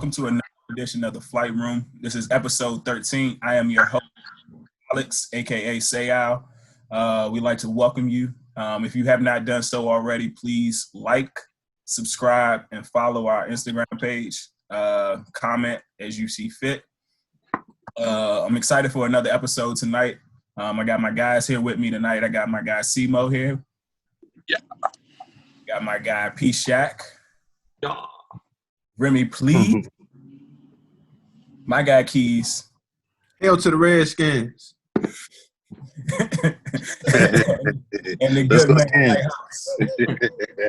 welcome to another edition of The Flight Room. This is episode 13. I am your host, Alex, a.k.a. Sayal. We'd like to welcome you. If you have not done so already, please like, subscribe, and follow our Instagram page. Comment as you see fit. I'm excited for another episode tonight. I got my guys here with me tonight. I got my guy Simo here. Yeah. Got my guy P Shack. Yeah. Remy, please. My guy Keys. Hail to the Redskins. And the good man Lighthouse.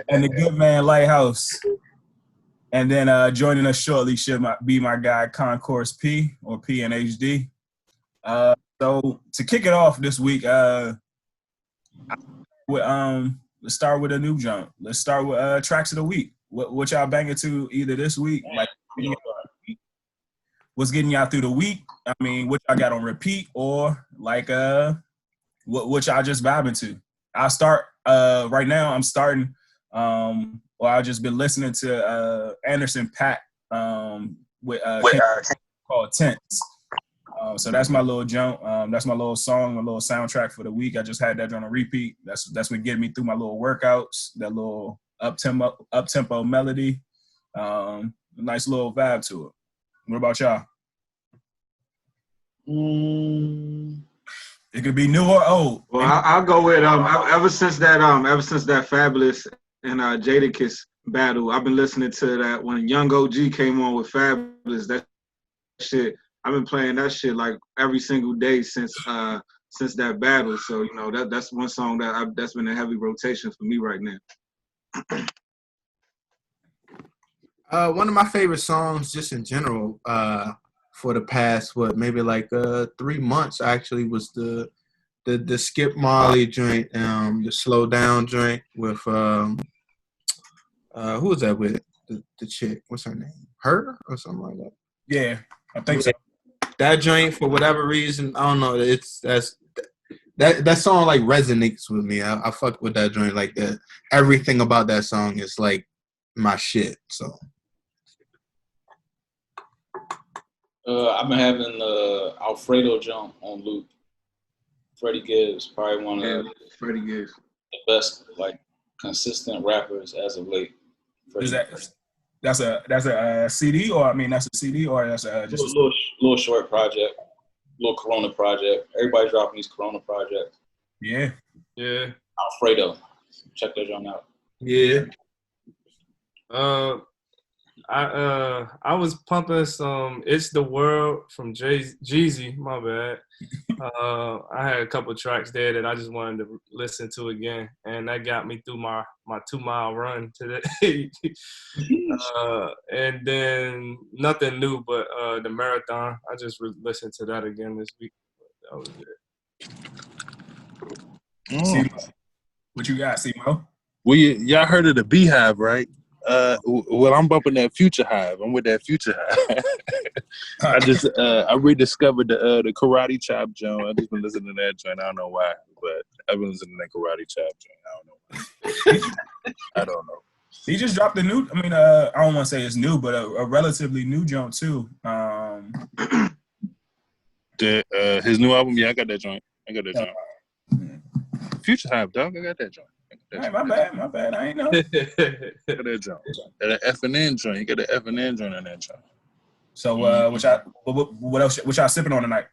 And the good man Lighthouse. And then joining us shortly should be my guy Concourse P or PNHD. So to kick it off this week, let's start with a new jump. Let's start with tracks of the week. What y'all banging to either this week, like what's getting y'all through the week? I mean, what y'all got on repeat, or like what y'all just vibing to? I'll start right now. I'm starting. I've just been listening to Anderson .Paak with called Tense. So that's my little jump. That's my little song, my little soundtrack for the week. I just had that on a repeat. That's been getting me through my little workouts. That little up tempo melody. Nice little vibe to it. What about y'all? It could be new or old. Well, I'll go with ever since that Fabulous and Jadakiss battle, I've been listening to that when Young OG came on with Fabulous. That shit, I've been playing that shit like every single day since that battle. So you know that's one song that's been a heavy rotation for me right now. One of my favorite songs, just in general, for the past maybe like 3 months actually, was the Skip Marley joint, the Slow Down joint with who was that with? The chick, what's her name? Her or something like that. Yeah, I think so. That joint, for whatever reason, I don't know. That song like resonates with me. I fuck with that joint like that. Everything about that song is like my shit. So. I've been having Alfredo jump on loop. Freddie Gibbs, probably one of the best like consistent rappers as of late. That's a CD, or I mean that's a CD, or that's just a little short project, little Corona project. Everybody dropping these Corona projects. Yeah. Alfredo, check that joint out. Yeah. I was pumping some "It's the World" from Jeezy. My bad. I had a couple tracks there that I just wanted to listen to again, and that got me through my 2-mile run today. And then nothing new, but the marathon. I just listened to that again this week. That was it. What you got, Simo? Well, y'all heard of the Beehive, right? Well, I'm bumping that Future Hive. I'm with that Future Hive. I rediscovered the Karate Chop joint. I just been listening to that joint. I don't know why, but I've been listening to that Karate Chop joint. I don't know. He just dropped a new. I mean, I don't want to say it's new, but a relatively new joint too. His new album, yeah, I got that joint. Future Hive, dog. I got that joint. Hey, my bad. I ain't know. Got that joint. Got an F&N joint. You got an F&N joint on that joint. So, what else? What y'all sipping on tonight?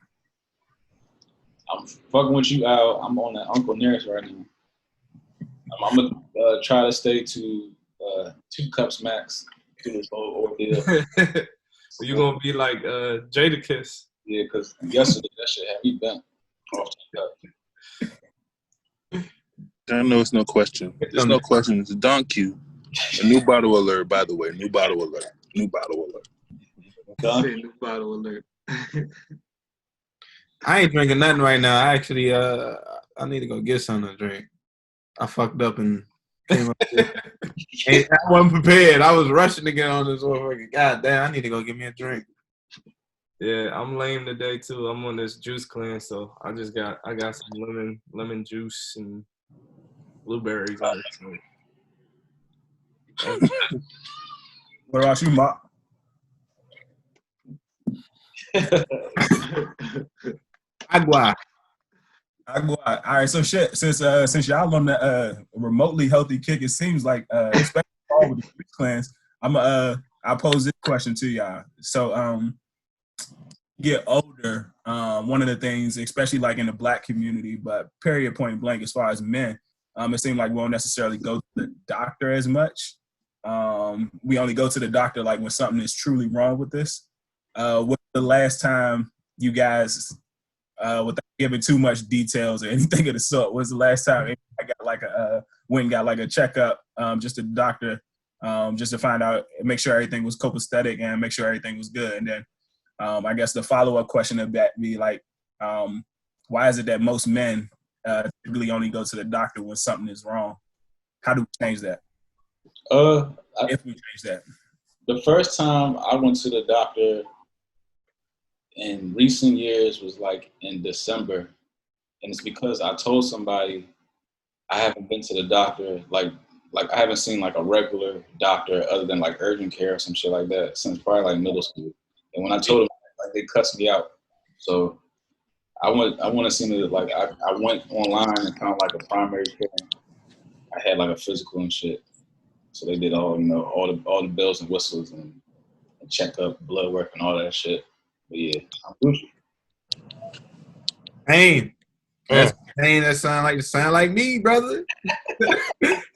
I'm fucking with you, Al. I'm on that Uncle Nearest right now. I'm gonna try to stay to 2 cups max through this whole ordeal. So you're gonna be like Jadakiss. Yeah, because yesterday that shit had me bent off the cup. I know it's no question. There's no question. It's a Don Q. A new bottle alert, by the way. New bottle alert. New bottle alert. I ain't drinking nothing right now. I actually, I need to go get something to drink. I fucked up and came up here. I wasn't prepared. I was rushing to get on this motherfucker. God damn, I need to go get me a drink. Yeah, I'm lame today too. I'm on this juice cleanse, so I got some lemon juice and blueberries on it. What about you, Mark? Agua. All right, so shit. Since y'all on the remotely healthy kick, it seems like especially all with the Greek clans. I pose this question to y'all. So get older. One of the things, especially like in the Black community, but period point blank, as far as men, it seems like we don't necessarily go to the doctor as much. We only go to the doctor like when something is truly wrong with this. What's the last time you guys, without giving too much details or anything of the sort, was the last time I got like went and got like a checkup, just a doctor, just to find out, make sure everything was copacetic and make sure everything was good. And then I guess the follow-up question of that be like, why is it that most men typically only go to the doctor when something is wrong? How do we change that? If we change that. The first time I went to the doctor in recent years was like in December. And it's because I told somebody I haven't been to the doctor, like I haven't seen like a regular doctor other than like urgent care or some shit like that since probably like middle school. And when I told them, like, they cussed me out. So I want to see it, like I went online and found like a primary care. I had like a physical and shit. So they did all the bells and whistles and checkup, blood work and all that shit. But yeah, I'm Gucci. Pain. That's pain. That sound like me, brother.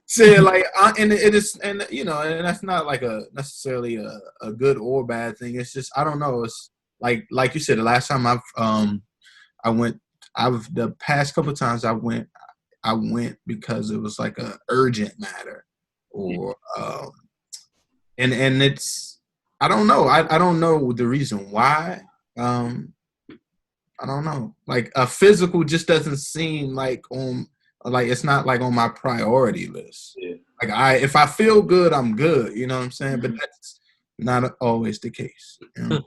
Say like, and it is, and you know, and that's not like a necessarily a good or bad thing. It's just, I don't know. It's like you said, the last time the past couple of times I went because it was like a urgent matter, or and it's, I don't know. I don't know the reason why. I don't know. Like a physical just doesn't seem like it's not like on my priority list. Yeah. Like if I feel good, I'm good. You know what I'm saying? But that's not always the case. You know?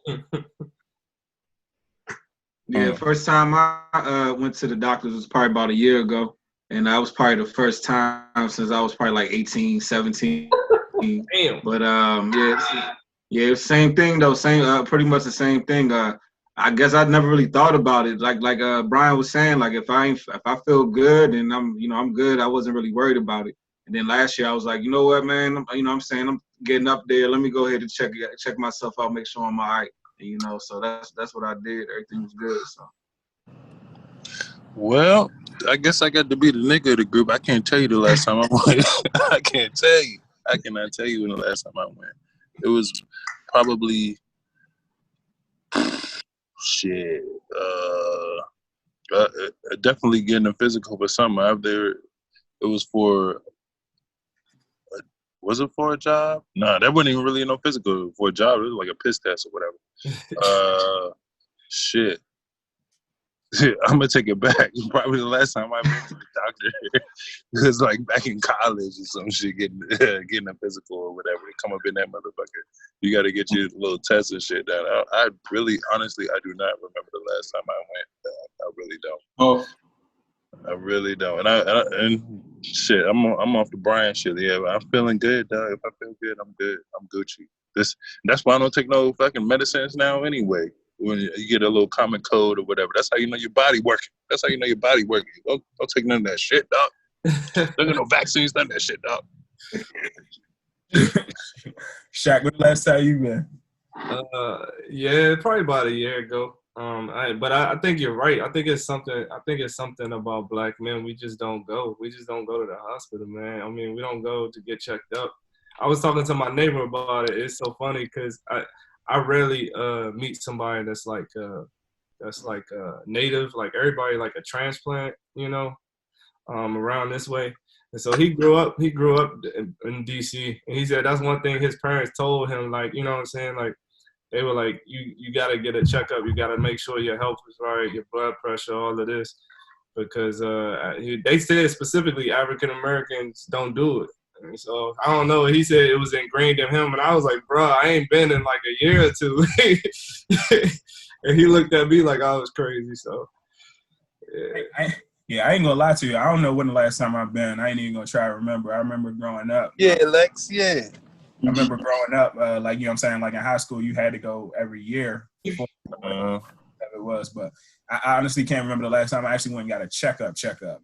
Yeah, first time I went to the doctors was probably about a year ago. And that was probably the first time since I was probably like 18, 17. Damn. But yeah, same thing though. Pretty much the same thing. I guess I never really thought about it. Like Brian was saying, like if I feel good and I'm good, I wasn't really worried about it. And then last year I was like, you know what, man, I'm getting up there. Let me go ahead and check myself out, make sure I'm all right. And, so that's what I did. Everything was good. So. Well, I guess I got to be the nigga of the group. I can't tell you the last time I went. I can't tell you. I cannot tell you when the last time I went. It was probably shit. Definitely getting a physical for something out there. It was for. Was it for a job? Nah, that wasn't even really no physical for a job. It was like a piss test or whatever. Shit. I'm gonna take it back. Probably the last time I went to the doctor was like back in college or some shit, getting a physical or whatever. They come up in that motherfucker. You got to get your little tests and shit done. I really, honestly, I do not remember the last time I went. I really don't. Oh, I really don't. And shit, I'm off the Brian shit. Yeah, but I'm feeling good, dog. If I feel good, I'm good. I'm Gucci. That's why I don't take no fucking medicines now anyway. When you get a little common cold or whatever, that's how you know your body working. That's how you know your body working. Don't take none of that shit, dog. Don't get no vaccines, none of that shit, dog. Shaq, when the last time you been? Yeah, probably about a year ago. But I think you're right. I think it's something about Black men. We just don't go. We just don't go to the hospital, man. I mean, we don't go to get checked up. I was talking to my neighbor about it. It's so funny because I rarely meet somebody that's like native, like everybody like a transplant, around this way. And so he grew up in DC, and he said that's one thing his parents told him, like, you know what I'm saying, like they were like, you got to get a checkup, you got to make sure your health is right, your blood pressure, all of this, because they said specifically African Americans don't do it. And so I don't know. He said it was ingrained in him, and I was like, bro, I ain't been in like a year or two. And he looked at me like I was crazy. So yeah. I ain't gonna lie to you. I don't know when the last time I've been. I ain't even gonna try to remember. I remember growing up. Yeah, Lex. Yeah. I remember growing up, like, you know what I'm saying, like in high school, you had to go every year before whatever it was. But I honestly can't remember the last time I actually went and got a checkup.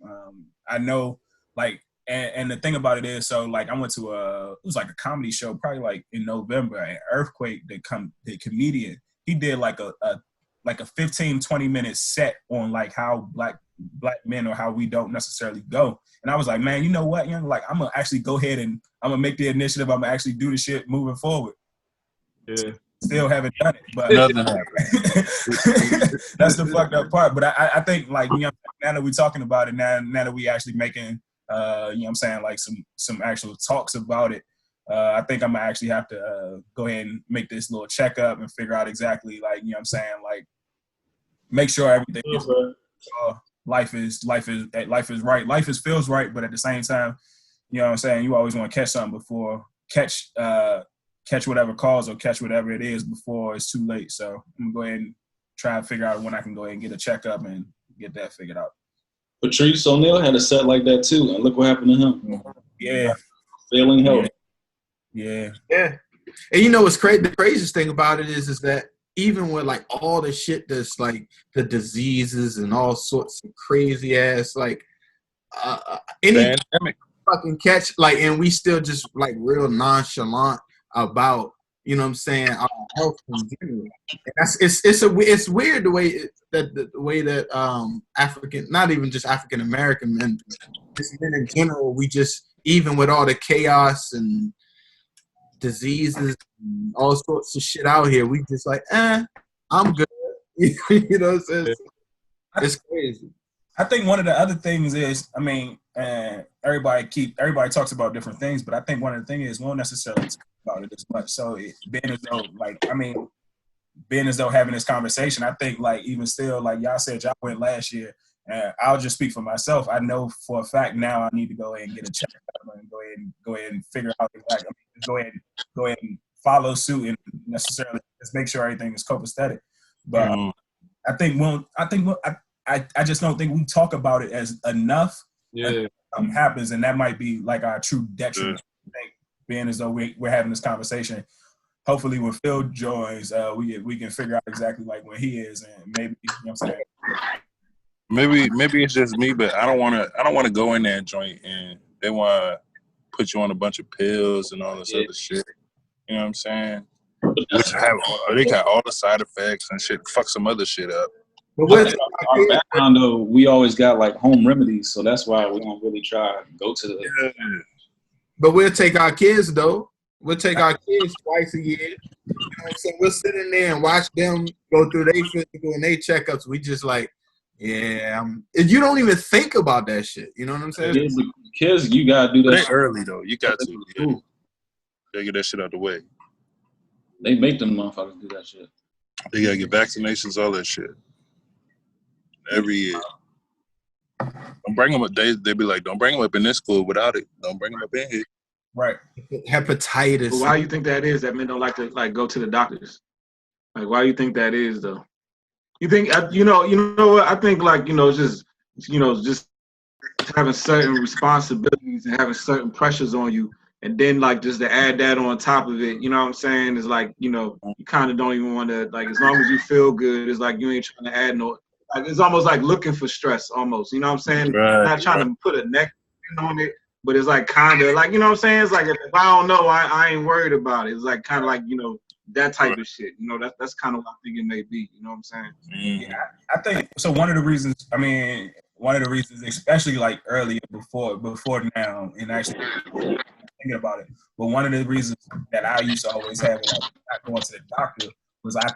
I know, like, and the thing about it is, so like I went to it was like a comedy show probably like in November, and Earthquake, the comedian, he did like a 15, 20-minute set on like how black men or how we don't necessarily go. And I was like, man, you know what, young, like I'm gonna actually go ahead and I'm gonna make the initiative. I'm gonna actually do the shit moving forward. Yeah. Still haven't done it, but Nothing happened. that's the fucked up part. But I think, like, you know, now that we're talking about it, now that we actually making, you know what I'm saying, like some actual talks about it, I think I'm gonna actually have to go ahead and make this little checkup and figure out exactly, like, you know what I'm saying, like, make sure everything is life is right. Life feels right, but at the same time, you know what I'm saying, you always want to catch something before catch whatever cause or catch whatever it is before it's too late. So I'm gonna go ahead and try and figure out when I can go ahead and get a checkup and get that figured out. Patrice O'Neal had a set like that too, and look what happened to him. Yeah. Failing health. Yeah. And you know what's crazy? The craziest thing about it is that even with like all the shit that's like the diseases and all sorts of crazy ass like any fucking catch, like, and we still just like real nonchalant about, you know what I'm saying, our health in general. And it's weird the way that African, not even just African American men, just men in general, we just, even with all the chaos and diseases and all sorts of shit out here, we just like, I'm good. You know what I'm saying? It's crazy. I think one of the other things is, I mean, everybody talks about different things, but I think one of the things is we don't necessarily talk about it as much. So being as though having this conversation, I think, like, even still, like y'all said, y'all went last year, and I'll just speak for myself. I know for a fact now I need to go ahead and get a checkup and go ahead and figure out exactly. Go ahead and follow suit and necessarily just make sure everything is copacetic. But I just don't think we talk about it as enough. Yeah, something happens, and that might be like our true detriment. I think, being as though we're having this conversation. Hopefully, when Phil joins, we can figure out exactly like when he is, and maybe, you know what I'm saying. Maybe it's just me, but I don't want to go in there and joint, and they want to put you on a bunch of pills and all this other shit. You know what I'm saying? They got all the side effects and shit. Fuck some other shit up. But our background, though, we always got like home remedies, so that's why we don't really try to go to the. Yeah. But we'll take our kids though. We'll take our kids twice a year. You know what I'm saying? We'll sit in there and watch them go through their physical and their checkups. We just like, you don't even think about that shit. You know what I'm saying? Kids, you gotta do that early though. You got to. Yeah. Gotta get that shit out the way. They make them motherfuckers do that shit. They gotta get vaccinations, all that shit. Every year. Don't bring them up. They be like, don't bring them up in this school without it. Don't bring them up in here. Right. Hepatitis. But why do you think that is? That men don't like to like go to the doctors. Like, why do you think that is though? You think you know what? I think like just having certain responsibilities and having certain pressures on you, and then like just to add that on top of it, you know what I'm saying? Is like you kind of don't even want to, like, as long as you feel good, it's like you ain't trying to add no. Like, it's almost like looking for stress, almost. You know what I'm saying? Right, not trying to put a neck on it, but it's like kind of like, you know what I'm saying? It's like, if I don't know, I ain't worried about it. It's like kind of like, that type of shit. That's kind of what I think it may be. You know what I'm saying? Yeah, I think so. One of the reasons, especially like earlier before now, and actually thinking about it, but one of the reasons that I used to always have like not going to the doctor was I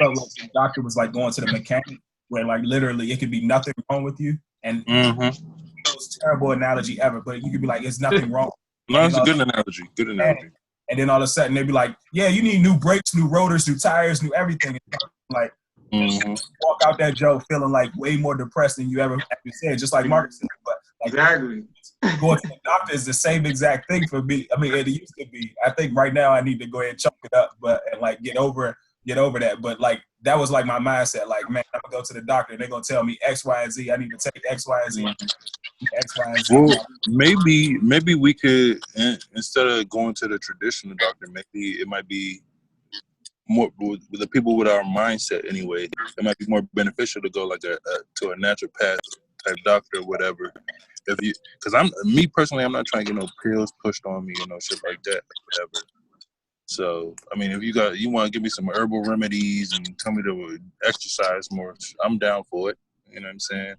felt like the doctor was like going to the mechanic, where like literally it could be nothing wrong with you, and most terrible analogy ever, but you could be like, it's nothing wrong. No, it's a good analogy. Good analogy. And then all of a sudden they'd be like, yeah, you need new brakes, new rotors, new tires, new everything. Like, walk out that joke feeling like way more depressed than you ever said, just like Marcus said. But like, exactly. Going to the doctor is the same exact thing for me. I mean, it used to be. I think right now I need to go ahead and chalk it up, and like get over that. But like that was like my mindset. Like, man, I'm gonna go to the doctor and they're gonna tell me X, Y, and Z. I need to take X, Y, and Z. X, Y, and Z. Well, maybe we could, instead of going to the traditional doctor, maybe it might be more with the people with our mindset anyway. It might be more beneficial to go like to a naturopath type doctor or whatever. If you, because me personally, I'm not trying to get no pills pushed on me, shit like that, whatever. So, I mean, if you want to give me some herbal remedies and tell me to exercise more, I'm down for it. You know what I'm saying?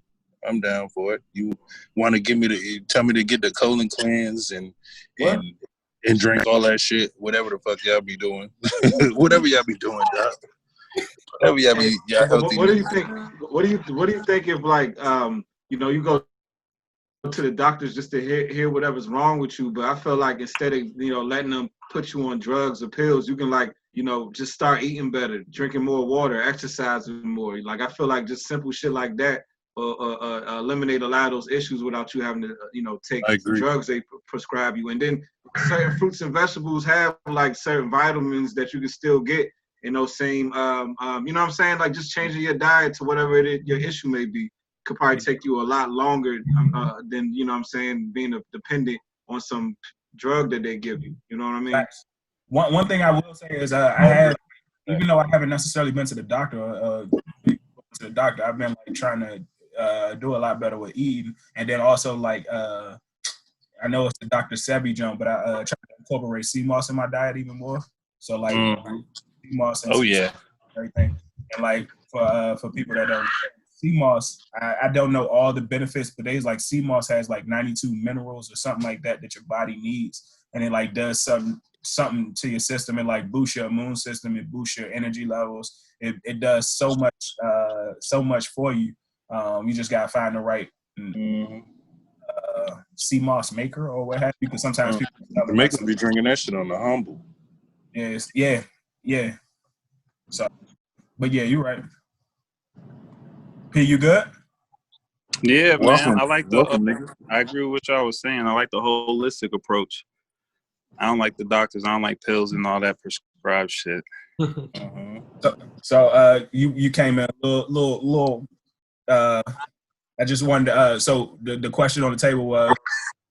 I'm down for it. You want to tell me to get the colon cleanse and drink all that shit, whatever the fuck y'all be doing. Whatever y'all be doing, doc. Whatever y'all be healthy. What do you think? What do you think if you go to the doctors just to hear whatever's wrong with you, but I feel like instead of letting them put you on drugs or pills, you can just start eating better, drinking more water, exercising more. Like I feel like just simple shit like that eliminate a lot of those issues without you having to take drugs they prescribe you. And then certain fruits and vegetables have like certain vitamins that you can still get in those same you know what I'm saying, like just changing your diet to whatever your issue may be could probably take you a lot longer than being dependent on some drug that they give you. You know what I mean? Facts. One thing I will say is I have, even though I haven't necessarily been to the doctor, I've been like trying to do a lot better with eating, and then also like I know it's the Dr. Sebi jump, but I try to incorporate sea moss in my diet even more. So like sea moss and everything, and like for people that don't. Sea moss, I don't know all the benefits, but there's like sea moss has like 92 minerals or something like that your body needs, and it like does something to your system. It like boosts your immune system, it boosts your energy levels. It does so much for you. You just gotta find the right sea moss maker or what have you, because sometimes people makers be drinking that shit on the humble. Yes, yeah. So, but yeah, you're right. P, you good? Yeah, Welcome. man. I like I agree with what y'all was saying. I like the holistic approach. I don't like the doctors. I don't like pills and all that prescribed shit. So you came in a little. I just wanted to. So the question on the table was,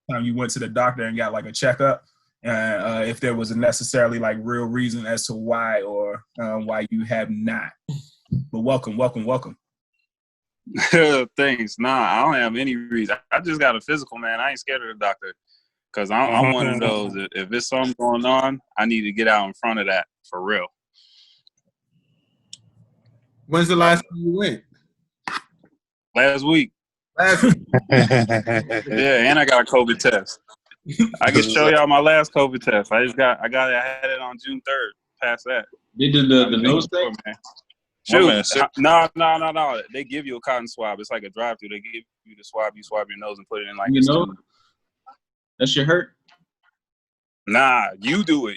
time you went to the doctor and got like a checkup, and if there was a necessarily like real reason as to why or why you have not. But welcome. Thanks. Nah, I don't have any reason. I just got a physical, man. I ain't scared of the doctor because I'm one of those. If there's something going on, I need to get out in front of that for real. When's the last time you went? Last week. Yeah, and I got a COVID test. I can show y'all my last COVID test. I had it on June 3rd. Past that. You did the nose thing? Man. Shoot, no. They give you a cotton swab. It's like a drive-through. They give you the swab. You swab your nose and put it in like you know. That shit hurt. Nah, you do it.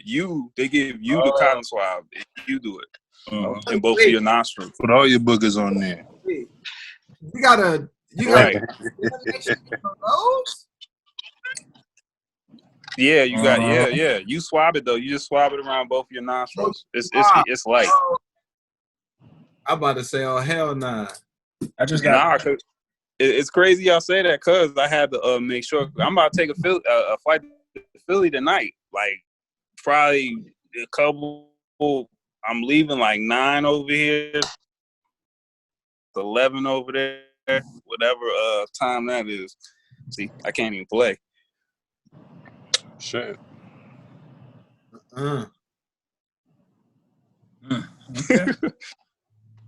They give you the cotton swab. You do it in both of your nostrils. Put all your boogers on there. You gotta right. Yeah, you got yeah. You swab it though. You just swab it around both of your nostrils. It's light. I'm about to say, oh hell nah. I just got it's crazy y'all say that because I had to make sure I'm about to take a flight to Philly tonight. Like probably a couple. I'm leaving like 9 over here, 11 over there, whatever time that is. See, I can't even play. Shit. Okay.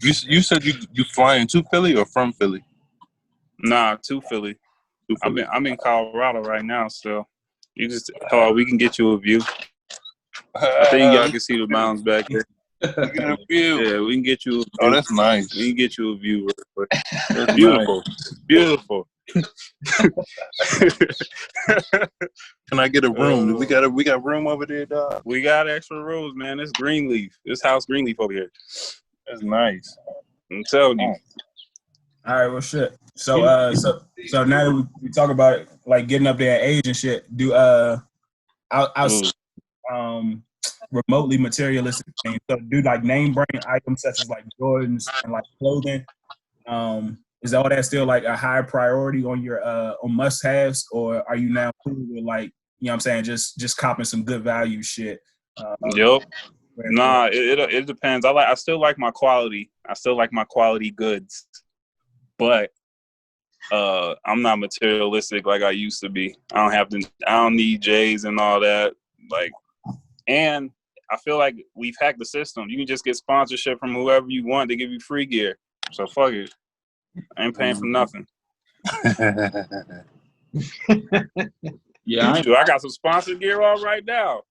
You said you flying to Philly or from Philly? Nah, to Philly. I'm in Colorado right now, so you just we can get you a view. I think y'all can see the mountains back there. You get a view. Yeah, we can get you a view. Oh, that's nice. We can get you a view real quick. That's beautiful. Nice. Beautiful. Can I get a room? We got room over there, dog. We got extra rooms, man. It's Greenleaf. It's House Greenleaf over here. That's nice. I'm telling you. All right, well, shit. So now that we talk about it, like getting up there in age and shit, do remotely materialistic things. So do like name brand items such as like Jordans and like clothing, is all that still like a high priority on your on must-haves, or are you now cool with like, you know what I'm saying, just copping some good value shit? Yep. Nah, it depends. I still like my quality. I still like my quality goods, but I'm not materialistic like I used to be. I don't need J's and all that. Like, and I feel like we've hacked the system. You can just get sponsorship from whoever you want. They give you free gear. So fuck it. I ain't paying for nothing. Yeah, I got some sponsored gear all right now.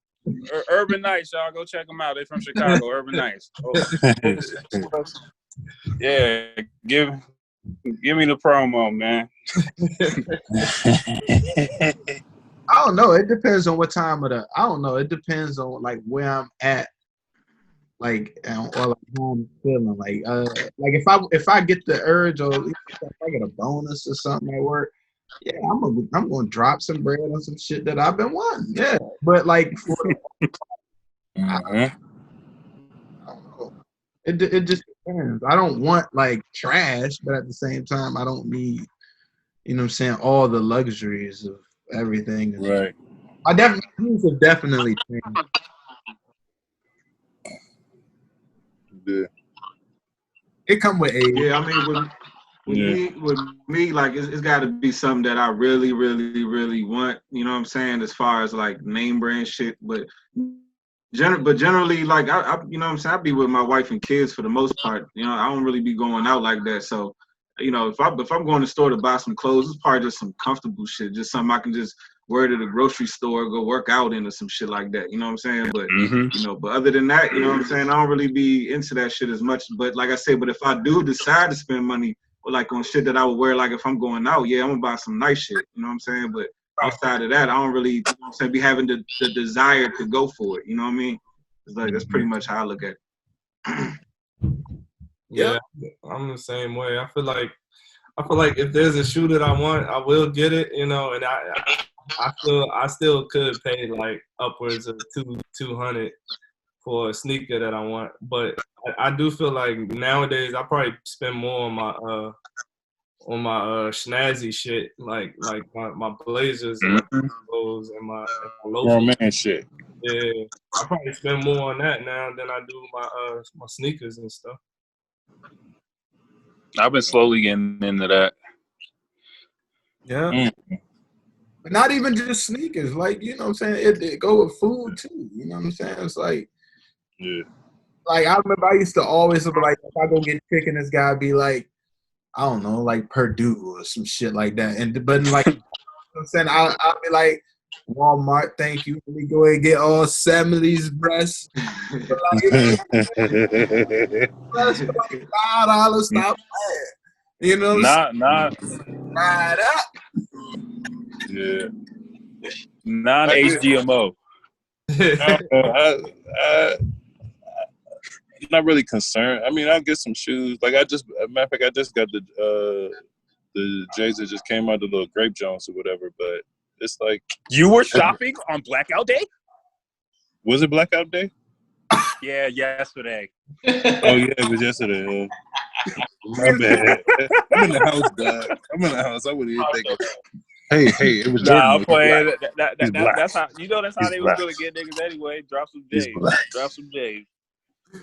Urban Nights, y'all go check them out. They're from Chicago. Urban Nights. Yeah, give me the promo, man. I don't know. It depends on what time of the. I don't know. It depends on like where I'm at, like or like how I'm feeling. Like if I get the urge, or at least if I get a bonus or something at work, yeah, I'm gonna drop some bread on some shit that I've been wanting. Yeah, but like for I don't know. It just depends. I don't want like trash, but at the same time, I don't need, you know what I'm saying, all the luxuries of everything. Right. Things have definitely changed. Yeah. It come with age. Yeah, I mean, with me, like it's got to be something that I really, really, really want. You know what I'm saying? As far as like name brand shit, but generally, like I you know what I'm saying, I be with my wife and kids for the most part. You know, I don't really be going out like that. So, you know, if I'm going to the store to buy some clothes, it's probably just some comfortable shit, just something I can just wear to the grocery store, go work out in or some shit like that. You know what I'm saying? But you know, but other than that, you know what I'm saying, I don't really be into that shit as much. But like I said, but if I do decide to spend money, or like on shit that I would wear, like if I'm going out, yeah, I'm gonna buy some nice shit. You know what I'm saying? But outside of that, I don't really, you know what I'm saying, be having the desire to go for it. You know what I mean? It's like that's pretty much how I look at it. Yeah, I'm the same way. I feel like if there's a shoe that I want, I will get it. You know, and I still could pay like upwards of $200 for a sneaker that I want, but I do feel like nowadays I probably spend more on my snazzy shit, like my blazers and my clothes and my loafers. Man, shit. Yeah, I probably spend more on that now than I do my sneakers and stuff. I've been slowly getting into that. Yeah. But not even just sneakers. Like, you know what I'm saying? It go with food too. You know what I'm saying? It's like, like I remember I used to always be like, if I go get chicken, this guy be like, I don't know, like Purdue or some shit like that. But like, you know what I'm saying, I'll be like, Walmart, thank you. Let me go ahead and get all 7 of these breasts. But like, breasts for like $5, stop playing. You know what I'm saying? Right up. Yeah. Non-HGMO. I'm not really concerned. I mean, I'll get some shoes. Like matter of fact, I just got the J's that just came out, the little Grape Jones or whatever. But it's like, you were shopping on Blackout Day? Was it Blackout Day? Yeah, yesterday. Oh yeah, it was yesterday. My bad. I'm in the house, dog. I'm in the house. I wouldn't even think of it. Hey, it was Jordan. I'm playing. That's how they was gonna get niggas anyway. Drop some J's.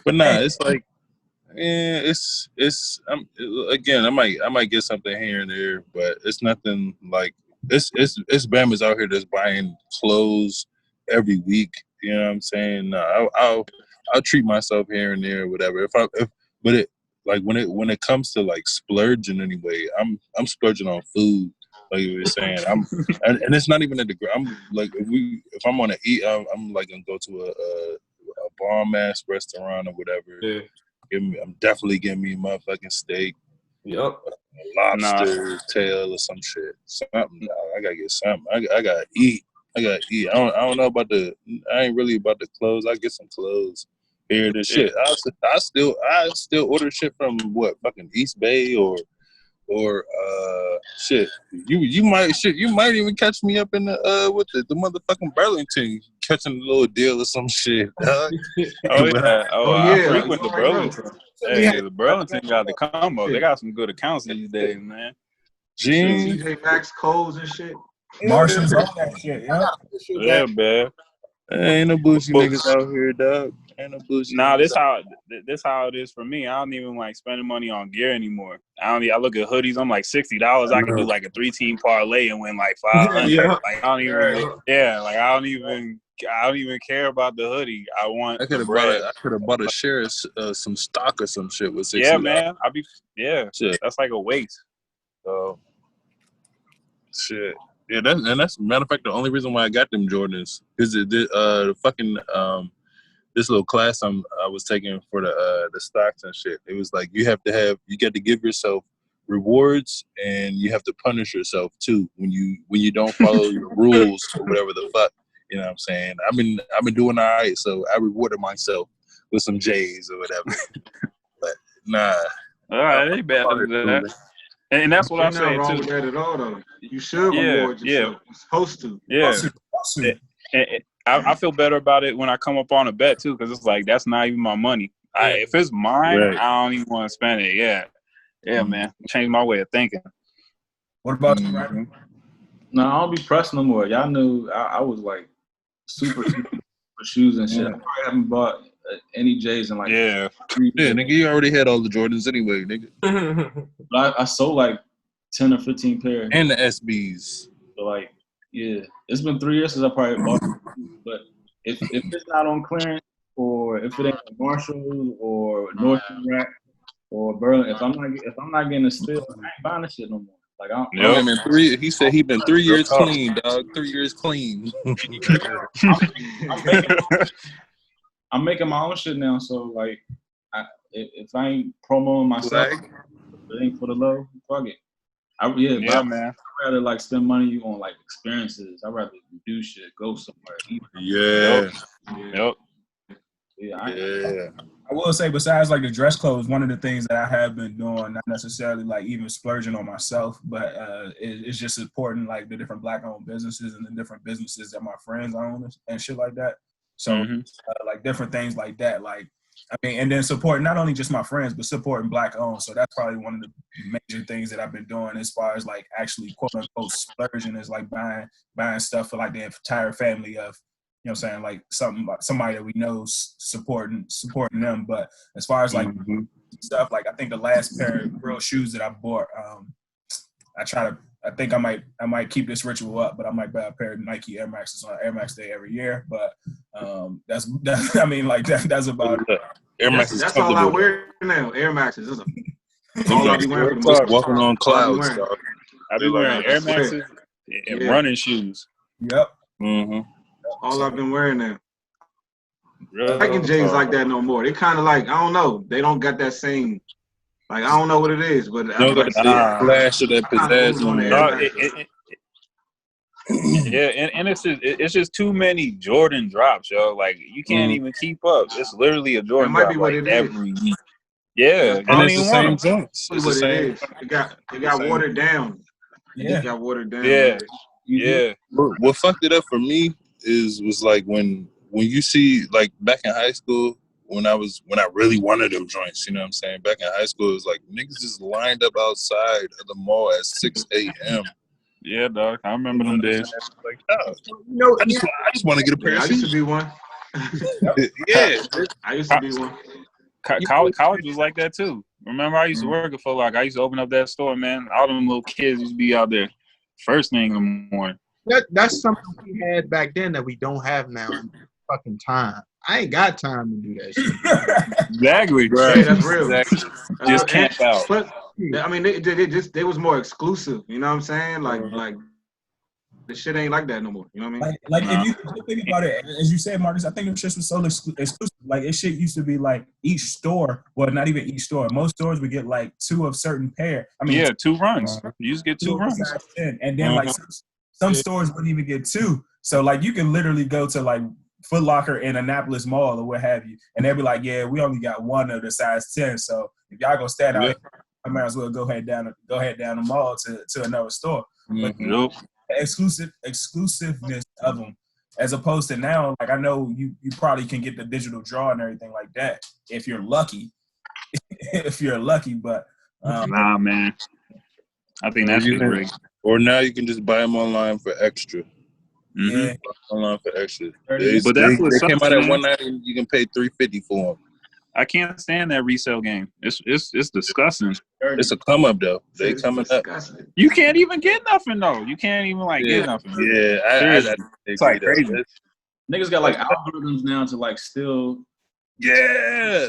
But nah, it's like, it's again, I might get something here and there, but it's nothing like it's Bama's out here that's buying clothes every week. You know what I'm saying? I'll treat myself here and there, whatever. When it comes to like splurging anyway, I'm splurging on food. Like you were saying, and it's not even at the. I'm like if I'm gonna eat, I'm like gonna go to a bomb ass restaurant or whatever. Yeah. I'm definitely getting me a motherfucking steak. Yep. A lobster tail or some shit. Something. I gotta get something. I gotta eat. I don't know about I ain't really about the clothes. I get some clothes here. The shit. I still order shit from fucking East Bay or or shit. You might even catch me up in the with the motherfucking Burlington catching a little deal or some shit. Oh yeah, I frequent the Burlington. Hey, the Burlington got the combo. They got some good accounts these days, man. Jeans, TJ Maxx, Kohl's and shit. Marshalls, all that shit. Yeah, man. ain't no bougie niggas out here, dog. Ain't no bougie. Nah, this how it is for me. I don't even like spending money on gear anymore. I look at hoodies. I'm like $60. I can do like a 3-team parlay and win like 500. Yeah. Like I don't even. Yeah, like I don't even care about the hoodie. I could have bought a share of some stock or some shit with $60. Yeah, man. Shit. That's like a waste. So shit. Yeah, that's matter of fact the only reason why I got them Jordans is the fucking this little class I was taking for the stocks and shit. It was like you got to give yourself rewards and you have to punish yourself too when you don't follow your rules or whatever the fuck. You know what I'm saying? I've been doing all right, so I rewarded myself with some J's or whatever. But nah. All right, ain't bad with that. And that's what I'm saying not wrong too. With that at all, though. You should reward yourself. Yeah. You're supposed to. Yeah. I feel better about it when I come up on a bet too, because it's like that's not even my money. If it's mine, right. I don't even want to spend it. Yeah, man. Change my way of thinking. What about you, Ryder? No, I don't be pressed no more. Y'all knew I was like super for shoes and shit. I probably haven't bought any J's in like 3 years. Yeah, nigga, you already had all the Jordans anyway, nigga. But I sold like 10 or 15 pairs. And the SBs. So like, yeah, it's been 3 years since I probably bought them. But if it's not on clearance, or if it ain't Marshalls or Nordstrom Rack or Berlin, if I'm not getting a steal, I ain't buying the shit no more. Like I don't. He said he been 3 years clean, dog. 3 years clean. I'm making my own shit now, so like, if I ain't promoting myself, if it ain't for the love, fuck it. Man. I'd rather like spend money on like experiences. I'd rather do shit, go somewhere, eat. Yep. I will say, besides like the dress clothes, one of the things that I have been doing, not necessarily like even splurging on myself, but it's just supporting like the different Black-owned businesses and the different businesses that my friends own and shit like that. So like different things like that, like I mean, and then supporting not only just my friends, but supporting Black-owned. So that's probably one of the major things that I've been doing as far as like actually quote unquote splurging is like buying stuff for like the entire family of. You know what I'm saying? Like somebody that we know supporting them. But as far as like stuff, like I think the last pair of real shoes that I bought, I think I might keep this ritual up, but I might buy a pair of Nike Air Maxes on Air Max Day every year. But that's I mean like that's about it. Air Maxes. That's all I wear now. Air Maxes. That's all I be wearing. Walking on clouds. I be wearing Air Maxes and running shoes. Yep. Mm-hmm. All I've been wearing now. Nike J's like that no more. They kind of like, I don't know. They don't got that same, like, I don't know what it is, but no, like flash of that pizzazz on there. And it's just too many Jordan drops, yo. Like you can't even keep up. It's literally a Jordan drop like every week. Yeah, and it's the same joints. It's the same. It got watered down. Yeah, it got watered down. Yeah. What fucked it up for me was like when you see like back in high school when I really wanted them joints, you know what I'm saying? Back in high school, it was like niggas just lined up outside of the mall at 6 a.m. Yeah, dog. I remember them days. Like, no, I just want to get a pair of shoes. I used to be one. Yeah, I used to be one. College was like that too. Remember, I used to work at Foot Locker. I used to open up that store, man. All them little kids used to be out there first thing in the morning. That's something we had back then that we don't have now. Fucking time. I ain't got time to do that shit. Exactly. Right. Yeah, that's real. Exactly. Just camp out. But I mean, they was more exclusive. You know what I'm saying? Like the shit ain't like that no more. You know what I mean? Like if you think about it, as you said, Marcus, I think the shit was so exclusive. Like it shit used to be like each store, well, not even each store. Most stores would get like 2 of certain pair. I mean, 2 runs. You just get 2 runs. And then like some stores wouldn't even get 2. So like you can literally go to like Foot Locker in Annapolis Mall or what have you, and they'll be like, yeah, we only got 1 of the size 10. So if y'all gonna stand out I might as well go ahead down the mall to another store. But Nope. the exclusiveness of them, as opposed to now, like I know you probably can get the digital draw and everything like that if you're lucky. But nah, man. I think that's rigged. Or now you can just buy them online for extra. Yeah, online for extra. But that's what they came out man. at $190 and you can pay $350 for them. I can't stand that resale game. It's disgusting. It's a come up though. They coming up. You can't even get nothing though. You can't even get nothing. Yeah, it's like crazy. Niggas got like algorithms now to like still. Yeah,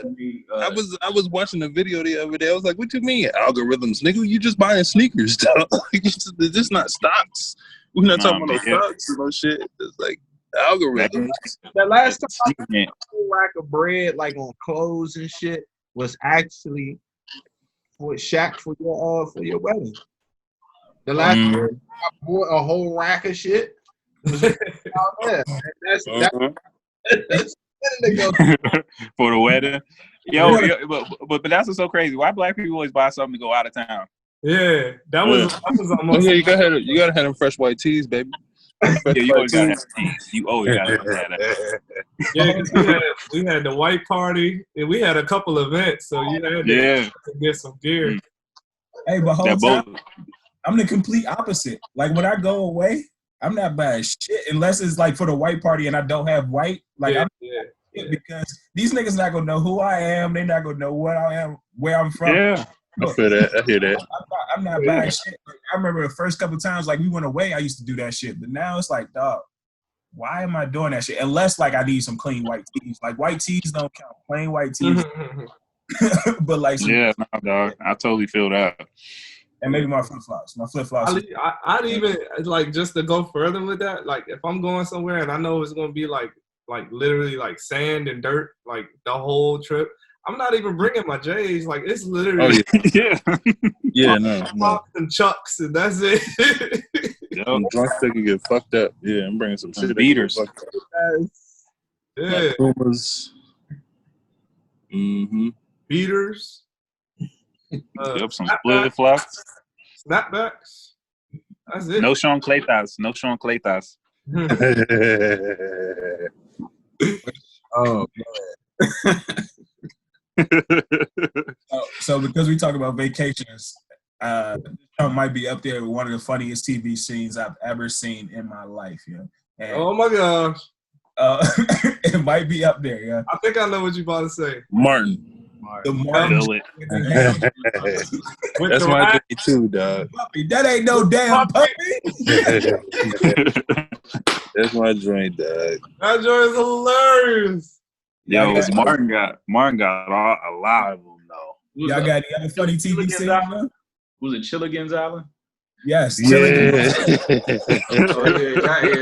I was watching a video the other day. I was like, "What you mean algorithms, nigga? You just buying sneakers, dog. It's just not stocks. We're not talking about no stocks or no shit. It's like algorithms." The last time I got a whole rack of bread, like on clothes and shit, was actually for Shaq for your wedding. The last time I bought a whole rack of shit was out there. That's for the wedding. Yo, but that's what's so crazy. Why black people always buy something to go out of town? Yeah, that was almost. Yeah, you gotta have them fresh white tees, baby. Yeah, you always gotta have tees. You always gotta have that. Yeah, because we had the white party and we had a couple events, so you had to get some gear. Hey, but whole time, I'm the complete opposite. Like when I go away, I'm not buying shit unless it's like for the white party and I don't have white. Like because these niggas not gonna know who I am. They not gonna know what I am, where I'm from. Yeah, I feel that. I hear that. I'm not buying shit. Like, I remember the first couple of times like we went away, I used to do that shit. But now it's like, dog, why am I doing that shit? Unless like I need some clean white tees. Like white tees don't count. Plain white tees. But like dog, I totally feel that. And maybe my flip-flops. I'd even, like, just to go further with that, like, if I'm going somewhere and I know it's going to be, like literally, like, sand and dirt, like, the whole trip, I'm not even bringing my J's. Like, it's literally... no. And Chucks, and that's it. I'm drunk, they can get fucked up. Yeah, I'm bringing some shit. Beaters. Yeah. Pumas. Beaters. Some flip flops. Snapbacks. That's it. No Sean Claytas. No Sean Claytas. Oh, so because we talk about vacations, it might be up there with one of the funniest TV scenes I've ever seen in my life. Yeah. And, oh my gosh. It might be up there. Yeah. I think I know what you're about to say. Martin. The Martin. That's my thing too, dog. Puppy. That ain't no damn puppy. That's my joint, dog. That joint is hilarious. Yo, Martin got a lot of them though. Y'all got any other funny TV scenes? Was it Chilligan's Island? Yes. Yeah.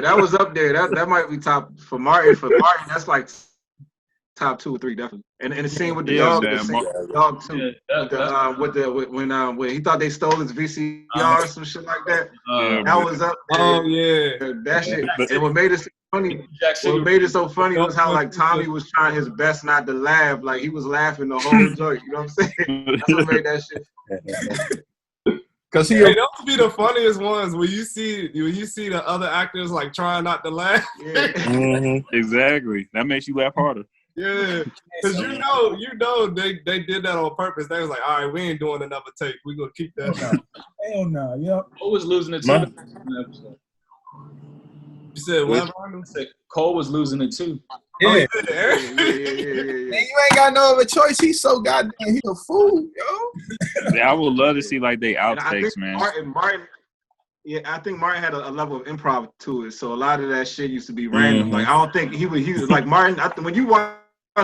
That was up there. That might be top for Martin. For Martin, that's like top 2 or 3 definitely. And the scene with the dog, dog too. When he thought they stole his VCR or some shit like that. That was up there. Oh yeah. That shit. And what made it funny? What made it so funny was how like Tommy was trying his best not to laugh. Like he was laughing the whole joint. You know what I'm saying? That's what made that shit. Cause those be the funniest ones when you see the other actors like trying not to laugh. Yeah. Exactly. That makes you laugh harder. Yeah, because you know they did that on purpose. They was like, all right, we ain't doing another take. We gonna keep that. Hell no, yep. Cole was losing it too. You said what? Cole was losing it too. Yeah. And you ain't got no other choice. He's so goddamn, he a fool, yo. Yeah, I would love to see like they outtakes, man. Martin, yeah, I think Martin had a level of improv to it, so a lot of that shit used to be random. Like I don't think he was like Martin. When you watch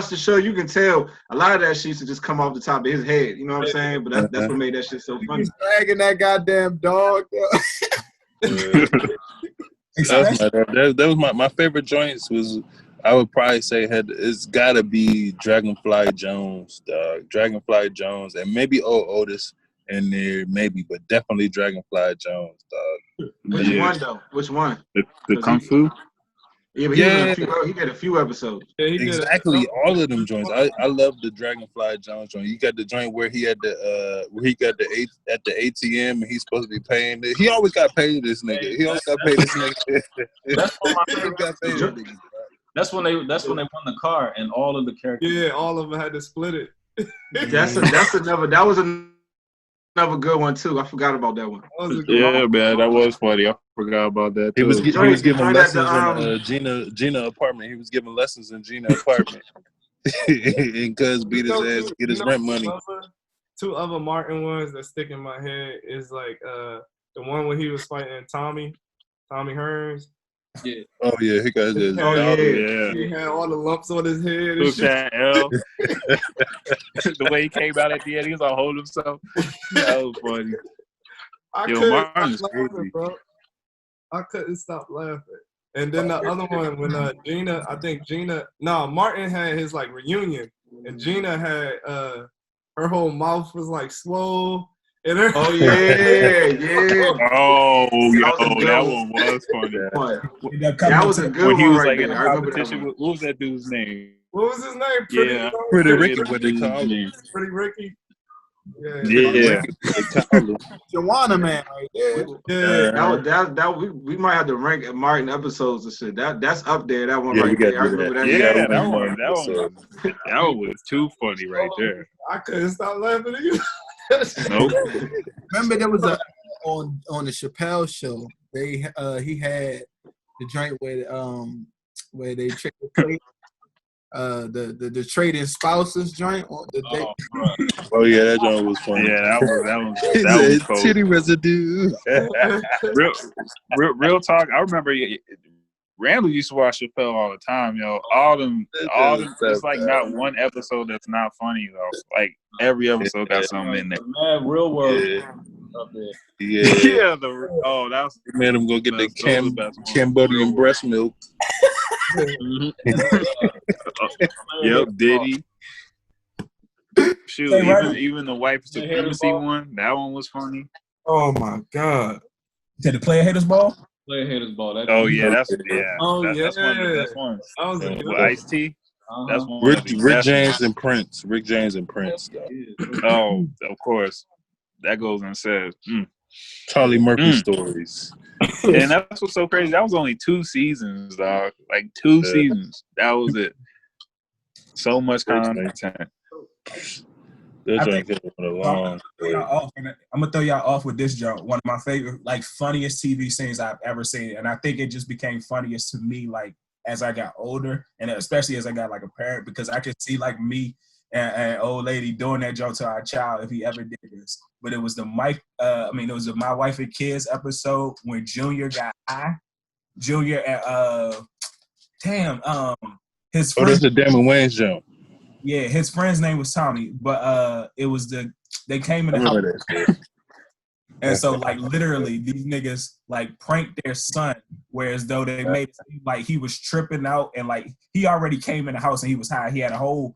the show, you can tell a lot of that shit used to just come off the top of his head. You know what I'm saying? But that's what made that shit so funny. He's dragging that goddamn dog. That was my favorite joints. Was I would probably say it's gotta be Dragonfly Jones, dog. Dragonfly Jones, and maybe Otis in there, maybe, but definitely Dragonfly Jones, dog. Which one though? Which one? The Kung Fu. Yeah, but he did a few episodes. Yeah, he exactly. All of them joints. I love the Dragonfly Jones joint. You got the joint where he had the at the ATM and he's supposed to be paying it. He always got paid this nigga. He always got paid this nigga. That's one of my favorite. That's when they won the car and all of the characters. Yeah, all of them had to split it. That was another good one too. I forgot about that one. Yeah, man, that was funny. I forgot about that too. He was giving lessons in Gina apartment. He was giving lessons in Gina apartment. And cuz beat his ass, get his rent money. Two other Martin ones that stick in my head is like the one where he was fighting Tommy Hearns. Yeah. Oh yeah, he got his. He had all the lumps on his head. And that L. The way he came out at the end, he was all hold himself. That was funny. Martin's crazy, bro. I couldn't stop laughing. And then the other one when Martin had his like reunion, and Gina had her whole mouth was like swole. And yeah. Oh, that one was funny. That was a good when he one was right like in there. a competition with, what was that dude's name? What was his name? Pretty Ricky, what they call him. Pretty Ricky. Yeah. Joanna man right there. Yeah. We might have to rank Martin episodes and shit. That's up there. That one Yeah, right there. I remember that. Yeah, that one was too funny right there. I couldn't stop laughing again. Nope. Remember there was on the Chappelle show. He had the joint where they tricked the trading spouses joint. Oh yeah, that joint was funny. Yeah, that was cool. Titty residue. real talk. I remember Randall used to watch Chappelle all the time, yo. All them. It's like not one episode that's not funny though. Like every episode got something in there. Man, Real World up there. Yeah. That was. They made him go get the Cambodian breast milk. Yep, Diddy. Shoot, even the White Supremacy one. That one was funny. Oh my god! Did the Player Haters Ball? Player Haters Ball. That's one of the best ones. With Ice-T. That's one of the Rick James and Prince. Rick James and Prince. Oh, of course. That goes unsaid. Charlie Murphy stories. And that's what's so crazy. That was only 2 seasons, dog. Like 2 seasons. That was it. So much content. I'm gonna throw y'all off with this joke. One of my favorite, like, funniest TV scenes I've ever seen, and I think it just became funniest to me, like, as I got older, and especially as I got like a parent, because I could see like me and old lady doing that joke to our child if he ever did this. But it was the My Wife and Kids episode when Junior got high. Junior and his friend. That's the Damon Wayans joke. Yeah, his friend's name was Tommy, but it was they came in the house. And so, like, literally, these niggas, like, pranked their son, whereas though they made it seem like he was tripping out, and, like, he already came in the house and he was high. He had a whole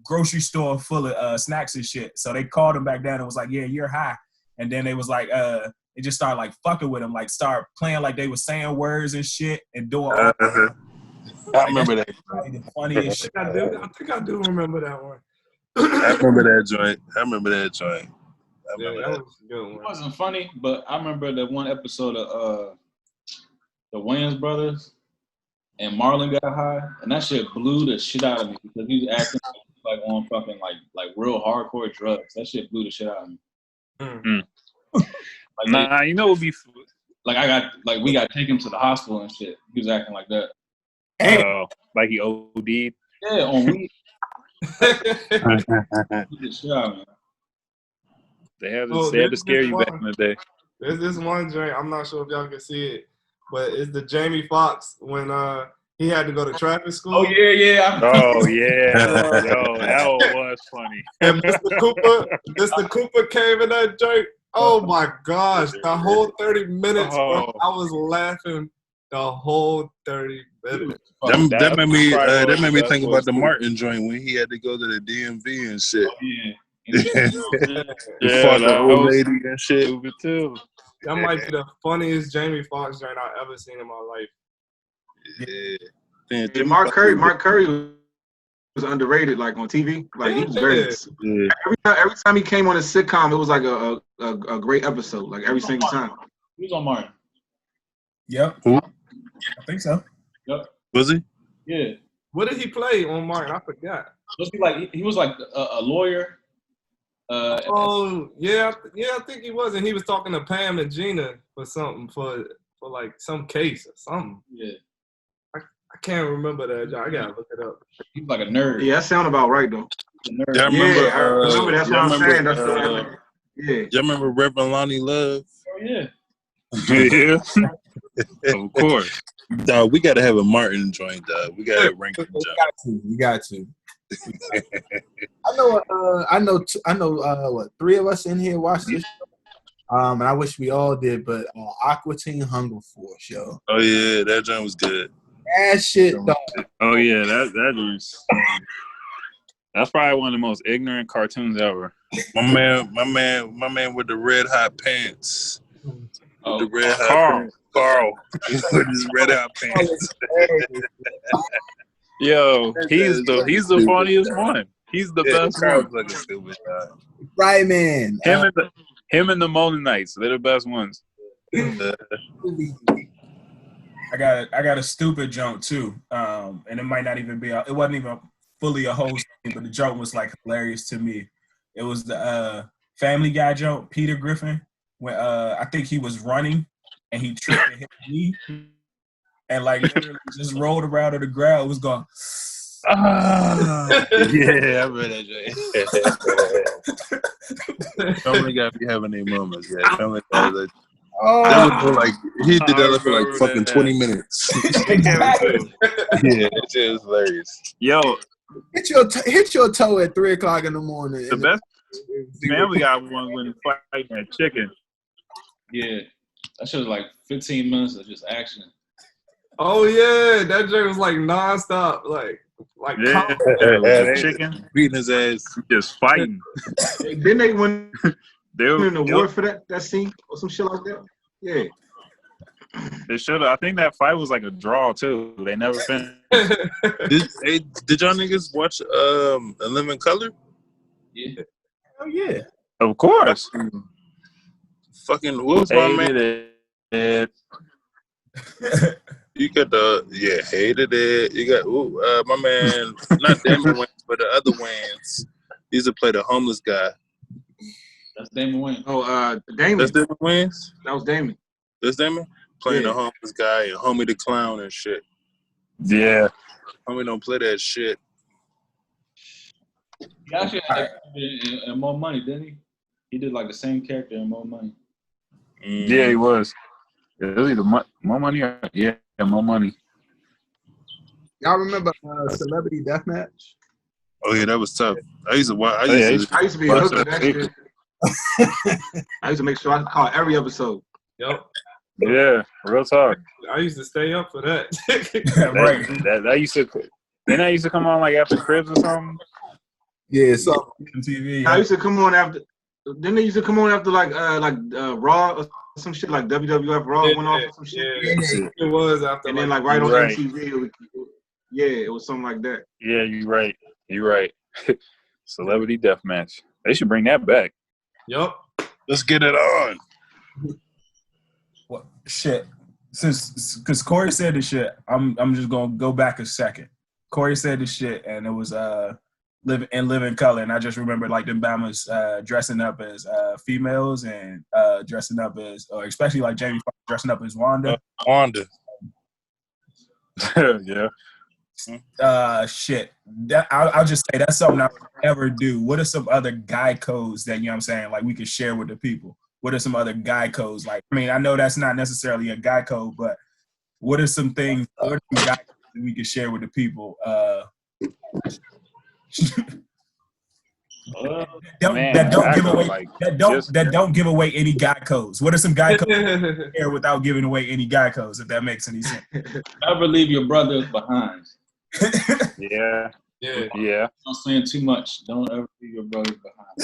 grocery store full of snacks and shit. So they called him back down and was like, yeah, you're high. And then they was like, they just started, like, fucking with him, like, start playing like they was saying words and shit and doing all that. I remember that. The funniest shit. I think I do remember that one. I remember that joint. Yeah, that was a good one. It wasn't funny, but I remember that one episode of the Wayans brothers and Marlon got high, and that shit blew the shit out of me because he was acting like on fucking like real hardcore drugs. That shit blew the shit out of me. Like, you know what would be like we got to take him to the hospital and shit. He was acting like that. Like he OD'd. Yeah, on weed. They had to scare you back in the day. There's this one joint, I'm not sure if y'all can see it, but it's the Jamie Foxx when he had to go to traffic school. Oh yeah. Oh yeah. Yo, that one was funny. And Mr. Cooper came in that joint. Oh my gosh, the whole 30 minutes, bro. I was laughing the whole 30 minutes. That made me think about the Martin joint when he had to go to the DMV and shit. Yeah, the old lady and shit. That might be the funniest Jamie Foxx joint I've ever seen in my life. Yeah. Mark Curry was underrated, like on TV. Like he was great. Yeah. Every time he came on a sitcom, it was like a great episode. Like every single time. He was on Martin. Yep. Who? I think so. Yep. Was he? Yeah. What did he play on Martin? I forgot. He was like a lawyer. Yeah, I think he was, and he was talking to Pam and Gina for something for like some case or something. Yeah. I can't remember that. I gotta look it up. He's like a nerd. Yeah, that sound about right though. I remember, I remember. That's what I'm saying. That's yeah. Y'all remember Reverend Lonnie Love? Oh yeah. Yeah. Of course. Dog, we gotta have a Martin joint, dog. We gotta rank him. You got to. I know. What 3 of us in here watched this. And I wish we all did, but Aqua Teen Hunger Force, yo. Oh yeah, that joint was good. That shit, dog. Oh yeah, that is. That's probably one of the most ignorant cartoons ever. My man with the red hot pants. Oh, the red hot Carl. pants. Carl with his red hot pants. Yo, he's the funniest one. He's the best one. Like a stupid guy. Right, man. Him and the Mennonites, they're the best ones. I got a stupid joke too, and it might not even be. It wasn't even fully a whole story, but the joke was like hilarious to me. It was the Family Guy joke, Peter Griffin, when I think he was running and he tripped and hit his knee, and like literally just rolled around on the ground. It was going. Yeah, I read that joke. Family Guy be having their moments. Yeah, Family Guy. That was like he did that for like fucking 20 minutes. Yeah, it was hilarious. Yo, hit your toe at 3:00 in the morning. The best Family Guy one when fighting that chicken. Yeah, that shit was like 15 minutes of just action. Oh yeah, that joke was like nonstop, like the chicken beating his ass, just fighting. Didn't they win an award Yep. for that scene or some shit like that? Yeah. They should have. I think that fight was like a draw too. They never finished. Did y'all niggas watch A Living Color? Yeah. Oh yeah. Of course. Fucking what was my man? It. You got hated it. You got my man, not Damon Wayans, but the other Wayans. He used to play the homeless guy. That's Damon Wayans. Oh, Damon. That's Damon Wayans? That was Damon. That's Damon? Playing the homeless guy and Homie the Clown and shit. Yeah. Homie don't play that shit. He actually had in More Money, didn't he? He did like the same character in More Money. Yeah, he was. It was either More Money or More Money. Y'all remember Celebrity Deathmatch? Oh yeah, that was tough. I used to watch. I used to be a hook of that shit. I used to make sure I caught every episode. Yep. Yeah, real talk. I used to stay up for that. Right. That used to. Then I used to come on like after Cribs or something. Yeah, so TV. I used to come on after. Then they used to come on after like Raw or some shit like WWF Raw went off or some shit. Yeah, it was after. And then like right on MTV, it was something like that. Yeah, you're right. Celebrity Deathmatch. They should bring that back. Yup. Let's get it on. What shit? Because Corey said the shit, I'm just gonna go back a second. Corey said the shit, and it was Live in Color, and I just remember like them Bamas dressing up as females and dressing up as, or especially like Jamie Foxx dressing up as Wanda. Yeah. Shit. I'll just say that's something I would ever do. What are some other guy codes that, you know what I'm saying, like we could share with the people? What are some other guy codes? Like, I mean, I know that's not necessarily a guy code, but what are some things, what are some guy codes that we could share with the people? That don't give away any guy codes. What are some guy codes here without giving away any guy codes, if that makes any sense? Never leave your brothers behind. Yeah. Not saying too much. Don't ever leave your brothers behind.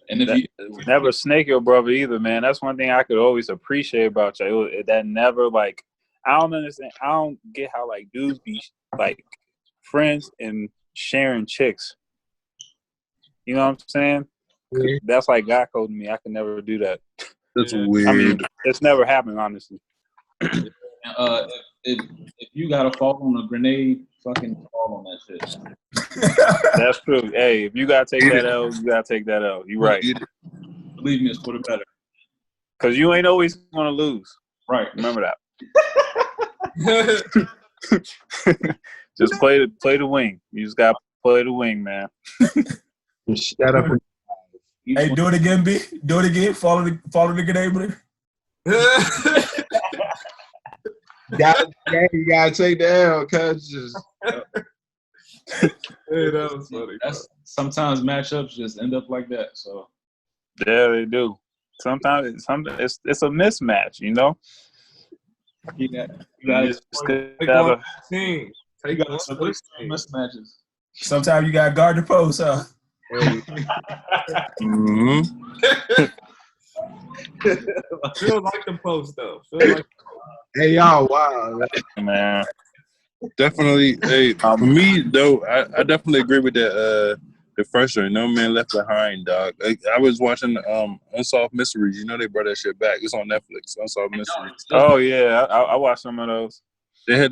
And if you never snake your brother either, man. That's one thing I could always appreciate about you. That never, like, I don't understand. I don't get how like dudes be like friends and sharing chicks. You know what I'm saying? Yeah. That's like God code to me. I can never do that. That's Yeah. weird. I mean, it's never happened, honestly. If you gotta fall on a grenade, fucking fall on that shit. That's true. Hey, if you gotta take that L, you gotta take that L. You right. Believe me, it's for the better. Cause you ain't always gonna lose. Right. Remember that. Just play the wing. You just gotta play the wing, man. Shut up. Hey, do it again, B. Do it again. Follow the grenade, brother. You gotta take the L, cuz just. Hey, that was funny. Sometimes matchups just end up like that. So Yeah, they do. Sometimes it's a mismatch, you know. you gotta split mismatches. Sometimes you got to guard the post, huh? Mm-hmm. Feel like the post though. Feel like Hey y'all, wow, man. Definitely. Hey, for me though, I definitely agree with the first one. No Man Left Behind, dog. I was watching Unsolved Mysteries. You know they brought that shit back. It's on Netflix. Unsolved Mysteries. Oh yeah, I watched some of those. It had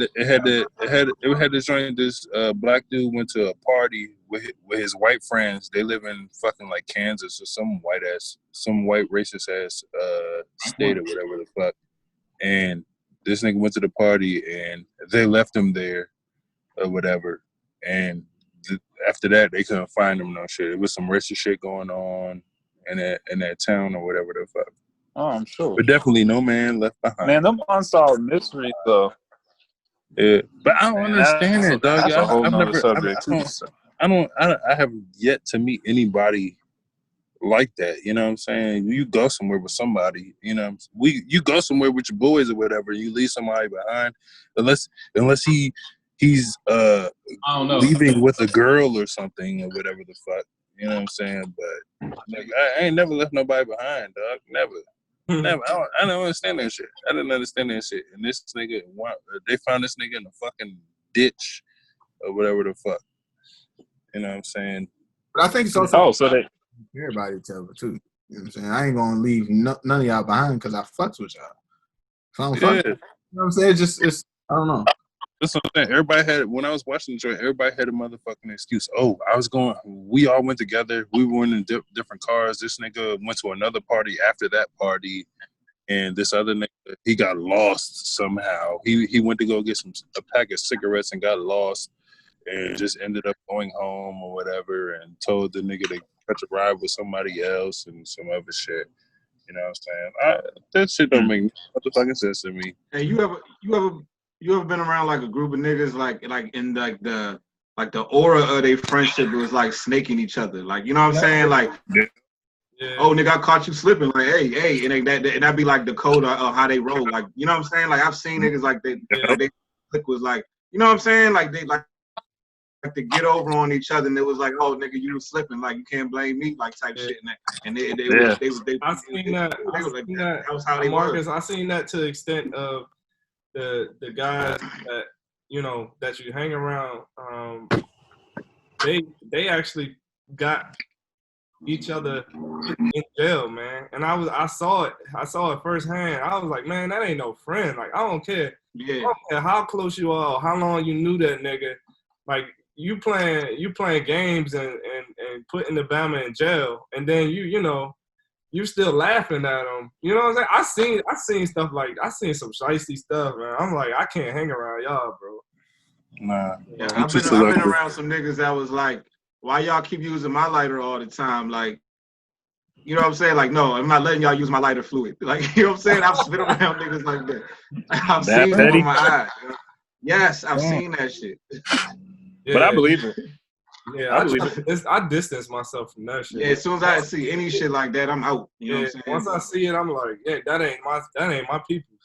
this joint. This black dude went to a party with his white friends. They live in fucking like Kansas or some white racist ass state or whatever the fuck. And this nigga went to the party and they left him there or whatever. And after that, they couldn't find him no shit. It was some racist shit going on in that town or whatever the fuck. Oh, I'm sure. But definitely No Man Left Behind. Man, them unsolved mysteries though. Yeah, but I don't understand it, dog. That's a whole nother subject. I have yet to meet anybody like that. You know what I'm saying? You go somewhere with somebody. You know, you go somewhere with your boys or whatever. You leave somebody behind, unless he's I don't know, leaving with a girl or something or whatever the fuck. You know what I'm saying? But like, I ain't never left nobody behind, dog. Never. Never. I don't understand that shit. I didn't understand that shit. And this nigga, they found this nigga in a fucking ditch or whatever the fuck. You know what I'm saying? But I think it's also so they care about each other too. You know what I'm saying? I ain't gonna leave none of y'all behind because I fucks with y'all. If I don't fuck, you know what I'm saying? It's I don't know. That's what I'm saying. Everybody had, when I was watching the joint, everybody had a motherfucking excuse. Oh, we all went together. We were in different cars. This nigga went to another party after that party. And this other nigga, he got lost somehow. He went to go get a pack of cigarettes and got lost and just ended up going home or whatever and told the nigga to catch a ride with somebody else and some other shit. You know what I'm saying? That shit don't make motherfucking sense to me. Hey, you ever been around like a group of niggas like in like the aura of their friendship was like snaking each other, like, you know what I'm saying? Like, yeah. Oh, nigga, I caught you slipping. Like, hey, and that'd be like the code of how they roll. Like, you know what I'm saying? Like, I've seen niggas like they click was like, you know what I'm saying? Like they like to get over on each other, and it was like, oh, nigga, you was slipping. Like, you can't blame me, like type shit. And they I seen that. That was how they Marcus, were. I seen that to the extent of the guys that that you hang around. They actually got each other in jail, man. And I saw it firsthand. I was like, man, that ain't no friend. Like, I don't care. Yeah. I don't care how close you are, how long you knew that nigga. Like, you playing games and putting the Bama in jail, and then you still laughing at him. You know what I'm saying? I seen stuff like, I seen some shiesty stuff, man. I'm like, I can't hang around y'all, bro. Nah. Yeah, I've been around some niggas that was like, why y'all keep using my lighter all the time? Like, you know what I'm saying? Like, no, I'm not letting y'all use my lighter fluid. Like, you know what I'm saying? I've been around niggas like that. I've seen it with my eyes. You know? Yes, I've seen that shit. But I believe it. Yeah, I distance myself from that shit. Yeah, as soon as I see any shit like that, I'm out. You know what I'm saying? Once I see it, I'm like, yeah, that ain't my people's.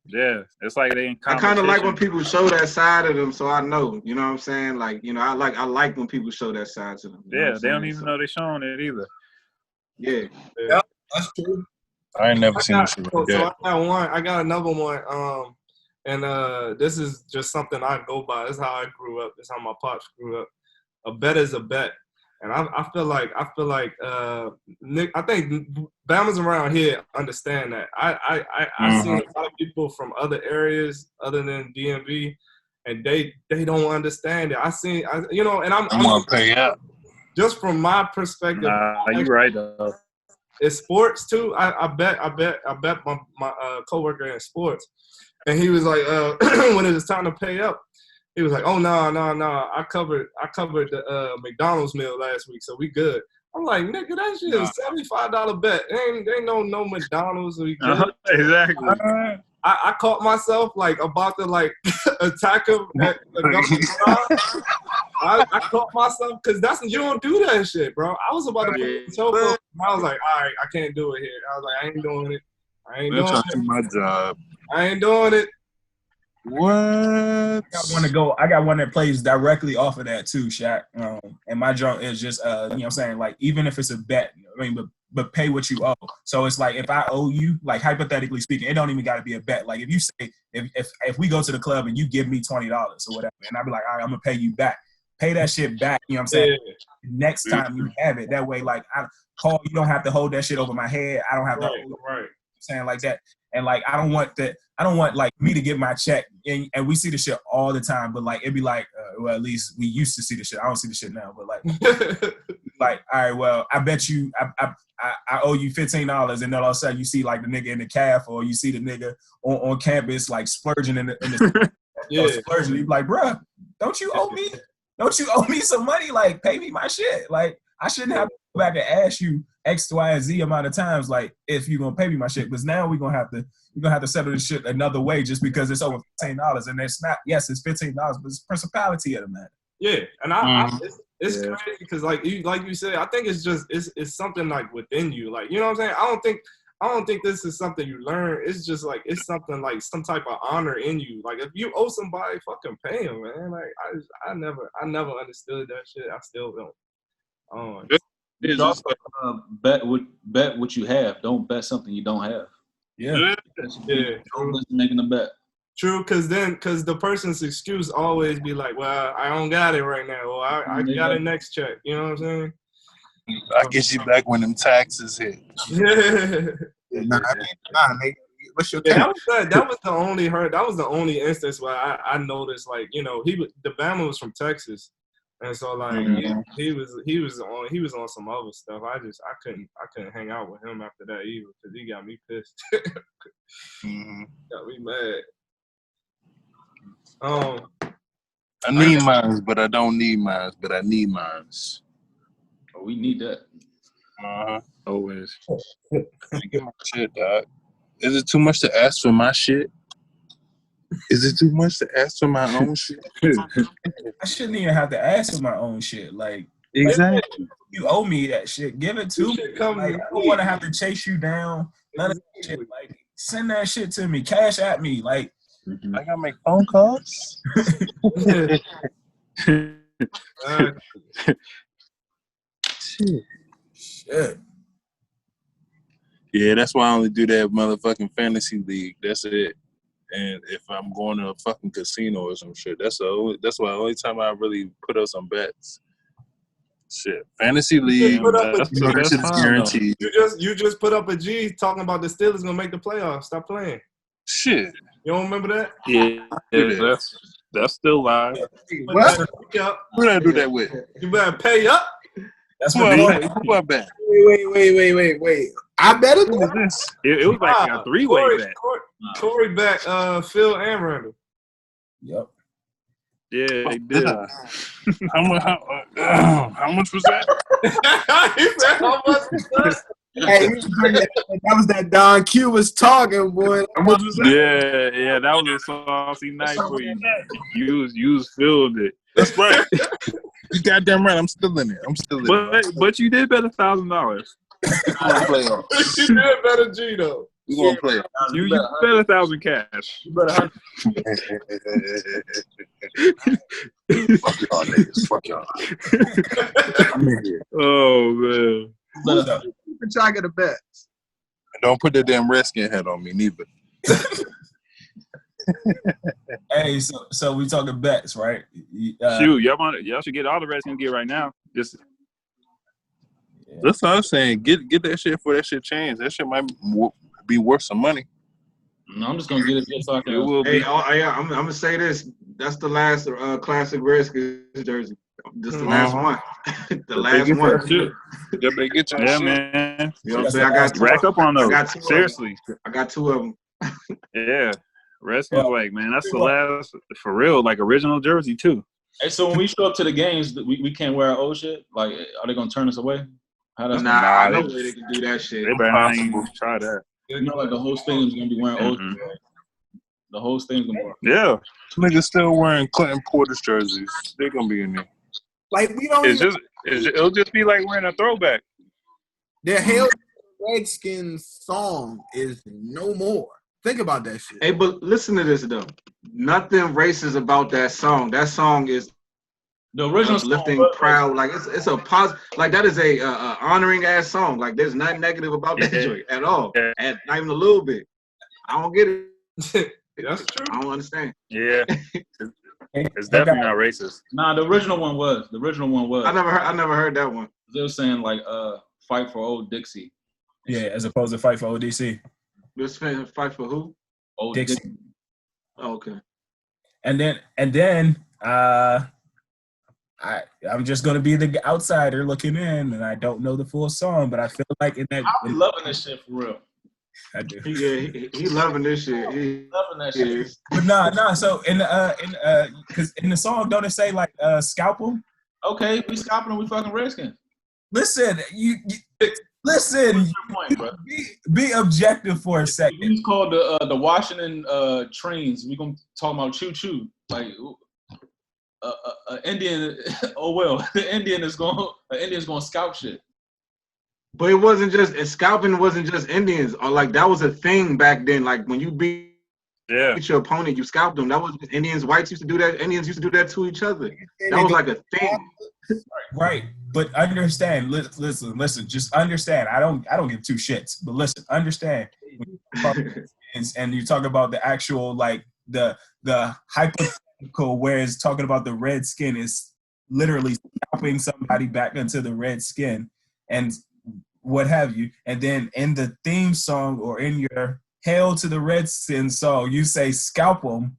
Yeah, it's like they in I kind of like when people show that side of them, so I know. You know what I'm saying? Like, I like when people show that side to them. Yeah, they don't even know they're showing it either. Yeah, that's true. I ain't never seen this shit like that. So I got another one. And this is just something I go by. This is how I grew up. This is how my pops grew up. A bet is a bet. And I feel like Nick, I think Bama's around here understand that. I seen a lot of people from other areas other than DMV, and they don't understand it. And I'm gonna pay up. Just from my perspective. You're right though. It's sports too. I bet my coworker in sports, and he was like, when it was time to pay up. He was like, "Oh no! I covered the McDonald's meal last week, so we good." I'm like, "Nigga, that shit is $75 bet. Ain't no McDonald's. We good." Exactly. I caught myself like about to like attack him at the I caught myself because you don't do that shit, bro. I was about to put the choke. I was like, all right, I can't do it here. I was like, I ain't doing it. My job. I ain't doing it. What? I got one that plays directly off of that too, Shaq. And my joke is just you know what I'm saying, like even if it's a bet, I mean, but pay what you owe. So it's like if I owe you, like hypothetically speaking, it don't even gotta be a bet. Like if you say if we go to the club and you give me $20 or whatever, and I'll be like, all right, I'm gonna pay you back. Pay that shit back, you know what I'm saying? Yeah. Next time you have it. That way, like you don't have to hold that shit over my head. I don't have to hold it, saying like that. And like I don't want like me to get my check, and we see the shit all the time. But like it'd be like, well, at least we used to see the shit. I don't see the shit now. But like, like all right, well, I bet you I owe you $15, and then all of a sudden you see like the nigga in the caf, or you see the nigga on campus like splurging in the splurging. You be like, bruh, don't you owe me? Don't you owe me some money? Like pay me my shit. Like I shouldn't have to go back and ask you X, Y, and Z amount of times, like if you're gonna pay me my shit. Because now we're gonna have to settle this shit another way just because it's over $15. And it's not, yes, it's $15, but it's principality of the matter. Yeah, and it's crazy because like you said, I think it's something like within you. Like, you know what I'm saying? I don't think this is something you learn. It's just like it's something like some type of honor in you. Like if you owe somebody, fucking pay them, man. Like I never understood that shit. I still don't. It's just bet what you have. Don't bet something you don't have. Yeah. Don't making a bet. True, because the person's excuse always be like, well, I don't got it right now, or I got it next check. You know what I'm saying? I get you back when them taxes hit. What's your that was the only instance where I noticed, like, you know, the Bama was from Texas, and so like he was on some other stuff. I couldn't hang out with him after that either because he got me pissed. Got me mad. I need mines, but I don't need mines, but I need mines. Oh, we need that. Always. Get my shit, dog. Is it too much to ask for my shit? Is it too much to ask for my own shit? I shouldn't even have to ask for my own shit. Like, exactly. You owe me that shit. Give it to me. Like, I don't want to have to chase you down. None of that shit. Like, send that shit to me. Cash at me. Like, I gotta make phone calls. Shit. Yeah, that's why I only do that motherfucking fantasy league. That's it. And if I'm going to a fucking casino or some shit, that's why the only time I really put up some bets. Shit, fantasy league. That's guaranteed. You just put up a G talking about the Steelers gonna make the playoffs. Stop playing. Shit. You don't remember that? Yeah, that's still live. What? Who did I do that with? You better pay up. That's what I bet. Wait. I bet it. It was like a three-way bet. Corey bet Phil and Randall. Yep. Yeah, they did. How much was that? He said, how much was that? Hey, that was that Don Q was talking, boy. Yeah, that was a saucy night for you. You was feeling it. That's right. You goddamn right. I'm still in it. But you did bet $1,000. You did bet a G though. We gonna play. You bet 1,000 cash. You better. Fuck y'all niggas. Fuck y'all. I'm in here. Oh man. Keep track of the bets. Don't put that damn Redskin head on me neither. Hey, so we talking bets, right? Shoot, y'all should get all the Redskins gear right now. Just That's what I'm saying. Get that shit before that shit change. That shit might be worth some money. No, I'm just gonna get it just so I can. it will Hey, be. I'm gonna say this. That's the last classic Redskins jersey. This is the last one. The last one. Shoot. Yep, they get your Yeah, shit. man. You know what I'm saying? I got two. Rack up on I those. got two. Seriously. I got two of them. Yeah. Redskins, man, that's the last, for real, original jersey, too. Hey, so when we show up to the games, we can't wear our old shit? Like, are they gonna turn us away? How that's Nah, no way they can do that shit. They better not even try that. You know, like the whole stadium's gonna be wearing old shit. Right? The whole stadium's gonna be wearing. Yeah. Niggas still wearing Clinton Porter's jerseys. They're gonna be in there. Like we don't. It'll just be like wearing a throwback. The Hail to the Redskins song is no more. Think about that shit. Hey, but listen to this though. Nothing racist about that song. That song is the original lifting proud. Like it's a positive. Like that is a honoring ass song. Like there's nothing negative about that joint at all. And not even a little bit. I don't get it. That's true. I don't understand. Yeah. It's definitely not racist. Nah, the original one was. I never heard that one. They were saying fight for old Dixie. Yeah, as opposed to fight for ODC. This fight for who? Old Dixie. Oh, okay. And then I'm just gonna be the outsider looking in, and I don't know the full song, but I feel like I'm loving this shit for real. I do. Yeah, he loving this shit. He loving that shit. But nah. So because in the song, don't it say scalp him? Okay, we scalping them. We fucking Redskins. Listen, listen. Be objective for a second. He's called the Washington trains. We gonna talk about choo choo like. Indian, oh well, the Indian's gonna scalp shit. But it wasn't just scalping. Wasn't just Indians. Or that was a thing back then. Like when you beat your opponent, you scalped them. That was Indians. Whites used to do that. Indians used to do that to each other. That was like a thing. Right. But understand. Listen. Just understand. I don't give two shits. But listen. Understand. And you talk about the actual the hypothetical, whereas talking about the red skin is literally scalping somebody back into the red skin and what have you. And then in the theme song or in your Hail to the Redskins song, you say scalp them.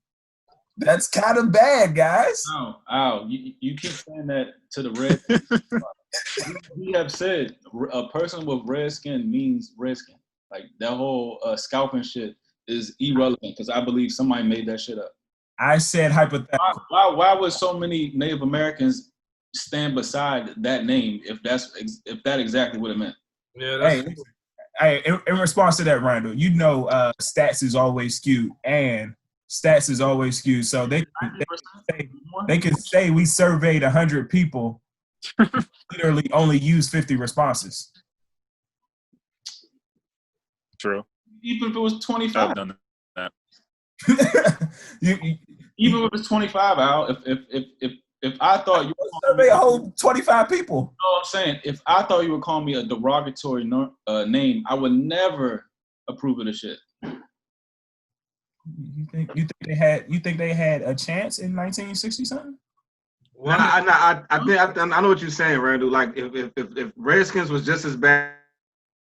That's kind of bad, guys. Ow. You keep saying that to the red. We have said a person with red skin means redskin. Like that whole scalping shit is irrelevant because I believe somebody made that shit up. I said hypothetical. Why would so many Native Americans stand beside that name if that exactly what it meant? Yeah. Hey, in response to that, Randall, stats is always skewed, so they can say we surveyed 100 people, literally only use 50 responses. True. Even if it was 25. I've done that. Even if it's 25, Al, if I thought you were survey a whole 25 people. You know what I'm saying? If I thought you were calling me a derogatory name, I would never approve of the shit. You think they had a chance in 1960 something? I know what you're saying, Randall. Like if Redskins was just as bad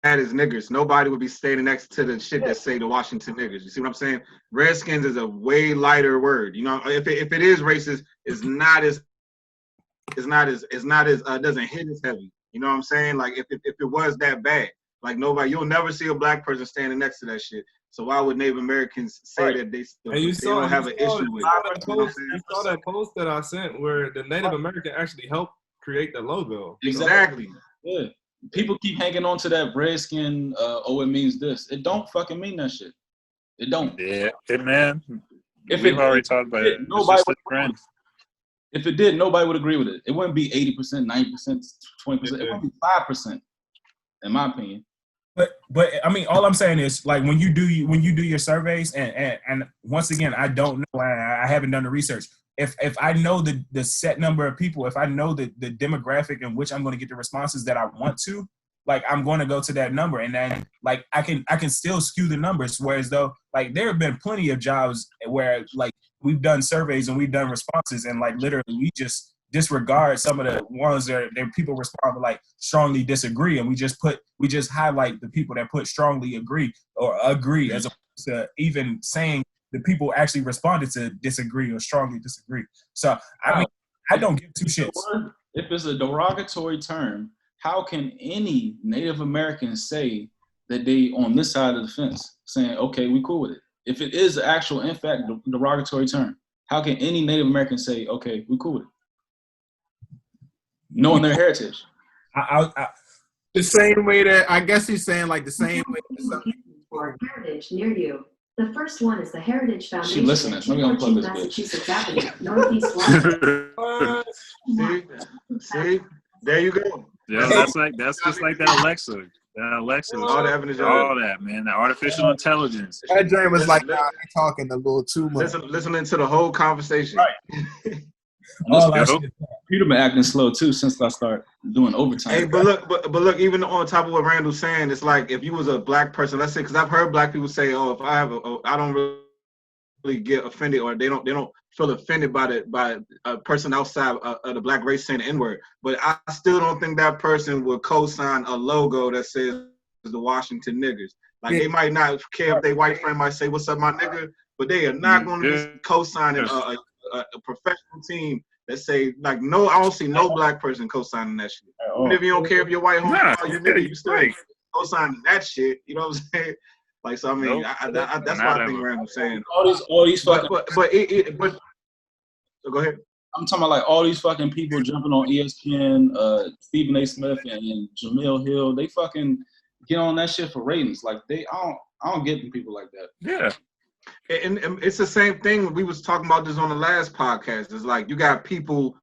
as niggers, nobody would be standing next to the shit that say the Washington niggers. You see what I'm saying? Redskins is a way lighter word. You know, if it is racist, it's not as doesn't hit as heavy. You know what I'm saying? Like if it was that bad, like you'll never see a black person standing next to that shit. So why would Native Americans say that they don't have an issue with it? You saw that post that I sent where the Native American actually helped create the logo. Exactly. Yeah. People keep hanging on to that redskin. It means this. It don't fucking mean that shit. It don't. Yeah, man. We've already talked about it. Nobody would. If it did, nobody would agree with it. It wouldn't be 80%, 90%, 20%. It would be 5%, in my opinion. But I mean, all I'm saying is when you do your surveys, and once again, I don't know. I haven't done the research. If I know the set number of people, if I know the demographic in which I'm going to get the responses that I want to, like I'm going to go to that number, and then like I can still skew the numbers. Whereas though, like there have been plenty of jobs where like we've done surveys and we've done responses, and like literally we just disregard some of the ones that people respond to like strongly disagree, and we just highlight the people that put strongly agree or agree as opposed to even saying the people actually responded to disagree or strongly disagree. So I mean, I don't give two shits. If it's a derogatory term, how can any Native American say that they on this side of the fence saying, okay, we cool with it? If it is actual, in fact, derogatory term, how can any Native American say, okay, we cool with it? Knowing their heritage. The same way that, I guess he's saying like the same way that some for heritage near you. The first one is the Heritage Foundation. She listening. Let me unplug this Massachusetts Avenue, Northeast London. See, there you go. Yeah, that's just like that Alexa. That Alexa, all the evidence, all that, man. That artificial intelligence. That dream was like, nah, they're talking a little too much. Listening to the whole conversation. Right. Peter been acting slow too since I started doing overtime. Hey, but look, even on top of what Randall's saying, it's like if you was a black person, let's say, because I've heard black people say, "Oh, if I don't really get offended, or they don't feel offended by a person outside of the black race saying the N-word." But I still don't think that person would co-sign a logo that says the Washington Niggers. Like they might not care if their white friend might say, "What's up, my nigga?" But they are not going to be co-signing a professional team that say like no. I don't see no black person co-signing that shit. Even if you don't care if you're white, you still co-signing that shit. You know what I'm saying? Like, so I mean, that's what I think Randall's saying. All these fucking. But so go ahead. I'm talking about like all these fucking people jumping on ESPN, Stephen A. Smith and Jamil Hill. They fucking get on that shit for ratings. Like I don't get them people like that. Yeah. And it's the same thing. We was talking about this on the last podcast. It's like you got people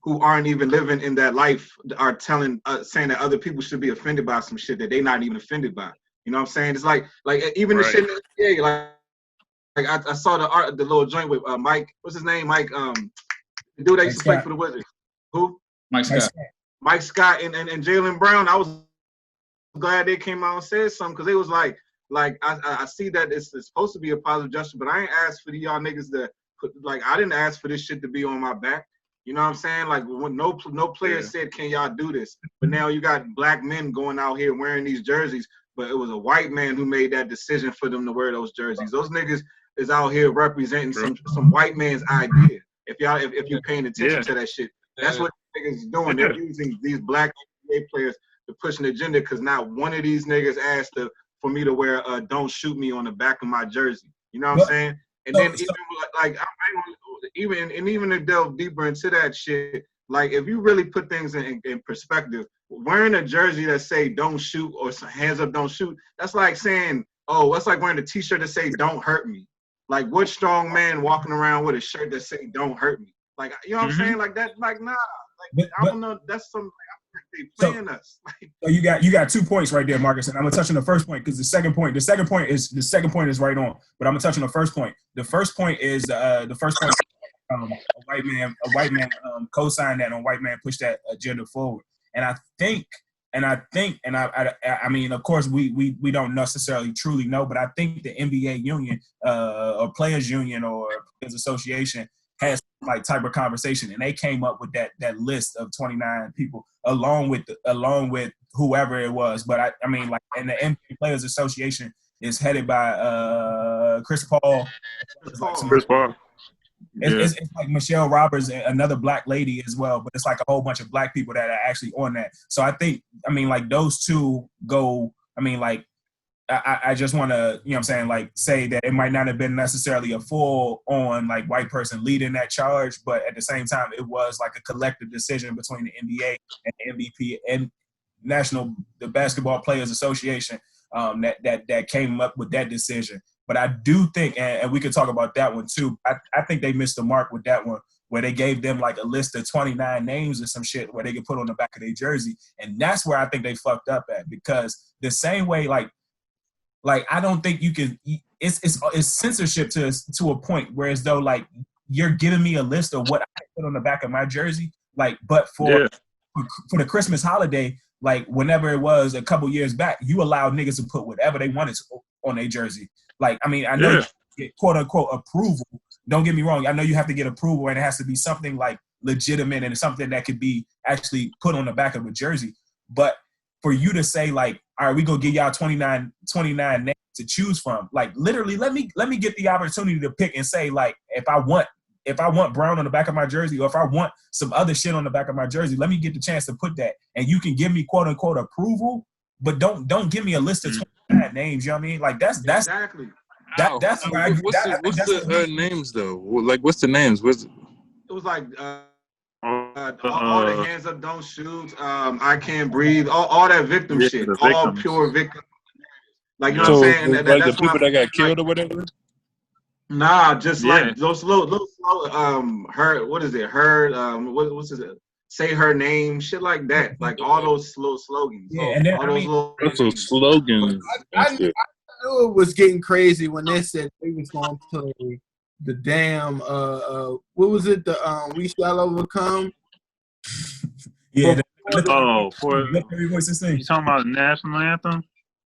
who aren't even living in that life are saying that other people should be offended by some shit that they're not even offended by. You know what I'm saying? It's like even the shit in the NBA, like I saw the little joint with Mike. What's his name? Mike. The dude that used to play for the Wizards. Who? Mike Scott. Mike Scott and Jaylen Brown. I was glad they came out and said something because they was like I see that it's supposed to be a positive gesture, but I ain't asked for y'all niggas to put, like, I didn't ask for this shit to be on my back. You know what I'm saying? Like, when no player said, can y'all do this? But now you got black men going out here wearing these jerseys, but it was a white man who made that decision for them to wear those jerseys. Those niggas is out here representing some white man's idea. If you're paying attention to that shit, that's what niggas is doing. They're using these black NBA players to push an agenda because not one of these niggas asked for me to wear "Don't Shoot Me" on the back of my jersey. You know what I'm saying? And then even to delve deeper into that shit, like if you really put things in perspective, wearing a jersey that say "Don't shoot" or "Hands up, don't shoot," that's like saying, oh, that's like wearing a T-shirt that say "Don't hurt me." Like, what strong man walking around with a shirt that say "Don't hurt me"? Like, you know what I'm saying? Like that, like nah. Like I don't know. That's some. They playing us. So you got 2 points right there, Marcus, and I'm gonna touch on the first point because the second point is right on. But I'm gonna touch on the first point. The first point is a white man co-signed that, and a white man pushed that agenda forward. And I mean, of course, we don't necessarily truly know, but I think the NBA union or players union or players association has like type of conversation, and they came up with that list of 29 people along with whoever it was. But I mean, like, and the NBA Players Association is headed by Chris Paul. Chris Paul. It's like Michelle Roberts, another black lady as well, but it's like a whole bunch of black people that are actually on that. So I think, I mean, like those two go. I mean, like, I just want to, you know what I'm saying, like say that it might not have been necessarily a full on like white person leading that charge, but at the same time, it was like a collective decision between the NBA and the MVP and the Basketball Players Association that came up with that decision. But I do think, and we could talk about that one too, I think they missed the mark with that one, where they gave them like a list of 29 names or some shit where they could put on the back of their jersey. And that's where I think they fucked up at, because the same way, like I don't think you can. It's censorship to a point, whereas though like you're giving me a list of what I put on the back of my jersey, like, but for the Christmas holiday, like whenever it was a couple years back, you allowed niggas to put whatever they wanted on their jersey. Like, I mean, I know you get quote unquote approval. Don't get me wrong. I know you have to get approval, and it has to be something like legitimate and something that could be actually put on the back of a jersey. But for you to say like, all right, we gonna give y'all 29 names to choose from. Like literally, let me get the opportunity to pick and say like, if I want Brown on the back of my jersey, or if I want some other shit on the back of my jersey, let me get the chance to put that. And you can give me quote unquote approval, but don't give me a list of 29 names. You know what I mean? Like that's exactly. That's where I what's the names though? Like what's the names? It was like all the hands up, don't shoot, I can't breathe, all that victim shit, all pure victim. Like you know what I'm saying? Like that's the people that got killed or whatever. Nah, just like those little her. What is it? Her. What's it? Say her name, shit like that. Like all those slow slogans. Yeah, and then all those little slogans. I knew it was getting crazy when they said they was going to play the damn what was it? The We Shall Overcome. Yeah. You talking about the national anthem?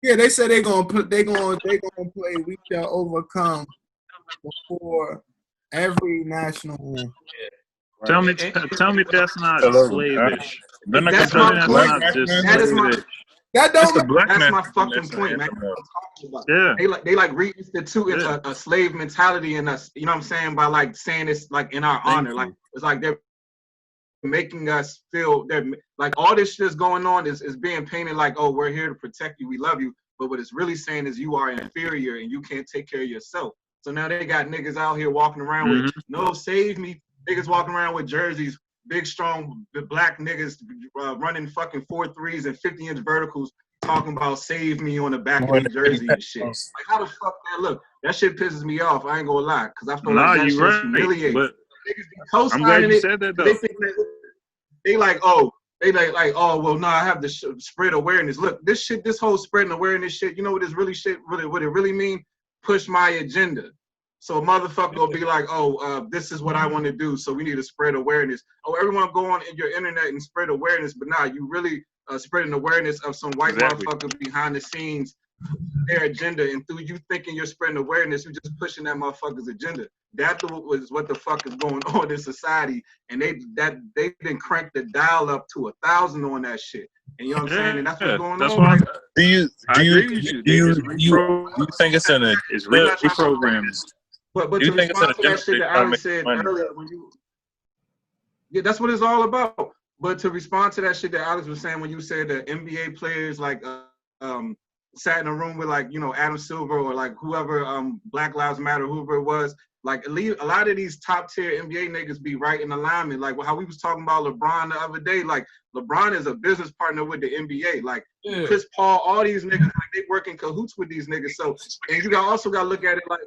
Yeah, they said they gonna play We Shall Overcome before every national anthem. Tell me that's not slavish. That's my point. That is my. That's my fucking point, man. Yeah. They like reinstituting a slave mentality in us. You know what I'm saying? By like saying it's like in our honor. Like it's like they're making us feel that like all this shit is going on is being painted like, oh, we're here to protect you, we love you. But what it's really saying is you are inferior and you can't take care of yourself. So now they got niggas out here walking around with no save me. Niggas walking around with jerseys, big strong black niggas running fucking 4.3s and 50-inch verticals, talking about save me on the back of the jersey and shit. Like how the fuck that look? That shit pisses me off. I ain't gonna lie, because I feel like that shit's humiliating. Niggas be co-signing I'm glad you it. said that though. They think they like, oh, oh, well, no, I have to spread awareness. Look, this whole spreading awareness shit, you know what this really shit, what it really mean? Push my agenda. So a motherfucker will be like, oh, this is what I want to do, so we need to spread awareness. Oh, everyone go on your internet and spread awareness, but nah, you really spreading awareness of some white motherfucker behind the scenes, their agenda, and through you thinking you're spreading awareness, you're just pushing that motherfucker's agenda. That was what the fuck is going on in society, and they didn't crank the dial up to 1,000 on that shit. And you know what I'm saying? And that's what's going on. Right? Do you think it's in it's reprogramming? But to respond to that shit that Alex said earlier, yeah, that's what it's all about. But to respond to that shit that Alex was saying when you said that NBA players like sat in a room with like, you know, Adam Silver or like whoever, Black Lives Matter, whoever it was, like a lot of these top tier NBA niggas be right in alignment. Like how we was talking about LeBron the other day, like LeBron is a business partner with the NBA. Like Chris Paul, all these niggas, like they work in cahoots with these niggas. So, and you also got to look at it like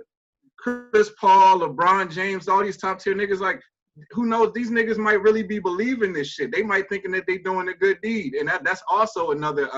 Chris Paul, LeBron James, all these top tier niggas, like, who knows, these niggas might really be believing this shit. They might thinking that they doing a good deed. And that's also another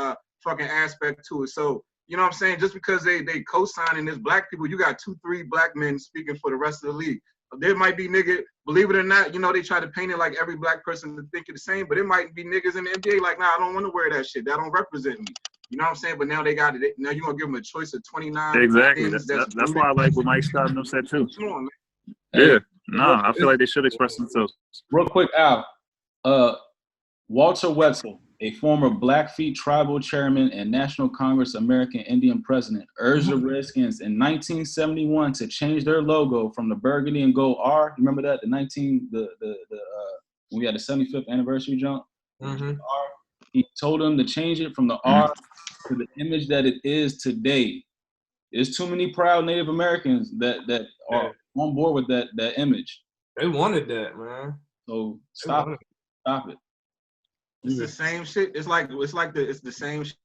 fucking aspect to it. So, you know what I'm saying? Just because they co-signing this black people, you got 2-3 black men speaking for the rest of the league. There might be nigga, believe it or not, you know, they try to paint it like every black person to think it the same, but it might be niggas in the NBA like, nah, I don't want to wear that shit. That don't represent me. You know what I'm saying? But now they got it. Now you're going to give them a choice of 29. Exactly. That's why I like what Mike Scott and them said too. Come on, man. Yeah. No, I feel like they should express themselves. Real quick, Al. Walter Wetzel, a former Blackfeet tribal chairman and National Congress American Indian president, urged the Redskins in 1971 to change their logo from the burgundy and gold R. You remember that? When we had the 75th anniversary jump? R. He told them to change it from the R to the image that it is today. There's too many proud Native Americans that are on board with that image. They wanted that, man. So stop it. It's the same shit. It's the same shit.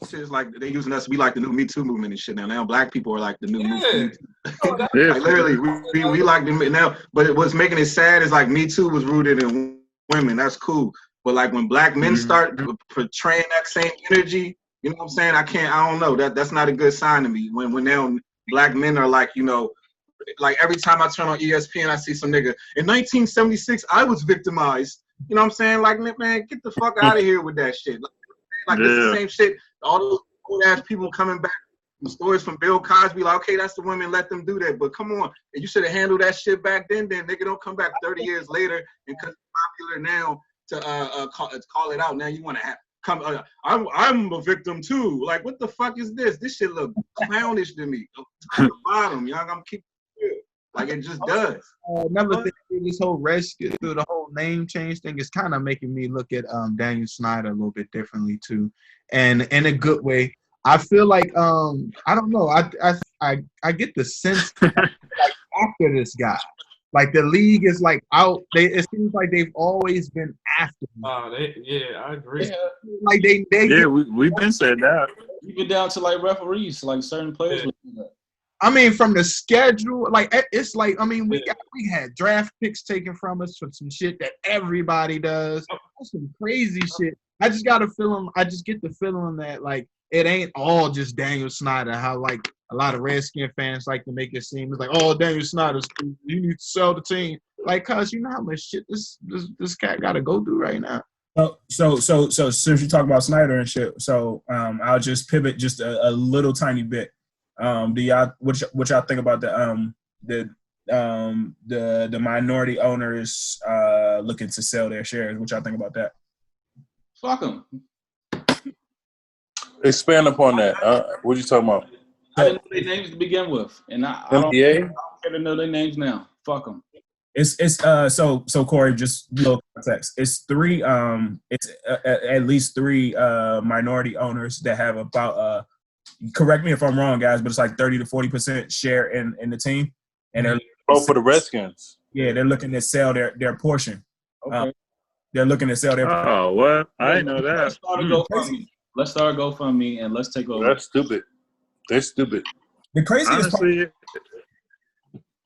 It's like they using us. We like the new Me Too movement and shit now. Now black people are like the new Me Too. Like literally, we like them now. But what's making it sad is like Me Too was rooted in women. That's cool. But like when black men start portraying that same energy, you know what I'm saying? I don't know. That's not a good sign to me. When now black men are like, you know, like every time I turn on ESPN, I see some nigga, in 1976, I was victimized. You know what I'm saying? Like, man, get the fuck out of here with that shit. Like, Like it's the same shit. All those old ass people coming back. Stories from Bill Cosby, like, okay, that's the women, let them do that. But come on, you should have handled that shit back then. Then nigga don't come back 30 years later and because it's popular now to call it out. Now you want to have come. I'm a victim too. Like, what the fuck is this? This shit look clownish to me. Top to bottom, y'all. I'm keep it like it just does. Another thing, this whole rescue, the whole name change thing is kind of making me look at Daniel Snyder a little bit differently too, and in a good way. I feel like I don't know. I get the sense like after this guy, like the league is like out. It seems like they've always been after him. I agree. Yeah. Like they we've been said that. Even down to like referees, like certain players. Yeah. I mean, from the schedule, like it's like I mean, we had draft picks taken from us for some shit that everybody does. That's some crazy shit. I just got a feeling. I just get the feeling that like. It ain't all just Daniel Snyder. How like a lot of Redskin fans like to make it seem it's like, oh, Daniel Snyder's you need to sell the team. Like, cause you know how much shit this cat got to go through right now. So since you talk about Snyder and shit, so I'll just pivot just a little tiny bit. Do y'all what y'all think about the minority owners looking to sell their shares? What y'all think about that? Fuck them. Expand upon that. What you talking about? I didn't know their names to begin with, and I don't care to know their names now. Fuck them. It's so Corey, just a little context. It's three it's at least three minority owners that have about correct me if I'm wrong, guys, but it's like 30 to 40% share in the team, and they're for the Redskins. Yeah, they're looking to sell their portion. Okay. They're looking to sell their. Oh, what? I didn't know that. Let's start a GoFundMe and let's take over. That's stupid. They're stupid. The craziest part.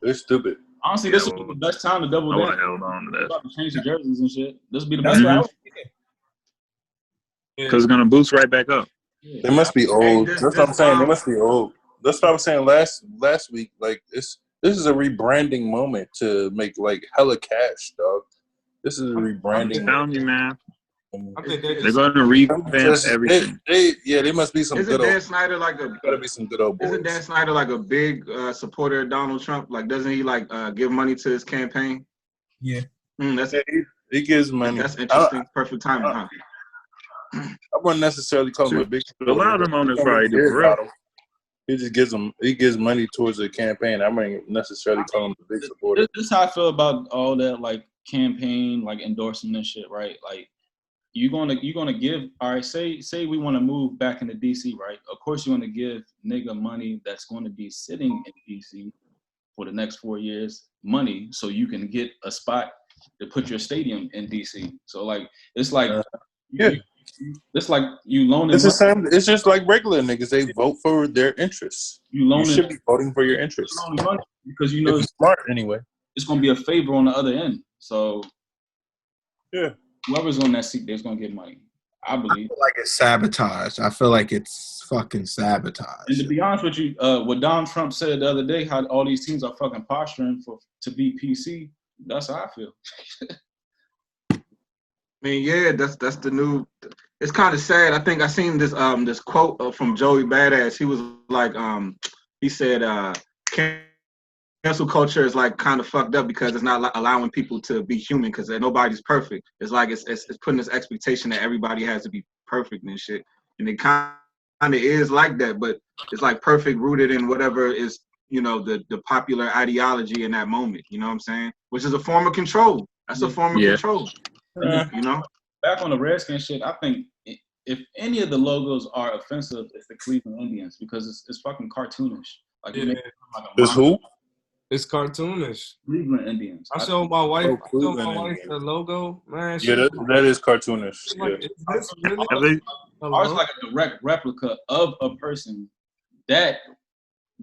They're stupid. Honestly, this would be the best time to double down. Held on to that. About to change the jerseys and shit. This would be the best time. Because it's gonna boost right back up. Yeah. They must be old. That's what I'm saying. They must be old. That's what I was saying last week. Like this is a rebranding moment to make like hella cash, dog. This is a rebranding. I'm telling you, man. I think they're going to revamp everything. They must be some isn't good Dan Snyder like a gotta be some good old boys. Isn't Dan Snyder like a big supporter of Donald Trump? Like, doesn't he like give money to his campaign? Yeah. He gives money. That's interesting. Perfect timing, huh? I wouldn't necessarily call him a big supporter. A lot of them owners probably do. He just gives money towards the campaign. I wouldn't necessarily call him a big supporter. This is how I feel about all that like campaign, like endorsement and shit, right? Like you're gonna give, all right, say we want to move back into DC, right? Of course you're gonna give nigga money that's going to be sitting in DC for the next 4 years, money so you can get a spot to put your stadium in DC. So like it's like it's like you loaning. It's the same. It's just like regular niggas. They vote for their interests. You should be voting for your interests because you know it's smart anyway. It's gonna be a favor on the other end. So yeah, whoever's on that seat, they're gonna get money. I believe. I feel like it's sabotage. I feel like it's fucking sabotage. And to be honest with you, what Donald Trump said the other day, how all these teams are fucking posturing to be PC. That's how I feel. I mean, yeah, that's the new. It's kind of sad. I think I seen this this quote from Joey Badass. He was like, he said, cancel culture is like kind of fucked up because it's not allowing people to be human because nobody's perfect. It's like it's putting this expectation that everybody has to be perfect and shit. And it kind of is like that, but it's like perfect rooted in whatever is, you know, the popular ideology in that moment. You know what I'm saying? Which is a form of control. That's a form of control. You know? Back on the Redskins shit, I think if any of the logos are offensive, it's the Cleveland Indians because it's fucking cartoonish. Like, it's who? It's cartoonish. Cleveland Indians. I showed my wife. The logo, man. Yeah, that is cartoonish. Like, yeah. Is this really ours like a direct replica of a person that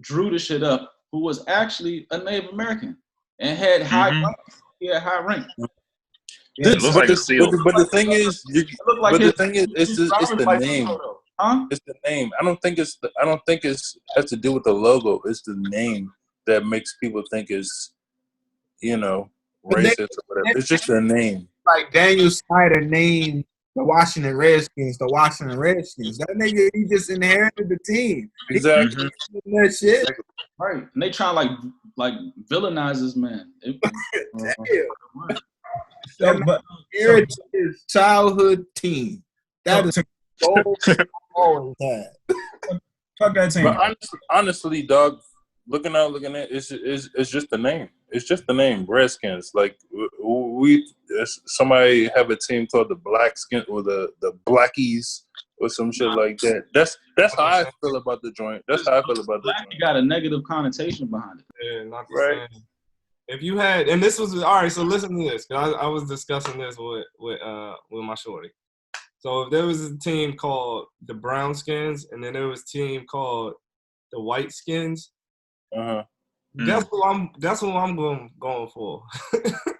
drew the shit up who was actually a Native American and had high rank. He had high rank. But the thing is, it's the name. Huh? It's the name. I don't think it's has to do with the logo. It's the name that makes people think it's, you know, racist or whatever. It's just the name. Like Daniel Snyder name the Washington Redskins. That nigga, he just inherited the team. Exactly. That shit. Right. And they try like villainize this man. Damn. So, but Heritage childhood team. That is so always had. Fuck that team. But honestly, dog, looking at it's just the name. It's just the name, Redskins. Like somebody have a team called the Blackskin or the Blackies or some shit like that. That's how I feel about the joint. That's how I feel about the joint. You got a negative connotation behind it. Yeah, not the Right. same. If you had, and this was all right. So listen to this. I was discussing this with my shorty. So if there was a team called the Brown Skins, and then there was a team called the White Skins, that's who I'm going for.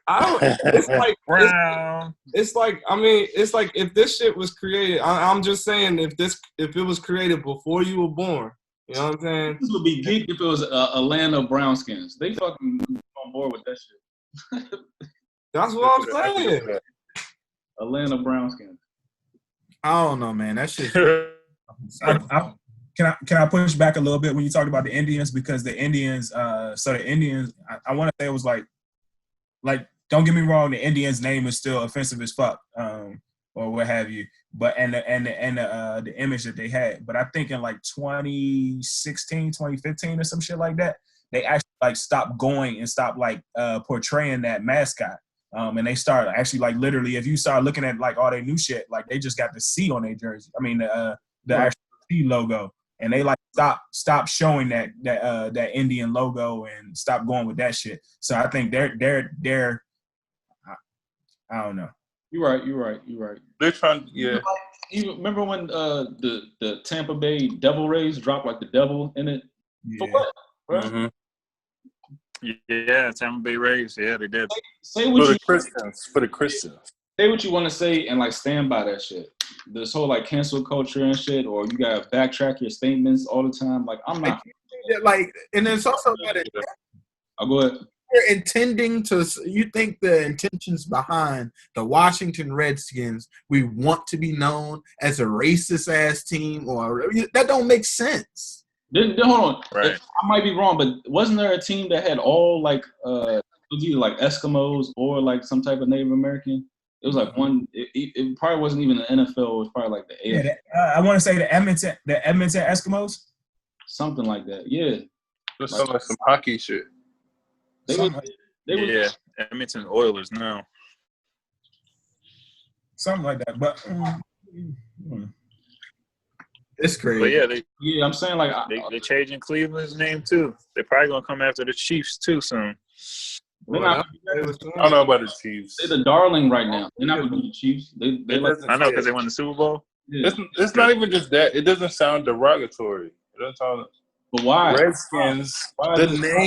I don't. It's like Brown. It's like I mean, it's like if this shit was created. I'm just saying if it was created before you were born, you know what I'm saying? This would be geek if it was a land of brown skins. They fucking on board with that shit. That's what I'm saying. A land of brown skins. I don't know, man. That shit. Can I push back a little bit when you talk about the Indians, because the Indians, I want to say it was like don't get me wrong, the Indians' name is still offensive as fuck, or what have you. But and the image that they had. But I think in like 2016, 2015 or some shit like that, they actually like stopped going and stopped like portraying that mascot. And they started actually like literally, if you start looking at like all their new shit, like they just got the C on their jersey. I mean the actual C logo, and they like stop showing that Indian logo and stop going with that shit. So I think they're I don't know. You're right. They're trying, yeah. You remember when the Tampa Bay Devil Rays dropped like the devil in it? Yeah. For what? Right? Mm-hmm. Yeah, Tampa Bay Rays. Yeah, they did. Say what For the Christians. Say what you want to say and like stand by that shit. This whole like cancel culture and shit, or you gotta backtrack your statements all the time. Like I'm not Like, and it's also about it. I'll go ahead. You're intending to. You think the intentions behind the Washington Redskins, we want to be known as a racist ass team, or that don't make sense. Then hold on. Right. I might be wrong, but wasn't there a team that had all like it was either like Eskimos or like some type of Native American? It was like one. It probably wasn't even the NFL. It was probably like the AFL. Yeah, I want to say the Edmonton Eskimos. Something like that. Yeah. Just like some hockey shit. They Yeah, Edmonton Oilers now. Something like that, but It's crazy. But yeah, I'm saying like they changing Cleveland's name too. They're probably gonna come after the Chiefs too soon. they're not, I don't know about the Chiefs. they're the darling right now. They're not gonna be the Chiefs. They like I know because they won the Super Bowl. yeah. It's not even just that. It doesn't sound derogatory. It doesn't sound. But why? Redskins. The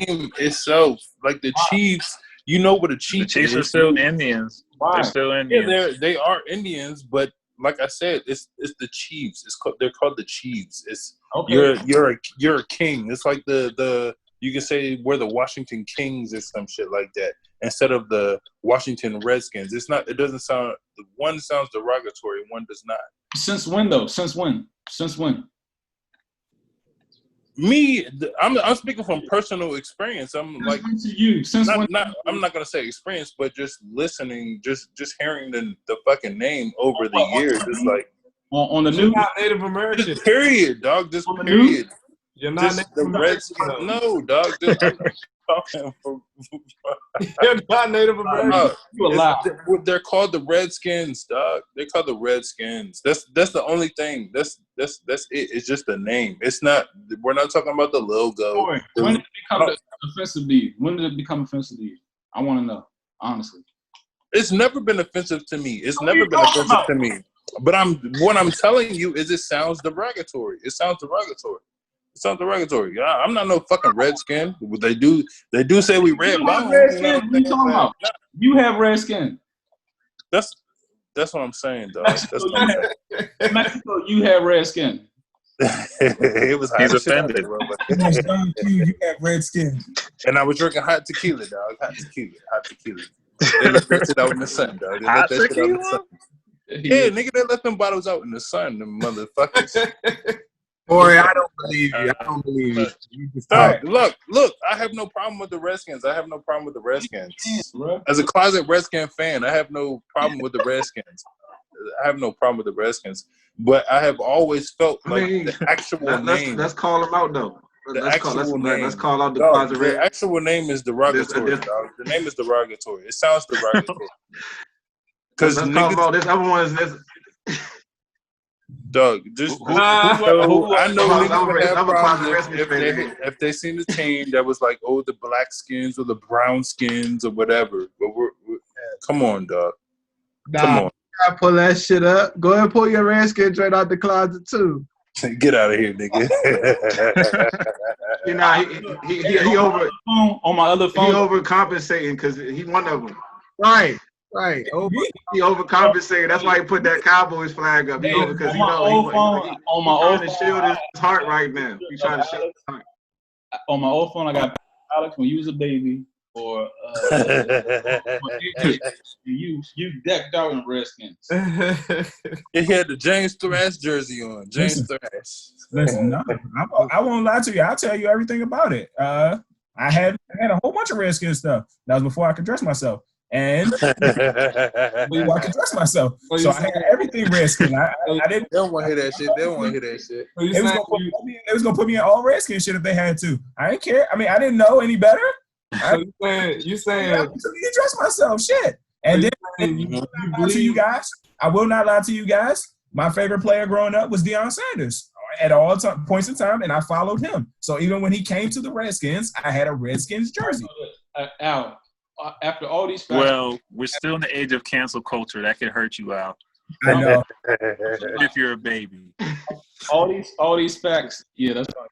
name itself, like the Chiefs. You know what a The Chief Chiefs is. are still Indians. Why? They're still Indians. Yeah, they are Indians, but like I said, it's the Chiefs. They're called the Chiefs. It's Okay. you're a king. It's like the you can say we're the Washington Kings or some shit like that instead of the Washington Redskins. It's not. It doesn't sound. One sounds derogatory. One does not. Since when though? Since when? I'm speaking from personal experience. I'm like to you. Since when? I'm not gonna say experience, but just listening, just hearing the fucking name over the years. It's like On the You're news. not Native American. just period, dog. Just On the period. You're not Just Native the American. Redskins. No, dog. Just, I'm talking for, You're not Native American. You allowed. they're called the Redskins, dog. They're called the Redskins. That's the only thing. That's it. It's just the name. It's not. We're not talking about the logo. When did it become offensive to you? When did it become offensive to you? I want to know, honestly. It's never been offensive to me. It's never been offensive to me. But what I'm telling you is it sounds derogatory. It sounds derogatory. It sounds derogatory. I'm not no fucking redskin. They do say we red bones. Red skin. What are you talking about? You have red skin. That's what I'm saying, dog. That's what I'm saying. In Mexico, you have red skin. It was hot. He's offended. You have red skin. And I was drinking hot tequila, dog. Hot tequila. They let that shit out in the sun, dog. They let Hot that shit out in the tequila? sun. Yeah, nigga, they left them bottles out in the sun, them motherfuckers. Corey, I don't believe you. I don't believe you. You just Dog, look, I have no problem with the Redskins. I have no problem with the Redskins. As a closet Redskin fan, I have no problem with the Redskins. I have no problem with the Redskins. But I have always felt like the actual name. Let's call them out, though. Let's call out the dog, closet the actual name is derogatory, dog. The name is derogatory. It sounds derogatory. Because let's call them out. This other one is this. Doug, just I know niggas have problems if they seen the team that was like, oh, the black skins or the brown skins or whatever. But we're come on, dog. Come on. I pull that shit up. Go ahead and pull your Redskin joint out the closet too. Get out of here, nigga. You know, he over on my other phone. He overcompensating because he one of them. Right. He overcompensated. That's why he put that Cowboys flag up. Because he on my old phone, shield his heart right now. He's trying to shield his heart. On my old phone, I got Alex when you was a baby, or you decked out in Redskins. He had the James Thrash jersey on. James Thrash. Listen, no, I won't lie to you. I'll tell you everything about it. I had a whole bunch of Redskins stuff. That was before I could dress myself. And before I could dress myself. So I had everything Redskin. I didn't. They don't want to hear that shit. They was gonna put me in all Redskin shit if they had to. I didn't care. I mean, I didn't know any better. You saying I to dress myself, shit. And then I will not lie to you guys. My favorite player growing up was Deion Sanders at all points in time, and I followed him. So even when he came to the Redskins, I had a Redskins jersey. Al, after all these facts, well, we're still in the age of cancel culture. That could hurt you, Al. I know. If you're a baby. All these facts, yeah, that's fine.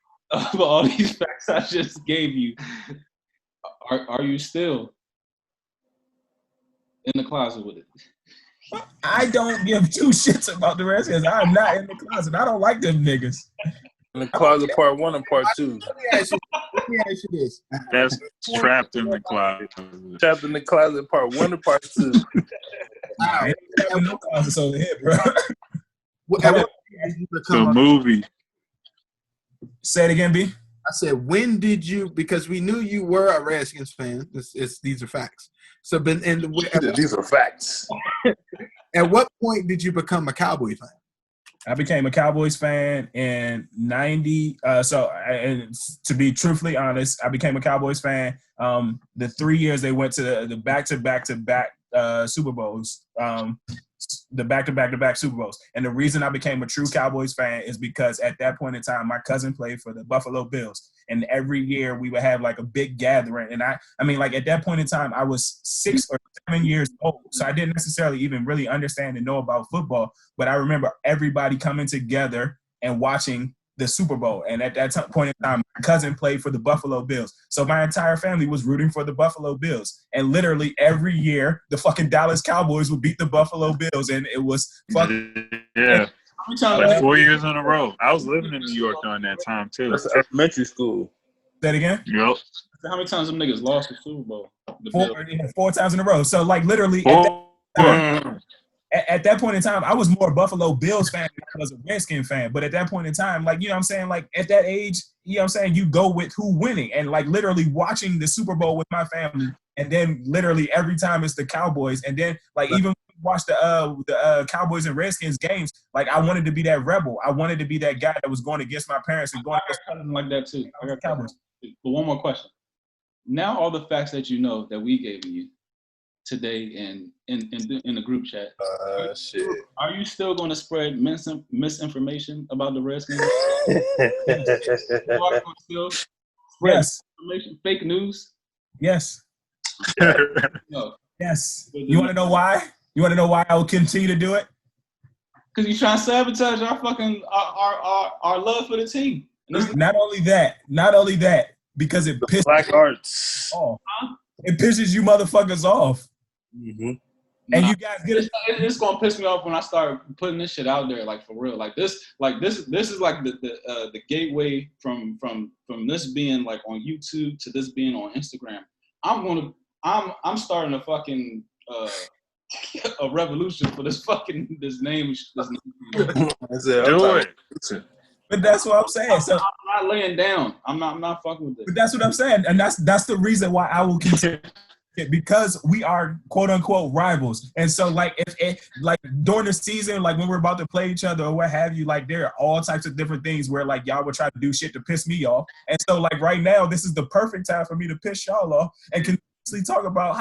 But all these facts I just gave you, are you still in the closet with it? I don't give two shits about the Redskins. I'm not in the closet. I don't like them niggas. In the closet, part 1 and part 2. Let me ask you this. That's trapped in the closet. Trapped in the closet, part 1 and part 2. I ain't in no closet over here, bro. The movie. Say it again, B. I said, when did you? Because we knew you were a Redskins fan. These are facts. So, these are facts. At what point did you become a Cowboy fan? I became a Cowboys fan in '90. And to be truthfully honest, I became a Cowboys fan. The 3 years they went to the back-to-back Super Bowls. The back-to-back Super Bowls. And the reason I became a true Cowboys fan is because at that point in time, my cousin played for the Buffalo Bills. And every year we would have like a big gathering. And I mean, like at that point in time, I was 6 or 7 years old. So I didn't necessarily even really understand and know about football. But I remember everybody coming together and watching the Super Bowl. And at that point in time, my cousin played for the Buffalo Bills. So my entire family was rooting for the Buffalo Bills. And literally every year, the fucking Dallas Cowboys would beat the Buffalo Bills. And it was fucking... Yeah. Like 4 years in a row. I was living in New York during that time, too. That's elementary school. Say that again? Yep. How many times them niggas lost the Super Bowl? 4 times in a row. So, like, literally... At that point in time, I was more Buffalo Bills fan than I was a Redskin fan. But at that point in time, like, you know what I'm saying? Like, at that age, you know what I'm saying? You go with who winning. And, like, literally watching the Super Bowl with my family. And then literally every time it's the Cowboys. And then, like, even when we watched the Cowboys and Redskins games, like, I wanted to be that rebel. I wanted to be that guy that was going against my parents and going against something like that, too. I got Cowboys. But one more question. Now all the facts that you know that we gave you today in the group chat. Shit. Are you still going to spread misinformation about the Redskins? Still spread misinformation, fake news? Yes. No. Yes. You want to know why? You want to know why I will continue to do it? Because you're trying to sabotage our fucking our love for the team. Not only that, because it pisses Black Arts off. It pisses you motherfuckers off. Mm-hmm. And you guys get it. It's gonna piss me off when I start putting this shit out there, like for real. Like this is like the gateway from this being like on YouTube to this being on Instagram. I'm starting to fucking a revolution for this name. Do it. But that's what I'm saying. So I'm not laying down. I'm not fucking with it. But that's what I'm saying, and that's the reason why I will continue. Because we are quote unquote rivals, and so like if like during the season, like when we're about to play each other or what have you, like there are all types of different things where like y'all would try to do shit to piss me off, and so like right now this is the perfect time for me to piss y'all off and continuously talk about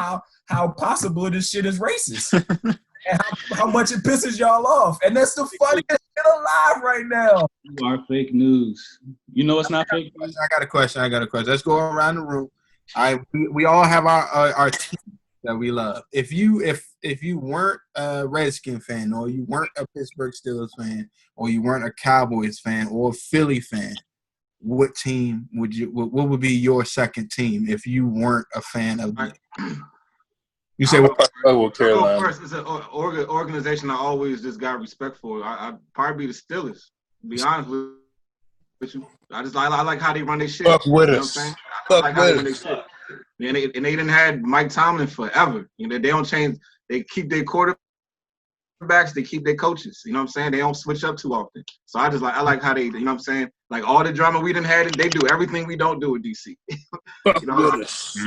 how possible this shit is racist and how much it pisses y'all off, and that's the funniest shit alive right now. You are fake news. You know it's not fake news. I got a question. Let's go around the room. We all have our team that we love. If you weren't a Redskin fan, or you weren't a Pittsburgh Steelers fan, or you weren't a Cowboys fan or a Philly fan, what team what would be your second team if you weren't a fan of it? You say what? Carolina. First, it's an organization I always just got respect for. I'd probably be the Steelers. To be honest with you, I like how they run their shit. Fuck with you know us. What I'm saying? Fuck like how they run their shit. And they didn't have Mike Tomlin forever. You know, they don't change. They keep their quarterbacks. They keep their coaches. You know what I'm saying? They don't switch up too often. So I like how they. You know what I'm saying? Like all the drama we done had, they do everything we don't do in DC. Fuck with us.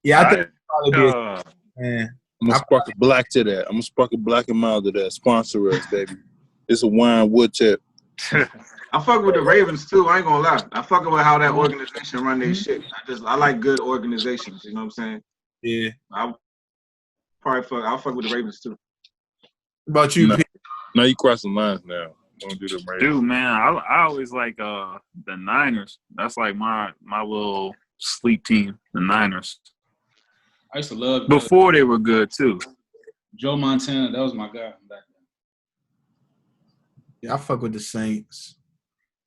Yeah, I think it'd probably be. Man, I'm gonna spark a black to that. I'm gonna spark a black and mild to that. Sponsor us, baby. It's a wine wood tip. I fuck with the Ravens too. I ain't gonna lie. I fuck with how that organization run their shit. I like good organizations. You know what I'm saying? Yeah. I'll fuck with the Ravens too. What about you? No. Now you crossing lines now. Don't do the Ravens. Dude, man, I always like the Niners. That's like my little sleep team, the Niners. I used to love before they were good too. Joe Montana, that was my guy back then. Yeah, I fuck with the Saints.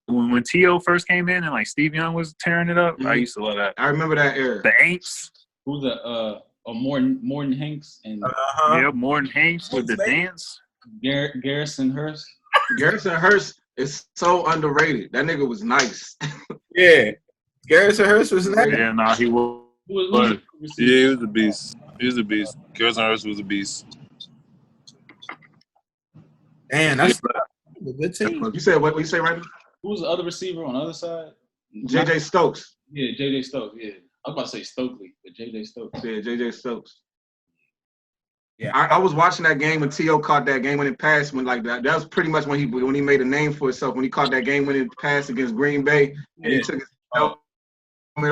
When T.O. first came in and like Steve Young was tearing it up, I used to love that. I remember that era. The Aints. Who's Morton Hanks and yeah, Morton Hanks with the dance. Garrison Hurst. Garrison Hurst is so underrated. That nigga was nice. Yeah, Garrison Hurst was nice. Yeah, nah, he was. Yeah, he was a beast. Garrison Hurst was a beast. Man, that's a good team. You said what you say, right? Who was the other receiver on the other side? J.J. Stokes. Yeah, J.J. Stokes. Yeah, I was about to say Stokely, but J.J. Stokes. Yeah, J.J. Stokes. Yeah, I was watching that game when T.O. caught that game when it passed. When like that was pretty much when he made a name for himself. When he caught that game when it passed against Green Bay, and he took his helmet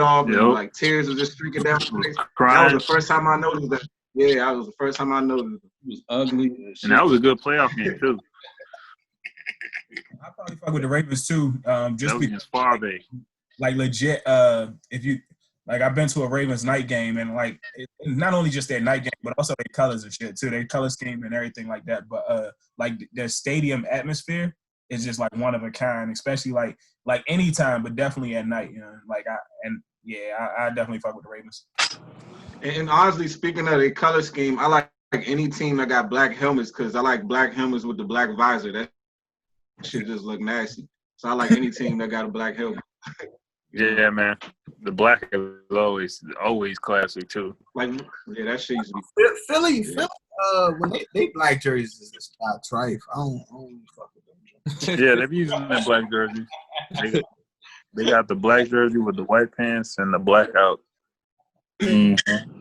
off, and like tears was just streaking down his face. That was the first time I noticed that. Yeah, that was the first time I noticed it. He was ugly, and that was a good playoff game too. I probably fuck with the Ravens too. Just because far back. Like legit, if you like, I've been to a Ravens night game, and like not only just their night game, but also their colors and shit too. Their color scheme and everything like that. But like their stadium atmosphere is just like one of a kind, especially like anytime, but definitely at night. You know, like I definitely fuck with the Ravens. And honestly, speaking of their color scheme, I like any team that got black helmets because I like black helmets with the black visor. That shit just look nasty. So I like any team that got a black helmet. Yeah, man. The black is always classic too. Like, yeah, that shit used to be Philly. When they black jerseys is just trife. I don't fuck with them. Yeah, they're using that black jersey. They got the black jersey with the white pants and the blackout. Mm-hmm.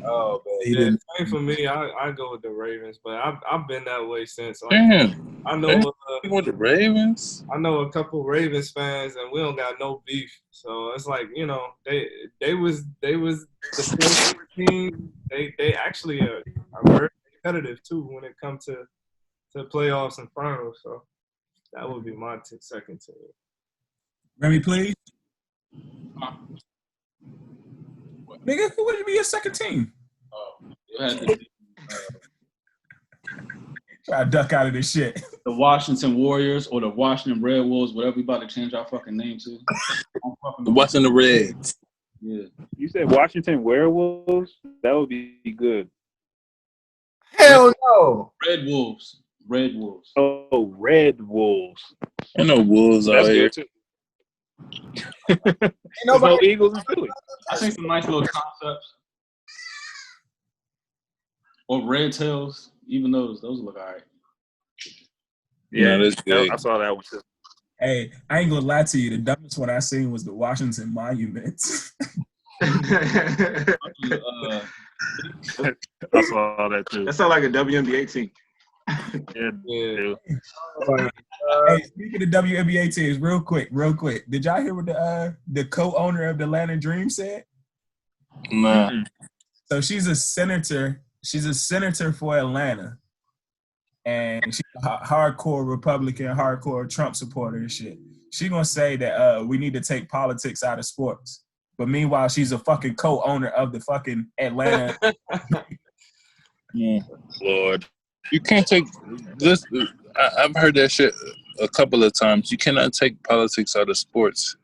Oh man, same for me. I go with the Ravens, but I've been that way since. Like, Damn, I know with the Ravens. I know a couple Ravens fans, and we don't got no beef. So it's like, you know, they was the same team. They actually are very competitive too when it comes to playoffs and finals. So that would be my second team. Remy, please. Nigga, who would be your second team? You had to be, try to duck out of this shit. the Washington Warriors or the Washington Red Wolves, whatever we about to change our fucking name to. The Washington Reds. Yeah. You said Washington Werewolves? That would be good. Hell no. Red Wolves. Oh, Red Wolves. I know Wolves out here. Good too. There's no Eagles in Philly. I think some nice little concepts. Or Red Tails, even those look all right. Yeah, that's good. I saw that one too. Hey, I ain't gonna lie to you. The dumbest one I seen was the Washington Monuments. I saw that too. That sounds like a WNBA team. Yeah. Hey, speaking of WNBA teams, real quick. Did y'all hear what the co-owner of the Atlanta Dream said? Nah. So she's a senator. She's a senator for Atlanta, and she's a hardcore Republican, hardcore Trump supporter and shit. She gonna say that we need to take politics out of sports, but meanwhile, she's a fucking co-owner of the fucking Atlanta. Lord, you can't take this. I've heard that shit a couple of times. You cannot take politics out of sports.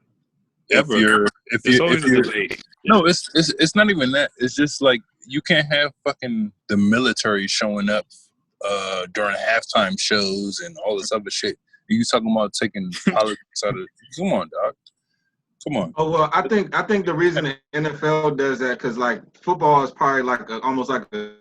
Ever. It's always a debate. No, it's not even that. It's just like you can't have fucking the military showing up during halftime shows and all this other shit. You talking about taking politics out of? Come on, dog. Come on. Oh well, I think the reason the NFL does that because like football is probably like almost like a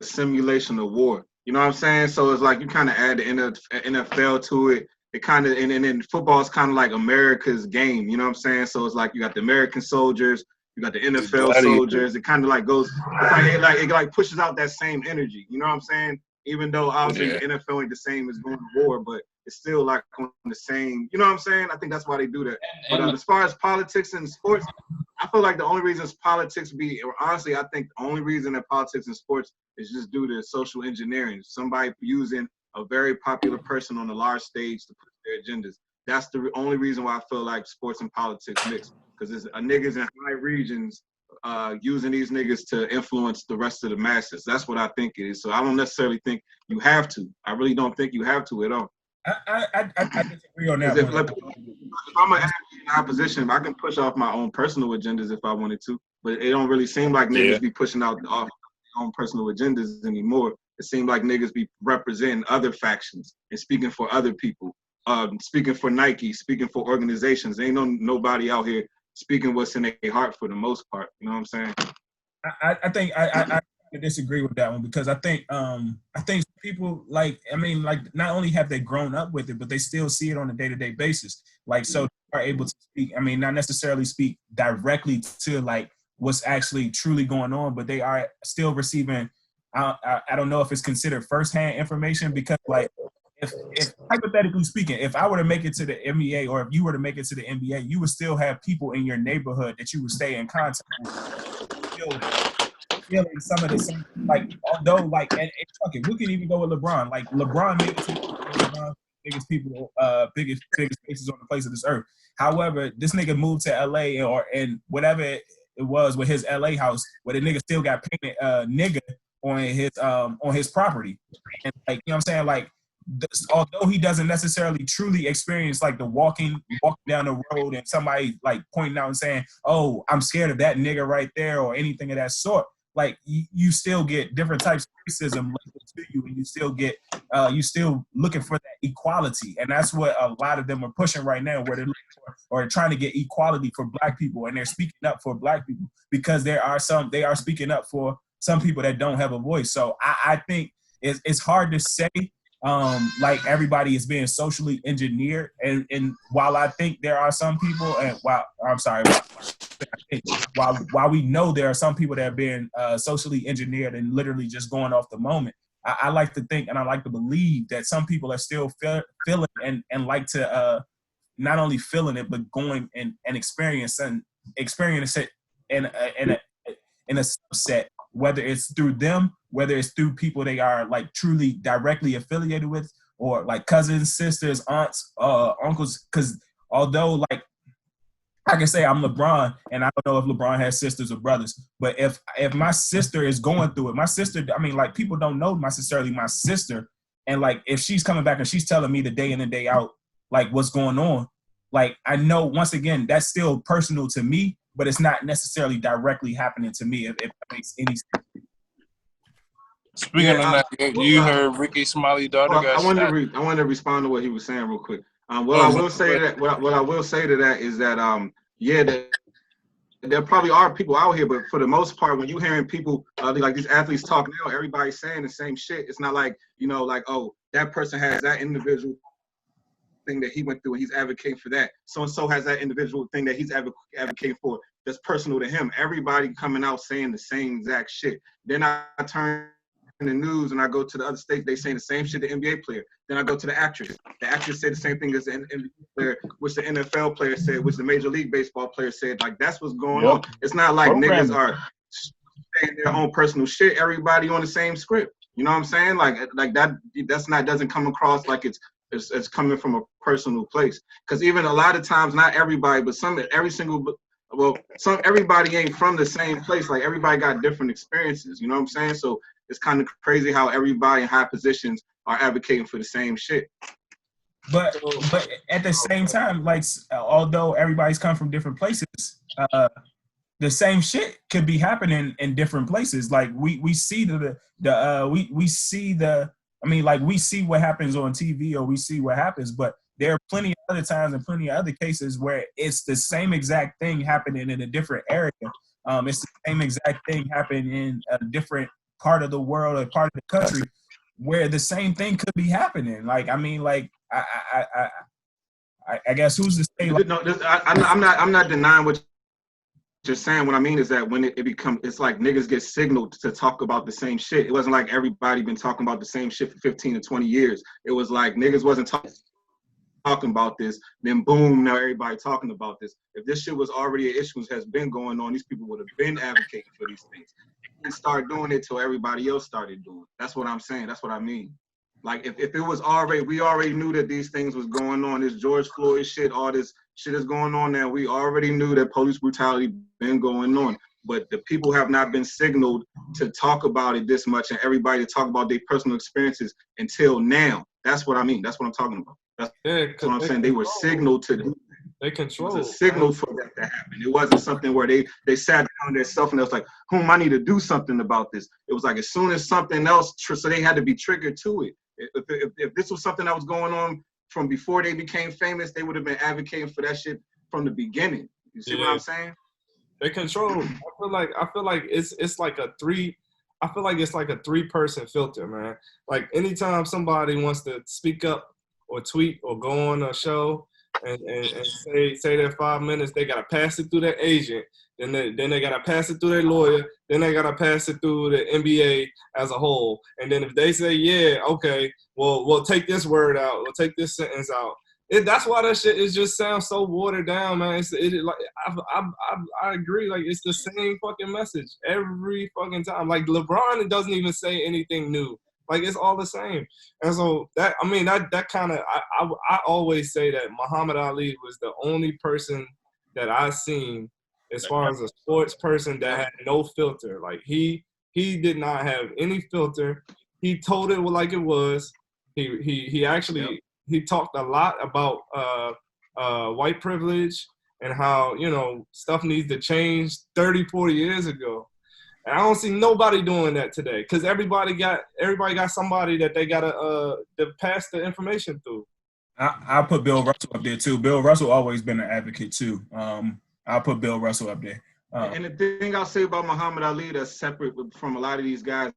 simulation of war. You know what I'm saying? So it's like you kind of add the NFL to it. It kind of and then football is kind of like America's game. You know what I'm saying? So it's like you got the American soldiers, you got the NFL soldiers. It kind of like goes. It like pushes out that same energy. You know what I'm saying? Even though obviously the NFL ain't the same as going to war, but it's still like on the same. You know what I'm saying? I think that's why they do that. But as far as politics and sports, I feel like the only reason politics honestly, I think the only reason that politics and sports is just due to social engineering. Somebody using a very popular person on a large stage to push their agendas. That's the only reason why I feel like sports and politics mix. Because it's niggas in high regions using these niggas to influence the rest of the masses. That's what I think it is. So I don't necessarily think you have to. I really don't think you have to at all. I disagree on that. If I'm an in opposition, I can push off my own personal agendas if I wanted to. But it don't really seem like niggas be pushing out off their own personal agendas anymore. It seems like niggas be representing other factions and speaking for other people. Speaking for Nike, speaking for organizations. Ain't nobody out here speaking what's in their heart for the most part. You know what I'm saying? I think I disagree with that one because I think people like not only have they grown up with it, but they still see it on a day-to-day basis. Like so they are able to speak. I mean, not necessarily speak directly to like what's actually truly going on, but they are still receiving. I don't know if it's considered firsthand information because like. If hypothetically speaking, if I were to make it to the NBA or if you were to make it to the NBA, you would still have people in your neighborhood that you would stay in contact with. Feeling some of the same, like although like and fuck it, we can even go with LeBron. Like LeBron made it to the biggest people, biggest faces on the face of this earth. However, this nigga moved to LA and whatever it was with his LA house, where the nigga still got painted nigga on his property, and like you know what I'm saying, like. Although he doesn't necessarily truly experience like the walking down the road and somebody like pointing out and saying, "Oh, I'm scared of that nigga right there" or anything of that sort. Like you still get different types of racism to you, and you still looking for that equality, and that's what a lot of them are pushing right now, where they're looking for or trying to get equality for Black people, and they're speaking up for Black people because they are speaking up for some people that don't have a voice. So I think it's hard to say. Like everybody is being socially engineered, and while I think there are some people, and while we know there are some people that are being socially engineered and literally just going off the moment, I like to think and I like to believe that some people are still feeling and like to not only feeling it but going and experiencing it in a subset, whether it's through them, whether it's through people they are like truly directly affiliated with, or like cousins, sisters, aunts, uncles. Because although like I can say I'm LeBron, and I don't know if LeBron has sisters or brothers, but if my sister is going through it, my sister, I mean, like people don't know necessarily my sister, and like if she's coming back and she's telling me the day in and day out like what's going on, like I know once again that's still personal to me, but it's not necessarily directly happening to me. If that makes any sense. Speaking of that, you heard Ricky Smiley daughter got I wanted to respond to what he was saying real quick. What I will say to that is that there probably are people out here, but for the most part, when you hearing people like these athletes talk now, everybody's saying the same shit. It's not like, you know, like, oh, that person has that individual thing that he went through and he's advocating for that. So-and-so has that individual thing that he's advocating for that's personal to him. Everybody coming out saying the same exact shit. Then I turn in the news and I go to the other states, they saying the same shit the NBA player. Then I go to the actress. The actress said the same thing as the NBA player, which the NFL player said, which the Major League Baseball player said. Like, that's what's going on. It's not like niggas are saying their own personal shit. Everybody on the same script. You know what I'm saying? Like that's not, doesn't come across like it's coming from a personal place. Because even a lot of times, not everybody, but everybody ain't from the same place. Like, everybody got different experiences. You know what I'm saying? So it's kind of crazy how everybody in high positions are advocating for the same shit. But at the same time, like, although everybody's come from different places, the same shit could be happening in different places. Like, we see we see what happens on TV, or we see what happens, but there are plenty of other times and plenty of other cases where it's the same exact thing happening in a different area. It's the same exact thing happening in a different part of the world or part of the country where the same thing could be happening. Like, I mean, like, I guess who's to say? Like, no, I'm not denying what you're saying. What I mean is that when it's like niggas get signaled to talk about the same shit. It wasn't like everybody been talking about the same shit for 15 to 20 years. It was like niggas wasn't talking about this, then boom, now everybody talking about this. If this shit was already an issue, has been going on, these people would have been advocating for these things. They didn't start doing it till everybody else started doing it. That's what I'm saying. That's what I mean. Like, if it was already, we already knew that these things was going on, this George Floyd shit, all this shit is going on now. We already knew that police brutality been going on, but the people have not been signaled to talk about it this much and everybody to talk about their personal experiences until now. That's what I mean. That's what I'm talking about. That's what I'm saying. They were signaled to do. They control. It was a signal for that to happen. It wasn't something where they sat down themselves and it was like, I need to do something about this. It was like as soon as something else, so they had to be triggered to it. If this was something that was going on from before they became famous, they would have been advocating for that shit from the beginning. You see what I'm saying? They control. I feel like it's like a three. I feel like it's like a 3-person filter, man. Like, anytime somebody wants to speak up or tweet or go on a show and say their 5 minutes, they gotta pass it through their agent. Then they gotta pass it through their lawyer. Then they gotta pass it through the NBA as a whole. And then if they say, yeah, okay, well, we'll take this word out, we'll take this sentence out. That's why that shit just sounds so watered down, man. I agree. Like, it's the same fucking message every fucking time. Like, LeBron doesn't even say anything new. Like, it's all the same. And so that kind of, I always say that Muhammad Ali was the only person that I've seen as far as a sports person that had no filter. Like, he did not have any filter. He told it like it was. He actually he talked a lot about white privilege and how, you know, stuff needs to change 30, 40 years ago. And I don't see nobody doing that today because everybody got somebody that they gotta to pass the information through. I'll put Bill Russell up there too. Bill Russell always been an advocate too. I'll put Bill Russell up there. And the thing I'll say about Muhammad Ali that's separate from a lot of these guys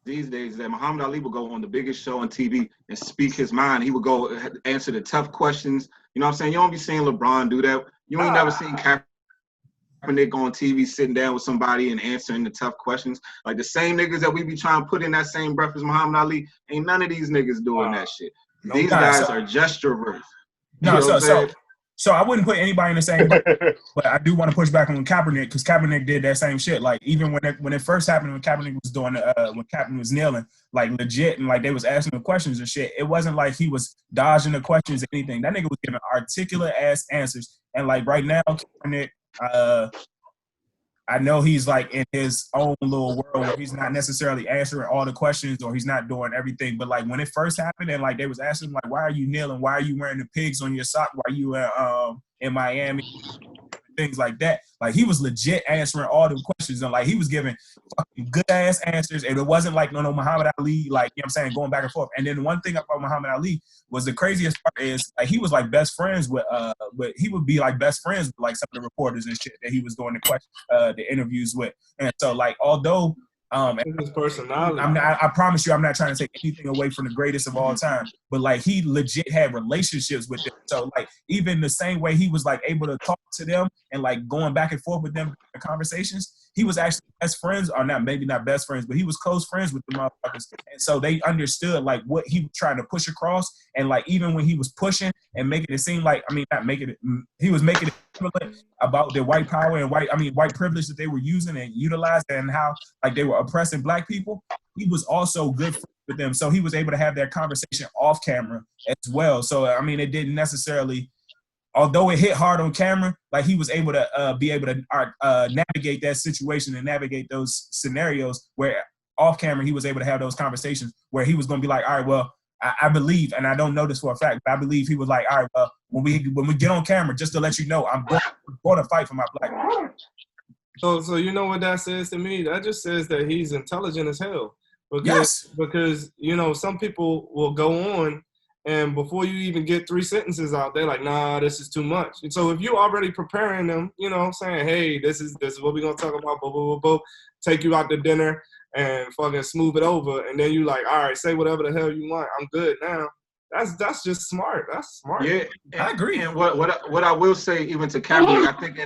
these days, that Muhammad Ali would go on the biggest show on TV and speak his mind. He would go answer the tough questions. You know what I'm saying? You don't be seeing LeBron do that. You ain't never seen Kaepernick on TV sitting down with somebody and answering the tough questions. Like, the same niggas that we be trying to put in that same breath as Muhammad Ali, ain't none of these niggas doing that shit. These guys are gestureverse. So I wouldn't put anybody in the same boat, but I do want to push back on Kaepernick because Kaepernick did that same shit. Like, even when it first happened, when Kaepernick was doing when Kaepernick was kneeling, like, legit, and like they was asking him questions and shit. It wasn't like he was dodging the questions or anything. That nigga was giving articulate ass answers. And like right now, Kaepernick, I know he's like in his own little world where he's not necessarily answering all the questions or he's not doing everything. But like when it first happened and like they was asking him, like, why are you kneeling? Why are you wearing the pigs on your sock? Why are you in Miami things like that. Like he was legit answering all the questions and like he was giving fucking good ass answers. And it wasn't like no Muhammad Ali, like you know what I'm saying, going back and forth. And then one thing about Muhammad Ali was the craziest part is like he was like best friends with he would be like best friends with like some of the reporters and shit that he was doing the interviews with. And so like although his personality. I promise you, I'm not trying to take anything away from the greatest of all time, but like he legit had relationships with them. So like even the same way he was like able to talk to them and like going back and forth with them in conversations, he was actually best friends, or not maybe not best friends, but he was close friends with the motherfuckers. And so they understood like what he was trying to push across. And like even when he was pushing and making it seem like, I mean, not making it, he was making it about their white power and white privilege that they were using and utilizing and how like they were oppressing black people. He was also good with them. So he was able to have that conversation off camera as well. So, I mean, it didn't necessarily, although it hit hard on camera, like he was able to navigate that situation and navigate those scenarios where off camera he was able to have those conversations where he was going to be like, all right, well, I believe, and I don't know this for a fact, but I believe he was like, all right, well, when we get on camera, just to let you know, I'm going to fight for my black people. So you know what that says to me? That just says that he's intelligent as hell. Because you know, some people will go on and before you even get 3 sentences out, they're like, nah, this is too much. And so if you're already preparing them, you know, saying, hey, this is what we're gonna talk about, blah, blah, blah, blah, take you out to dinner and fucking smooth it over, and then you like, all right, say whatever the hell you want. I'm good now. That's just smart. That's smart. Yeah, I agree. And what I will say, even to Cameron, I think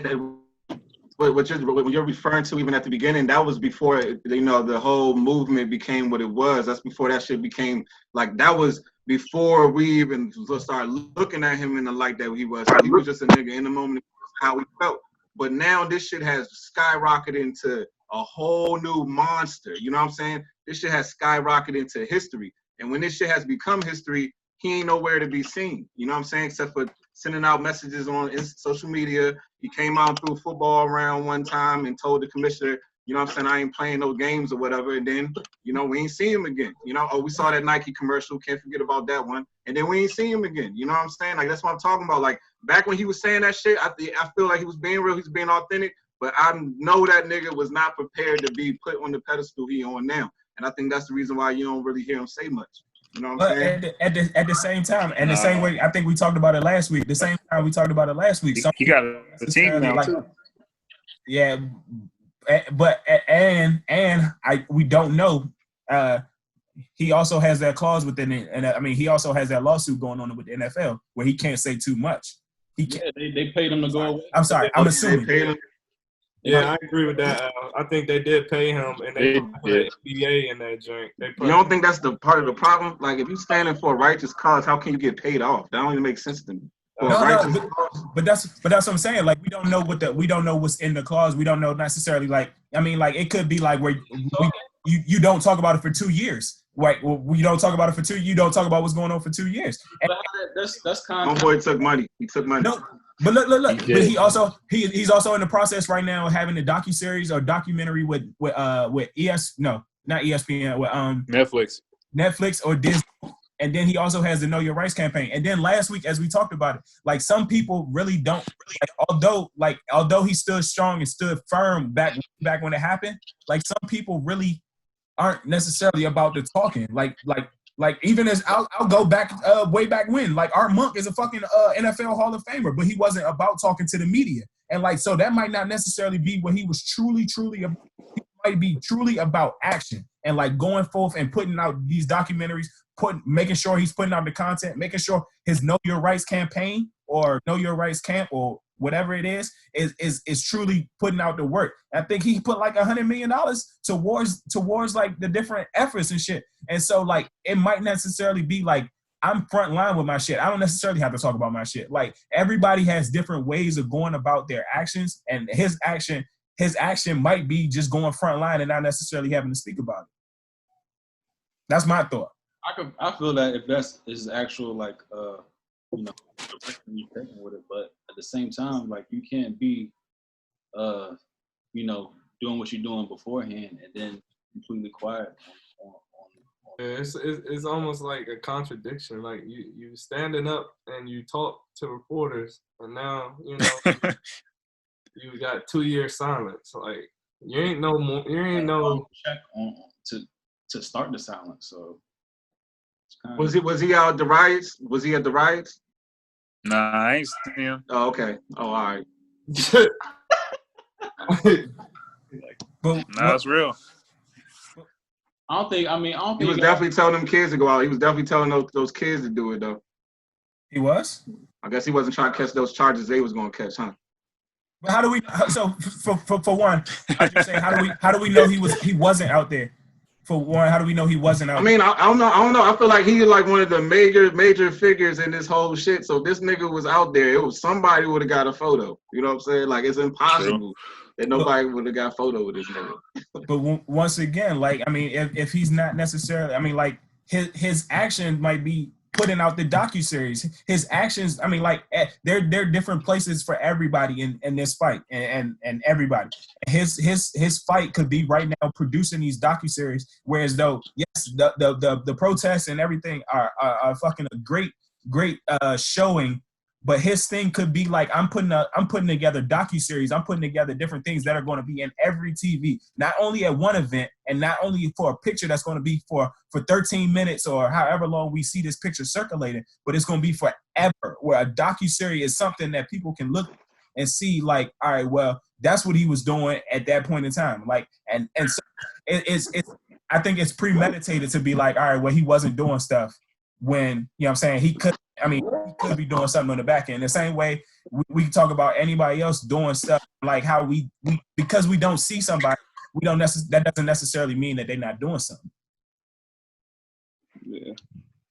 what you're referring to, even at the beginning, that was before the whole movement became what it was. That's before that shit became like that was before we even started looking at him in the light that he was. He was just a nigga in the moment, how he felt. But now this shit has skyrocketed into a whole new monster. You know what I'm saying? This shit has skyrocketed into history. And when this shit has become history, he ain't nowhere to be seen. You know what I'm saying? Except for sending out messages on social media. He came out through football around one time and told the commissioner, you know what I'm saying, I ain't playing no games or whatever. And then, we ain't see him again. We saw that Nike commercial. Can't forget about that one. And then we ain't see him again. You know what I'm saying? Like, that's what I'm talking about. Like, back when he was saying that shit, I feel like he was being real. He's being authentic. But I know that nigga was not prepared to be put on the pedestal he on now. And I think that's the reason why you don't really hear him say much. You know what I'm saying? At the same time, and the same way, I think we talked about it last week. The same time we talked about it last week. He got the team now too. Yeah, but we don't know. He also has that clause within it, and I mean, he also has that lawsuit going on with the NFL where he can't say too much. He can't. Yeah, they paid him to go away. I'm sorry, I'm assuming. Yeah, I agree with that. I think they did pay him, and they put the NBA in that joint. You don't think that's the part of the problem? Like, if you're standing for a righteous cause, how can you get paid off? That don't even make sense to me. But that's what I'm saying. Like, we don't know what's in the clause. We don't know necessarily. Like, I mean, like it could be like where you don't talk about it for 2 years. Right? Well, you don't talk about it for 2. You don't talk about what's going on for 2 years. And that's kind of. My boy took money. He took money. No. But look. But he's also in the process right now of having a docuseries or documentary with not ESPN, with Netflix or Disney. And then he also has the Know Your Rights campaign. And then last week, as we talked about it, like some people really don't. Although he stood strong and stood firm back when it happened, like some people really aren't necessarily about the talking. Like even as I'll go back way back when, like our Monk is a fucking NFL Hall of Famer, but he wasn't about talking to the media. And like, so that might not necessarily be what he was truly about. He might be truly about action and like going forth and putting out these documentaries, making sure he's putting out the content, making sure his Know Your Rights campaign or Know Your Rights camp or whatever it is truly putting out the work. I think he put like $100 million towards like the different efforts and shit. And so like it might necessarily be like I'm front line with my shit. I don't necessarily have to talk about my shit. Like everybody has different ways of going about their actions, and his action might be just going front line and not necessarily having to speak about it. That's my thought. I feel that if that's his actual like you're taking with it, but at the same time, like you can't be doing what you're doing beforehand and then completely quiet It's almost like a contradiction. Like you standing up and you talk to reporters, and now you got 2 years silence. Like you ain't no more. You ain't no check on to start the silence. So was he out at the riots? Was he at the riots? Nah, I ain't seen him. Oh, okay. Oh, all right. But Nah, it's real. I don't think. He was definitely telling them kids to go out. He was definitely telling those kids to do it though. He was. I guess he wasn't trying to catch those charges they was gonna catch, huh? But how do we? So for one, I just say how do we know he wasn't out there? For one, how do we know he wasn't out? I mean, I don't know. I feel like he's like one of the major figures in this whole shit. So this nigga was out there. It was somebody would have got a photo. You know what I'm saying? Like it's impossible that nobody would have got a photo with this nigga. But once again, like I mean, if he's not necessarily, I mean, like his action might be putting out the docuseries. His actions, I mean, like they're different places for everybody in this fight and everybody. His fight could be right now producing these docuseries, whereas though yes, the protests and everything are fucking a great showing. But his thing could be like I'm putting together docuseries. I'm putting together different things that are going to be in every TV, not only at one event and not only for a picture that's going to be for 13 minutes or however long we see this picture circulating, but it's going to be forever. Where a docuseries is something that people can look and see, like, all right, well, that's what he was doing at that point in time. Like, and so it's I think it's premeditated to be like, all right, well, he wasn't doing stuff when, you know what I'm saying, he could be doing something on the back end. The same way we talk about anybody else doing stuff, like how we because we don't see somebody, that doesn't necessarily mean that they're not doing something. Yeah.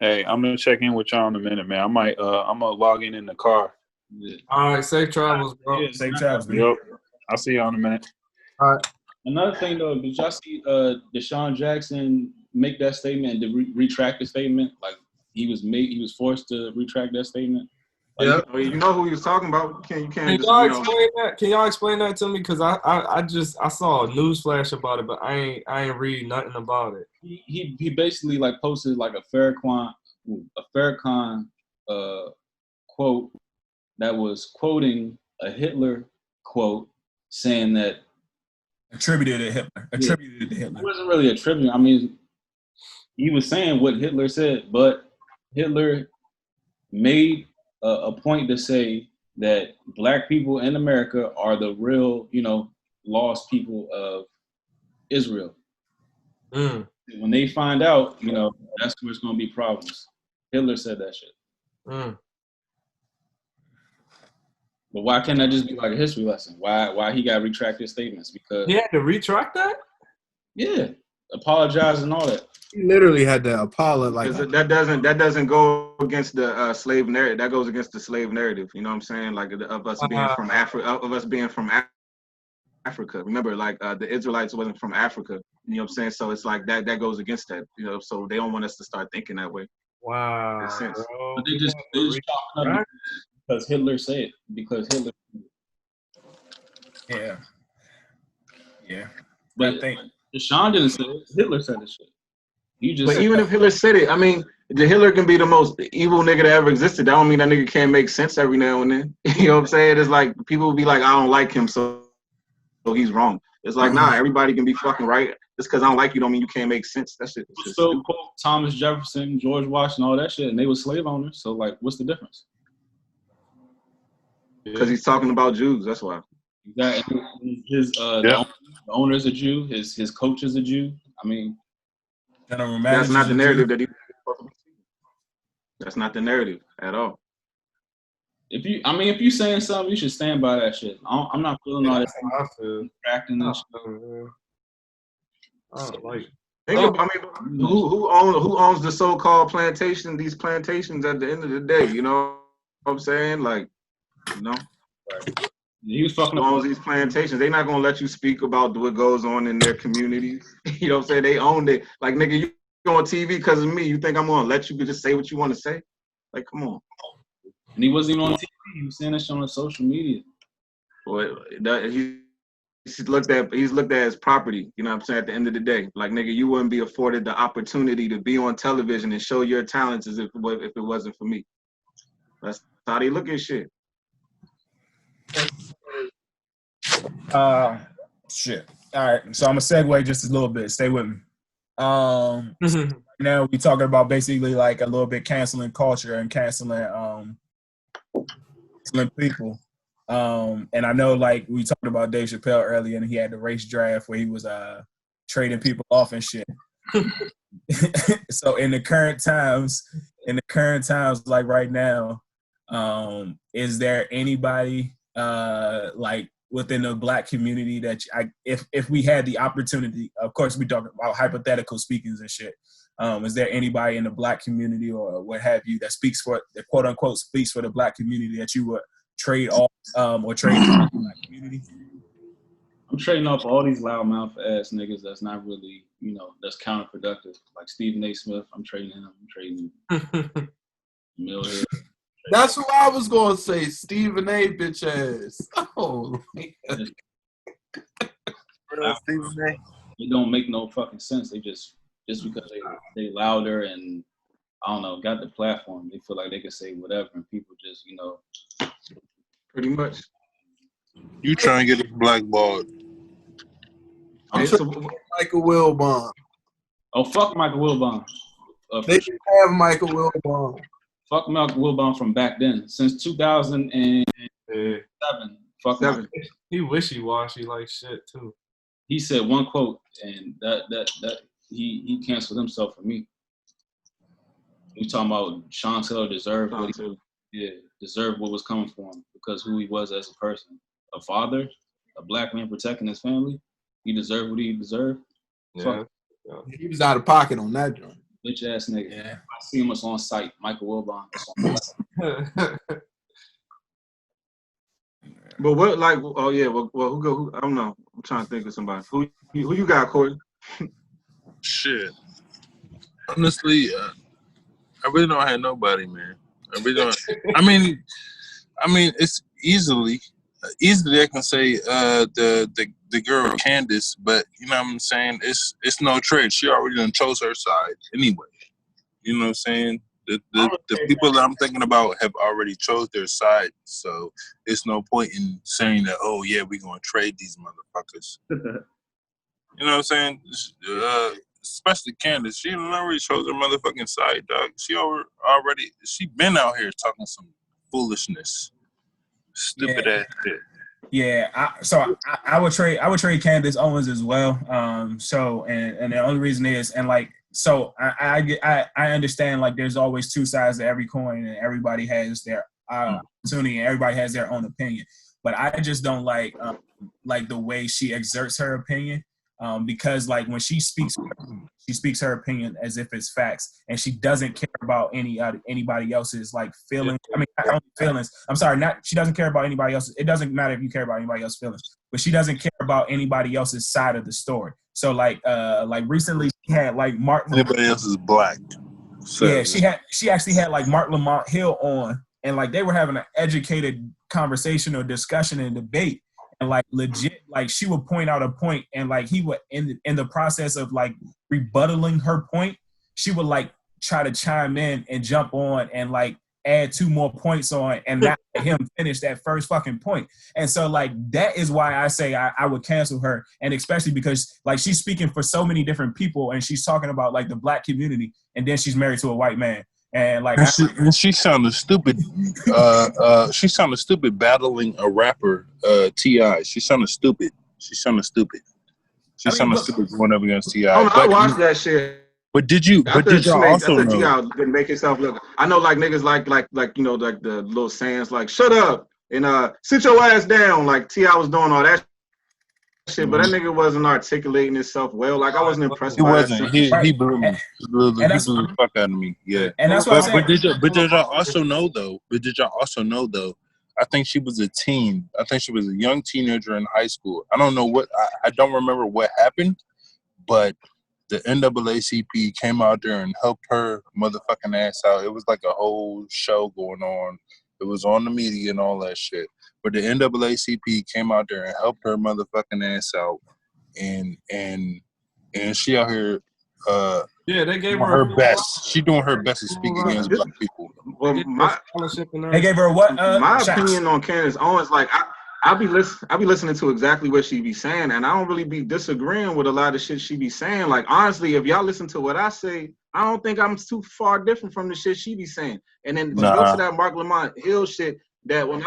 Hey, I'm gonna check in with y'all in a minute, man. I'm gonna log in the car. Yeah. All right, safe travels, bro. Yeah, safe travels, man. Yep. I'll see y'all in a minute. All right. Another thing though, did y'all see Deshaun Jackson make that statement and retract the statement? Like he was forced to retract that statement. Like, yeah. You know who he was talking about. Can y'all explain that? Can y'all explain that to me? Because I saw a news flash about it, but I ain't read nothing about it. He basically like posted like a Farrakhan quote that was quoting a Hitler quote, saying that attributed to Hitler. It wasn't really attributed. I mean, he was saying what Hitler said, but Hitler made a point to say that black people in America are the real, lost people of Israel. Mm. When they find out, that's where it's going to be problems. Hitler said that shit. Mm. But why can't that just be like a history lesson? Why he got to retract his statements? Because he had to retract that? Yeah, apologize and all that. He literally had to apologize. Like that doesn't go against the slave narrative. That goes against the slave narrative. You know what I'm saying? Like of us being from Africa. Remember, like the Israelites wasn't from Africa. You know what I'm saying? So it's like that goes against that. So they don't want us to start thinking that way. Wow. But they just talking up because Hitler said it. Because Hitler. Yeah. But I think Deshaun didn't say it. Hitler said this shit. But even if Hitler said it, I mean, the Hitler can be the most evil nigga that ever existed. That don't mean that nigga can't make sense every now and then. You know what I'm saying? It's like people will be like, I don't like him, so he's wrong. It's like, nah, everybody can be fucking right. Just because I don't like you don't mean you can't make sense. That shit. Still quote Thomas Jefferson, George Washington, all that shit, and they were slave owners. So like, what's the difference? Because he's talking about Jews. That's why. Exactly. The owner is a Jew. His coach is a Jew. I mean. That's not the narrative that he. That's not the narrative at all. If you saying something, you should stand by that shit. I'm not feeling all that. I feel acting and shit. I don't like. Who owns the so-called plantation? These plantations at the end of the day, you know what I'm saying? Like, He was fucking who owns these plantations? They're not gonna let you speak about what goes on in their communities. You know what I'm saying? They owned it. Like, nigga, you go on TV because of me. You think I'm gonna let you just say what you want to say? Like, come on. And he wasn't even on TV. He was saying that shit on social media. Well, he's looked at as property. You know what I'm saying? At the end of the day, like, nigga, you wouldn't be afforded the opportunity to be on television and show your talents as if it wasn't for me. That's how they look at shit. Shit. All right. So I'm gonna segue just a little bit. Stay with me. Now we talking about basically like a little bit canceling culture and canceling people. And I know like we talked about Dave Chappelle earlier, and he had the race draft where he was trading people off and shit. So in the current times, like right now, is there anybody like within the Black community that if we had the opportunity, of course we talk about hypothetical speakings and shit, is there anybody in the Black community or what have you that speaks for the quote unquote speaks for the Black community that you would trade off or trade for the Black community? I'm trading off all these loudmouth ass niggas that's not really, that's counterproductive. Like Stephen A. Smith, I'm trading him. I'm trading Millhead. That's what I was gonna say. Stephen A. bitch ass. Oh, Stephen A. It don't make no fucking sense. They just because they louder and I don't know, got the platform. They feel like they can say whatever, and people just pretty much. You trying to get us blackballed? I'm Michael Wilbon. Oh, fuck Michael Wilbon. They should have Michael Wilbon. Fuck Michael Wilbon from back then. Since 2007. Fuck Michael. He wishy-washy like shit too. He said one quote, and that he canceled himself for me. We talking about Sean Taylor deserved what was coming for him because who he was as a person. A father, a Black man protecting his family. He deserved what he deserved. Yeah. He was out of pocket on that joint. Bitch ass nigga. Yeah. I see him on site. Michael Wilbon. But what, like, oh yeah, well, who? I don't know. I'm trying to think of somebody. Who you got, Corey? Shit. Honestly, I really don't have nobody, man. I really don't. I mean, it's easily I can say the girl Candace, but you know what I'm saying? It's no trade. She already done chose her side anyway. You know what I'm saying? The people that I'm thinking about have already chose their side, so it's no point in saying that, oh yeah, we're gonna trade these motherfuckers. You know what I'm saying? Especially Candace, she already chose her motherfucking side, dog. She been out here talking some foolishness. Stupid ass shit. Yeah, I would trade Candace Owens as well. So and the only reason is so I understand like there's always two sides to every coin and everybody has their opportunity and everybody has their own opinion. But I just don't like the way she exerts her opinion. Because like when she speaks her opinion as if it's facts, and she doesn't care about anybody else's like feelings. I mean, not only feelings. I'm sorry, she doesn't care about anybody else's. It doesn't matter if you care about anybody else's feelings, but she doesn't care about anybody else's side of the story. So like recently she had like Mark. Anybody else is black. So. Yeah, she actually had like Mark Lamont Hill on, and like they were having an educated conversation or discussion and debate. And like legit, like she would point out a point, and like he would in the process of like rebuttaling her point, she would like try to chime in and jump on and like add 2 more points on, and not let him finish that first fucking point. And so like that is why I say I would cancel her, and especially because like she's speaking for so many different people, and she's talking about like the Black community, and then she's married to a white man. And like she sounded stupid. She sounded stupid battling a rapper, T.I. She sounded stupid. She sounded stupid going up against T.I. I watched that shit. But did y'all also know? T.I. didn't make himself look. I know like niggas like like the little sayings like "shut up" and "sit your ass down." Like T.I. was doing all that shit, but that nigga wasn't articulating himself well. Like I wasn't impressed. He wasn't. He blew me. He blew the fuck out of me. Yeah. And that's what I'm saying. But did y'all also know though? I think she was a teen. I think she was a young teenager in high school. I don't know what. I don't remember what happened, but the NAACP came out there and helped her motherfucking ass out. It was like a whole show going on. It was on the media and all that shit. But the NAACP came out there and helped her motherfucking ass out, and she out here. They gave her best. She doing her best to speak against Black people. Well, they gave her what? My opinion on Candace Owens, like I be listening to exactly what she be saying, and I don't really be disagreeing with a lot of shit she be saying. Like honestly, if y'all listen to what I say, I don't think I'm too far different from the shit she be saying. And then to go to that Mark Lamont Hill shit, that when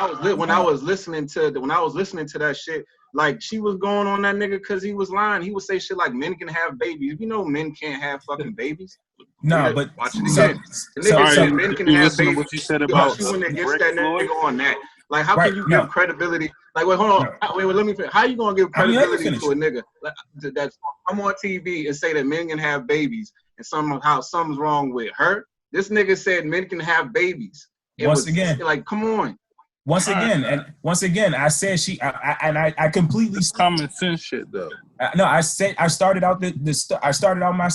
I was listening to that shit, like she was going on that nigga because he was lying. He would say shit like men can have babies. You know men can't have fucking babies. No, but watch it again. The nigga said men can have babies. What you said about she went against that nigga on that. Like, how can you give credibility? Like, wait, hold on. Wait, let me finish. How you gonna give credibility to a nigga that's come on TV and say that men can have babies and somehow something's wrong with her? This nigga said men can have babies. Once again, like, come on. Once again, I said I completely common sense shit though. No, I said I started out my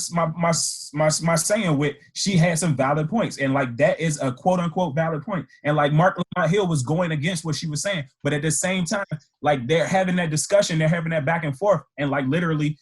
saying with she had some valid points, and like that is a quote unquote valid point. And like Mark Lamont Hill was going against what she was saying, but at the same time, like they're having that discussion, they're having that back and forth, and like literally,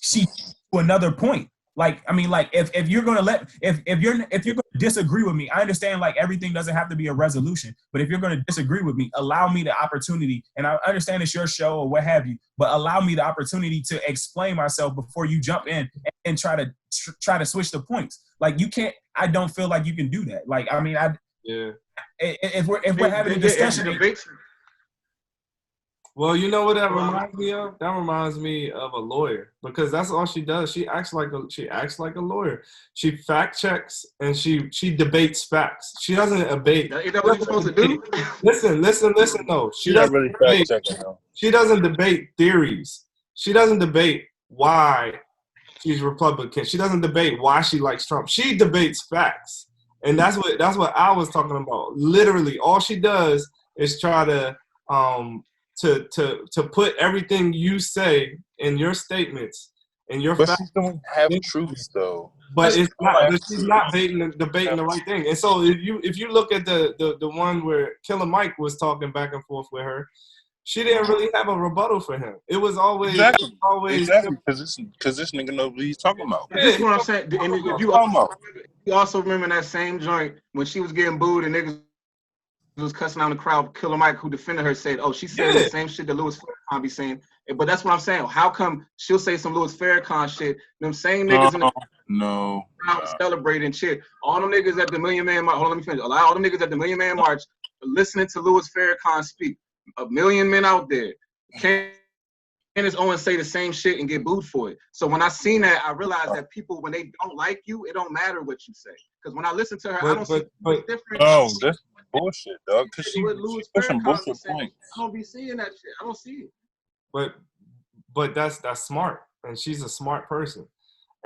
she to another point. Like, I mean, like if you're gonna if you're gonna disagree with me, I understand like everything doesn't have to be a resolution, but if you're gonna disagree with me, allow me the opportunity, and I understand it's your show or what have you, but allow me the opportunity to explain myself before you jump in and try to switch the points. Like you can't. I don't feel like you can do that. Like, I mean, if we're having a discussion. Well, you know what that reminds me of? That reminds me of a lawyer, because that's all she does. She acts like a lawyer. She fact checks and she debates facts. She doesn't debate. Is that what you're supposed to do? Listen. No, she doesn't really debate. Though. She doesn't debate theories. She doesn't debate why she's Republican. She doesn't debate why she likes Trump. She debates facts, and that's what I was talking about. Literally, all she does is try to put everything you say in your statements and your facts. She don't have truths though. But it's not. She's not debating the right thing. And so if you look at the one where Killer Mike was talking back and forth with her, she didn't really have a rebuttal for him. It was always exactly because this nigga knows what he's talking about. This is what I'm saying. And if you also remember that same joint when she was getting booed and niggas was cussing out the crowd. Killer Mike, who defended her, said, "Oh, she said the same shit that Louis Farrakhan be saying." But that's what I'm saying. How come she'll say some Louis Farrakhan shit? Them same niggas in the crowd celebrating shit. All them niggas at the Million Man March. Hold on, let me finish. All them niggas at the Million Man March listening to Louis Farrakhan speak. A million men out there. Candace Owens say the same shit and get booed for it. So when I seen that, I realized that people, when they don't like you, it don't matter what you say. Because when I listen to her, I don't see what's different. Oh, that's bullshit, dog. Because she pushing bullshit points. I don't be seeing that shit. I don't see it. But that's smart, and she's a smart person.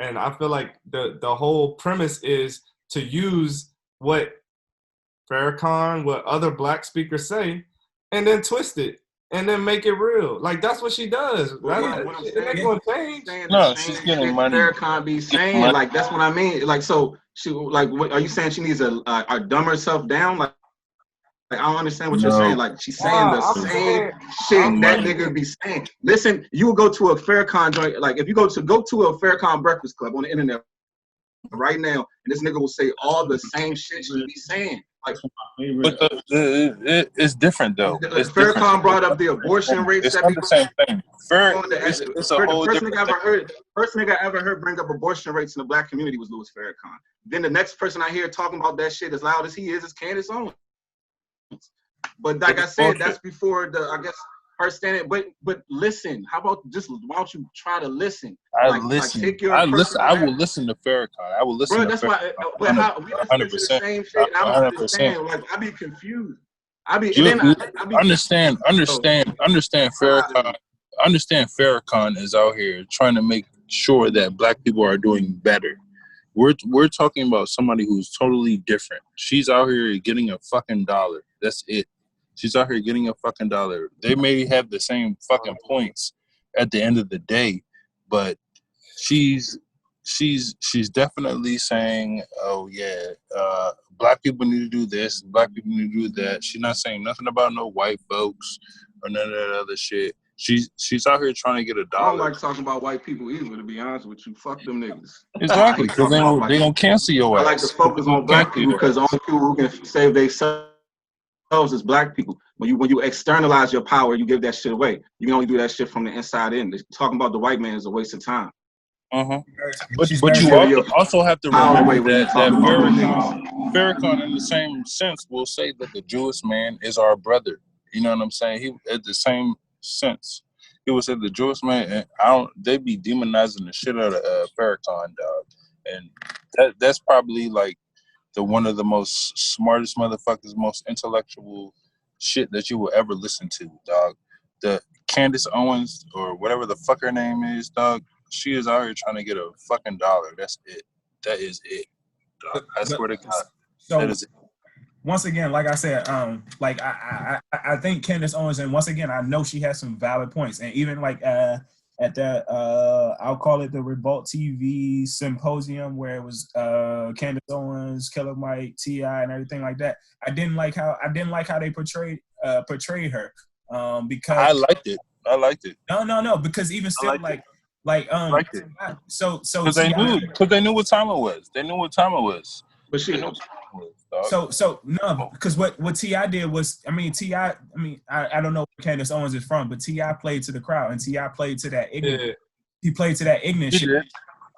And I feel like the whole premise is to use what Farrakhan, what other black speakers say, and then twist it. And then make it real. Like, that's what she does. It ain't gonna change. No, she's getting money. Farrakhan be saying, like, that's what I mean. Like, so she, like, what are you saying? She needs to dumb herself down? Like I don't understand what you're saying. Like, she's saying the same shit that nigga be saying. Listen, you will go to a Farrakhan joint. Like, if you go to a Farrakhan Breakfast Club on the internet right now, and this nigga will say all the same shit she be saying. Like, but it's different though. Farrakhan brought up the abortion rates. It's not the same thing. It's a whole different thing. First nigga I ever heard bring up abortion rates in the black community was Louis Farrakhan. Then the next person I hear talking about that shit as loud as he is Candace Owens. But like I said, that's before her standing. But listen, how about just why don't you try to listen? I will listen to Farrakhan. I will listen. Bro, that's why. But how we listen to the same shit. I'm just saying, like, I be confused. Understand Farrakhan. Understand Farrakhan is out here trying to make sure that black people are doing better. We're talking about somebody who's totally different. She's out here getting a fucking $1. That's it. She's out here getting a fucking $1. They may have the same fucking points at the end of the day, but she's definitely saying, oh yeah, black people need to do this, black people need to do that. She's not saying nothing about no white folks or none of that other shit. She's out here trying to get $1. I don't like talking about white people either, to be honest with you. Fuck them niggas. Exactly, because they don't cancel your ass. I like to focus on black people because the only people who can save themselves as black people. When you externalize your power, you give that shit away. You can only do that shit from the inside in. Talking about the white man is a waste of time. But you also have to remember that Farrakhan, in the same sense, will say that the Jewish man is our brother. You know what I'm saying? He, at the same sense, he would say the Jewish man. And they be demonizing the shit out of Farrakhan, dog. And that's probably like one of the most smartest motherfuckers, most intellectual shit that you will ever listen to, dog. The Candace Owens or whatever the fuck her name is, dog. She is out here trying to get a fucking dollar. That's it. That is it, dog. I swear to God. So, that is it. Once again, like I said, like I think Candace Owens, and once again, I know she has some valid points, and even like at that I'll call it the Revolt TV symposium where it was Candace Owens, Killer Mike, T.I., and everything like that. I didn't like how they portrayed her because I liked it. No, because even still so because they knew what time it was. They knew what time it was. But she because what T.I. did was, T.I. I don't know where Candace Owens is from, but T.I. played to the crowd, and T.I. played to that ignorant. Yeah. He played to that ignorant shit. Did.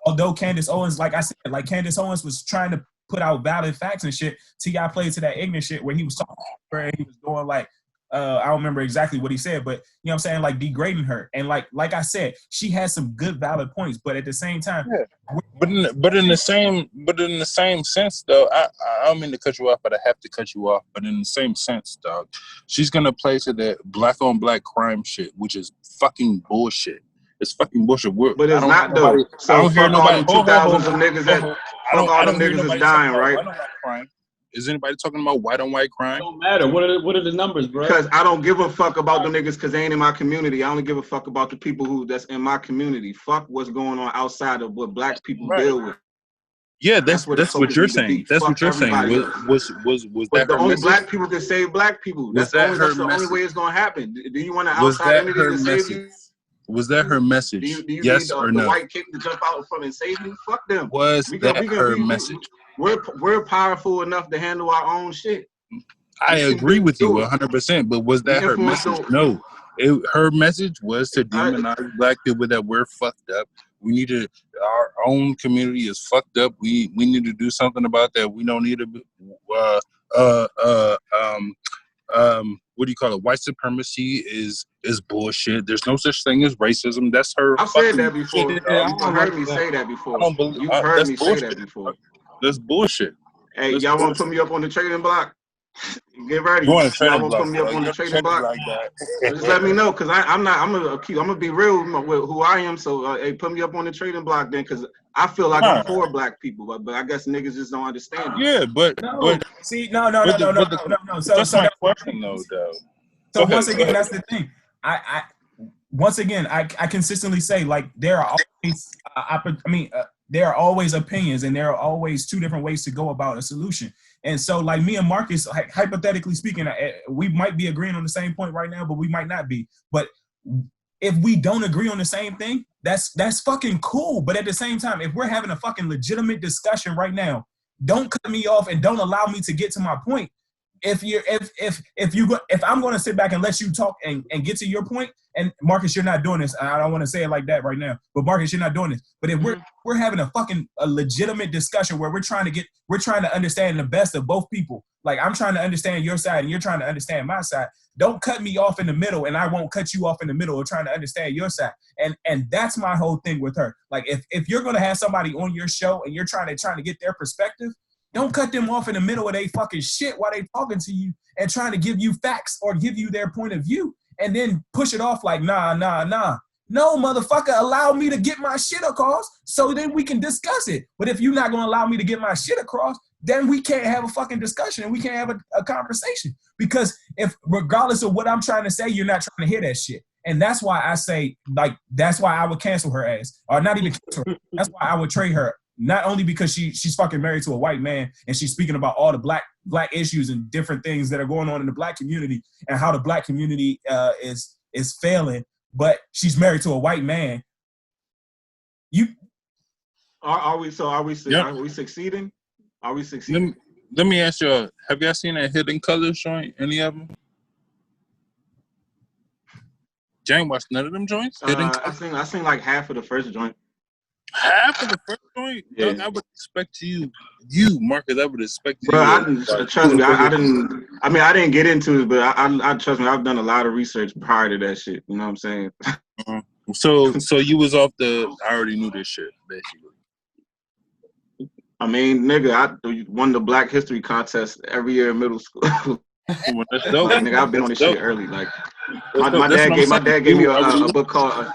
Although Candace Owens, like I said, like Candace Owens was trying to put out valid facts and shit, T.I. played to that ignorant shit where he was talking, where he was going like, I don't remember exactly what he said, but you know what I'm saying, like degrading her. And like I said, she has some good valid points, but at the same time, but in the same sense though, I don't mean to cut you off, but I have to cut you off. But in the same sense, dog, she's gonna play to that black on black crime shit, which is fucking bullshit. It's fucking bullshit. But it's not though. So I don't hear nobody. 2000s of niggas that fuck all them niggas is dying, right? Is anybody talking about white on white crime? It don't matter. What are the numbers, bro? Because I don't give a fuck about them niggas because they ain't in my community. I only give a fuck about the people that's in my community. Fuck what's going on outside of what black people deal with. Yeah, that's what you're saying. That's what you're saying. Was that the only black people can save black people? That's the only way it's gonna happen. Do you want an outside entity to save you? Was that her message? Do you yes need or the no? white kid to jump out in front and save you? Fuck them. Was that her message? We're powerful enough to handle our own shit. I agree with you 100%, but was that her message? No. Her message was to demonize black people, that we're fucked up. We need to, our own community is fucked up. We need to do something about that. We don't need to what do you call it? White supremacy is bullshit. There's no such thing as racism. That's her. I've said that before. You've heard me say that before. You've heard me say that before. That's bullshit. Hey, y'all want to put me up on the trading block? Get ready. Y'all want to put me up on the trading block? Like just let me know, cause I'm gonna be real with who I am. So hey, put me up on the trading block then, cause I feel like I'm for black people, but I guess niggas just don't understand. Yeah, but see, no. So that's my question though. So once again, that's the thing. I consistently say, like, there are always there are always opinions, and there are always two different ways to go about a solution. And so, like, me and Marcus, hypothetically speaking, we might be agreeing on the same point right now, but we might not be. But if we don't agree on the same thing, that's fucking cool. But at the same time, if we're having a fucking legitimate discussion right now, don't cut me off and don't allow me to get to my point. If I'm going to sit back and let you talk and get to your point, and Marcus, you're not doing this. I don't want to say it like that right now, but Marcus, you're not doing this. But if we're having a legitimate discussion where we're trying to understand the best of both people. Like, I'm trying to understand your side and you're trying to understand my side. Don't cut me off in the middle, and I won't cut you off in the middle of trying to understand your side. And that's my whole thing with her. Like, if you're going to have somebody on your show and you're trying to get their perspective, don't cut them off in the middle of they fucking shit while they talking to you and trying to give you facts or give you their point of view and then push it off like, nah. No, motherfucker, allow me to get my shit across so then we can discuss it. But if you're not going to allow me to get my shit across, then we can't have a fucking discussion and we can't have a conversation. Because if, regardless of what I'm trying to say, you're not trying to hear that shit. And that's why I say, like, that's why I would cancel her ass. Or not even cancel her. That's why I would trade her. Not only because she's fucking married to a white man and she's speaking about all the black issues and different things that are going on in the black community and how the black community is failing, but she's married to a white man. Are we succeeding? Are we succeeding? let me ask y'all: have y'all seen that Hidden Colors joint? Any of them? Jane watched none of them joints. I seen like half of the first joint. Half of the first joint. Yeah. Doug, I would expect you, Marcus. I would expect you. Bro, trust me. I didn't. I mean, I didn't get into it, but I trust me. I've done a lot of research prior to that shit. You know what I'm saying? So you was off the. I already knew this shit, basically. I mean, nigga, I won the Black History contest every year in middle school. Well, that's dope. Like, nigga, I've been on this shit early. Like, my dad gave me a book called.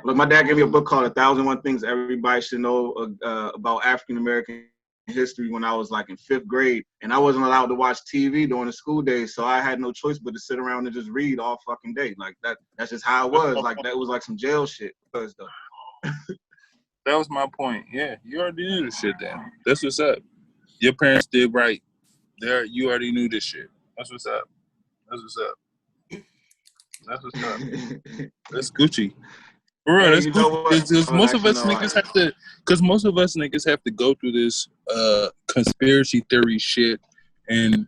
Look, my dad gave me a book called 1001 Things Everybody Should Know about African American history when I was like in 5th grade, and I wasn't allowed to watch TV during the school days, so I had no choice but to sit around and just read all fucking day. Like that's just how it was. Like that was like some jail shit. That was my point. Yeah, you already knew this shit. Then that's what's up. Your parents did right. There, you already knew this shit. That's what's up. That's what's up. That's what's up. That's Gucci. For real, that's Gucci. Because most of us niggas have to go through this conspiracy theory shit and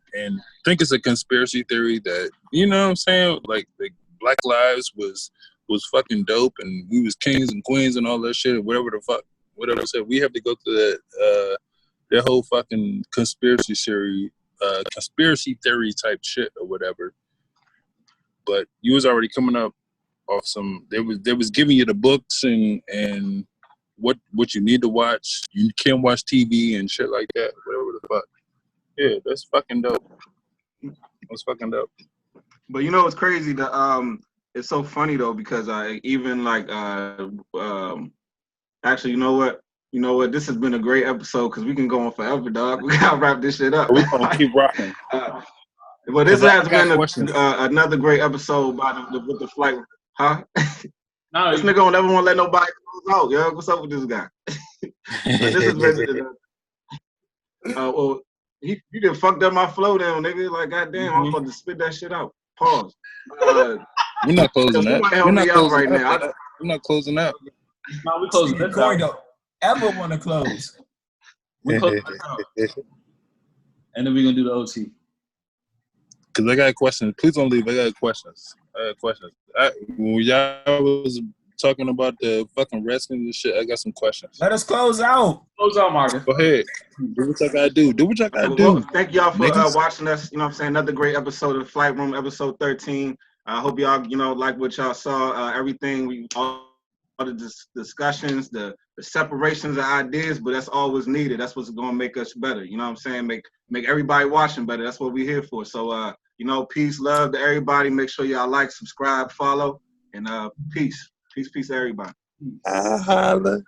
think it's a conspiracy theory that, you know what I'm saying? Like Black Lives was fucking dope and we was kings and queens and all that shit, whatever the fuck, whatever it said. We have to go through that whole fucking conspiracy theory type shit or whatever. But you was already coming up off some. They was giving you the books and what you need to watch. You can't watch TV and shit like that. Whatever the fuck. Yeah, that's fucking dope. That's fucking dope. But you know what's crazy? It's so funny though because even like actually, you know what? This has been a great episode because we can go on forever, dog. We gotta wrap this shit up. We gonna keep rocking. But this has been another great episode with the flight. Huh? No, this nigga don't ever want to let nobody close out, yo. What's up with this guy? This has been. Well, you done fucked up my flow down, nigga. Like, goddamn, I'm about to spit that shit out. Pause. We're not closing out. We're not closing out. We're not closing out. No, we closing this Corey out. don't ever want to close. We closing this out. And then we're gonna do the OT. Cause I got questions. Please don't leave. I got questions. When y'all was talking about the fucking Redskins and shit, I got some questions. Let us close out. Close out, Marcus. Go ahead. Do what y'all gotta do. Do what y'all gotta do. Well, thank y'all for watching us. You know what I'm saying? Another great episode of the Flight Room, episode 13. I hope y'all, like what y'all saw. Everything all the discussions, the separations of ideas, but that's always needed. That's what's gonna make us better. You know what I'm saying? Make everybody watching better. That's what we're here for. So peace, love to everybody. Make sure y'all like, subscribe, follow, and peace. Peace to everybody. Holla.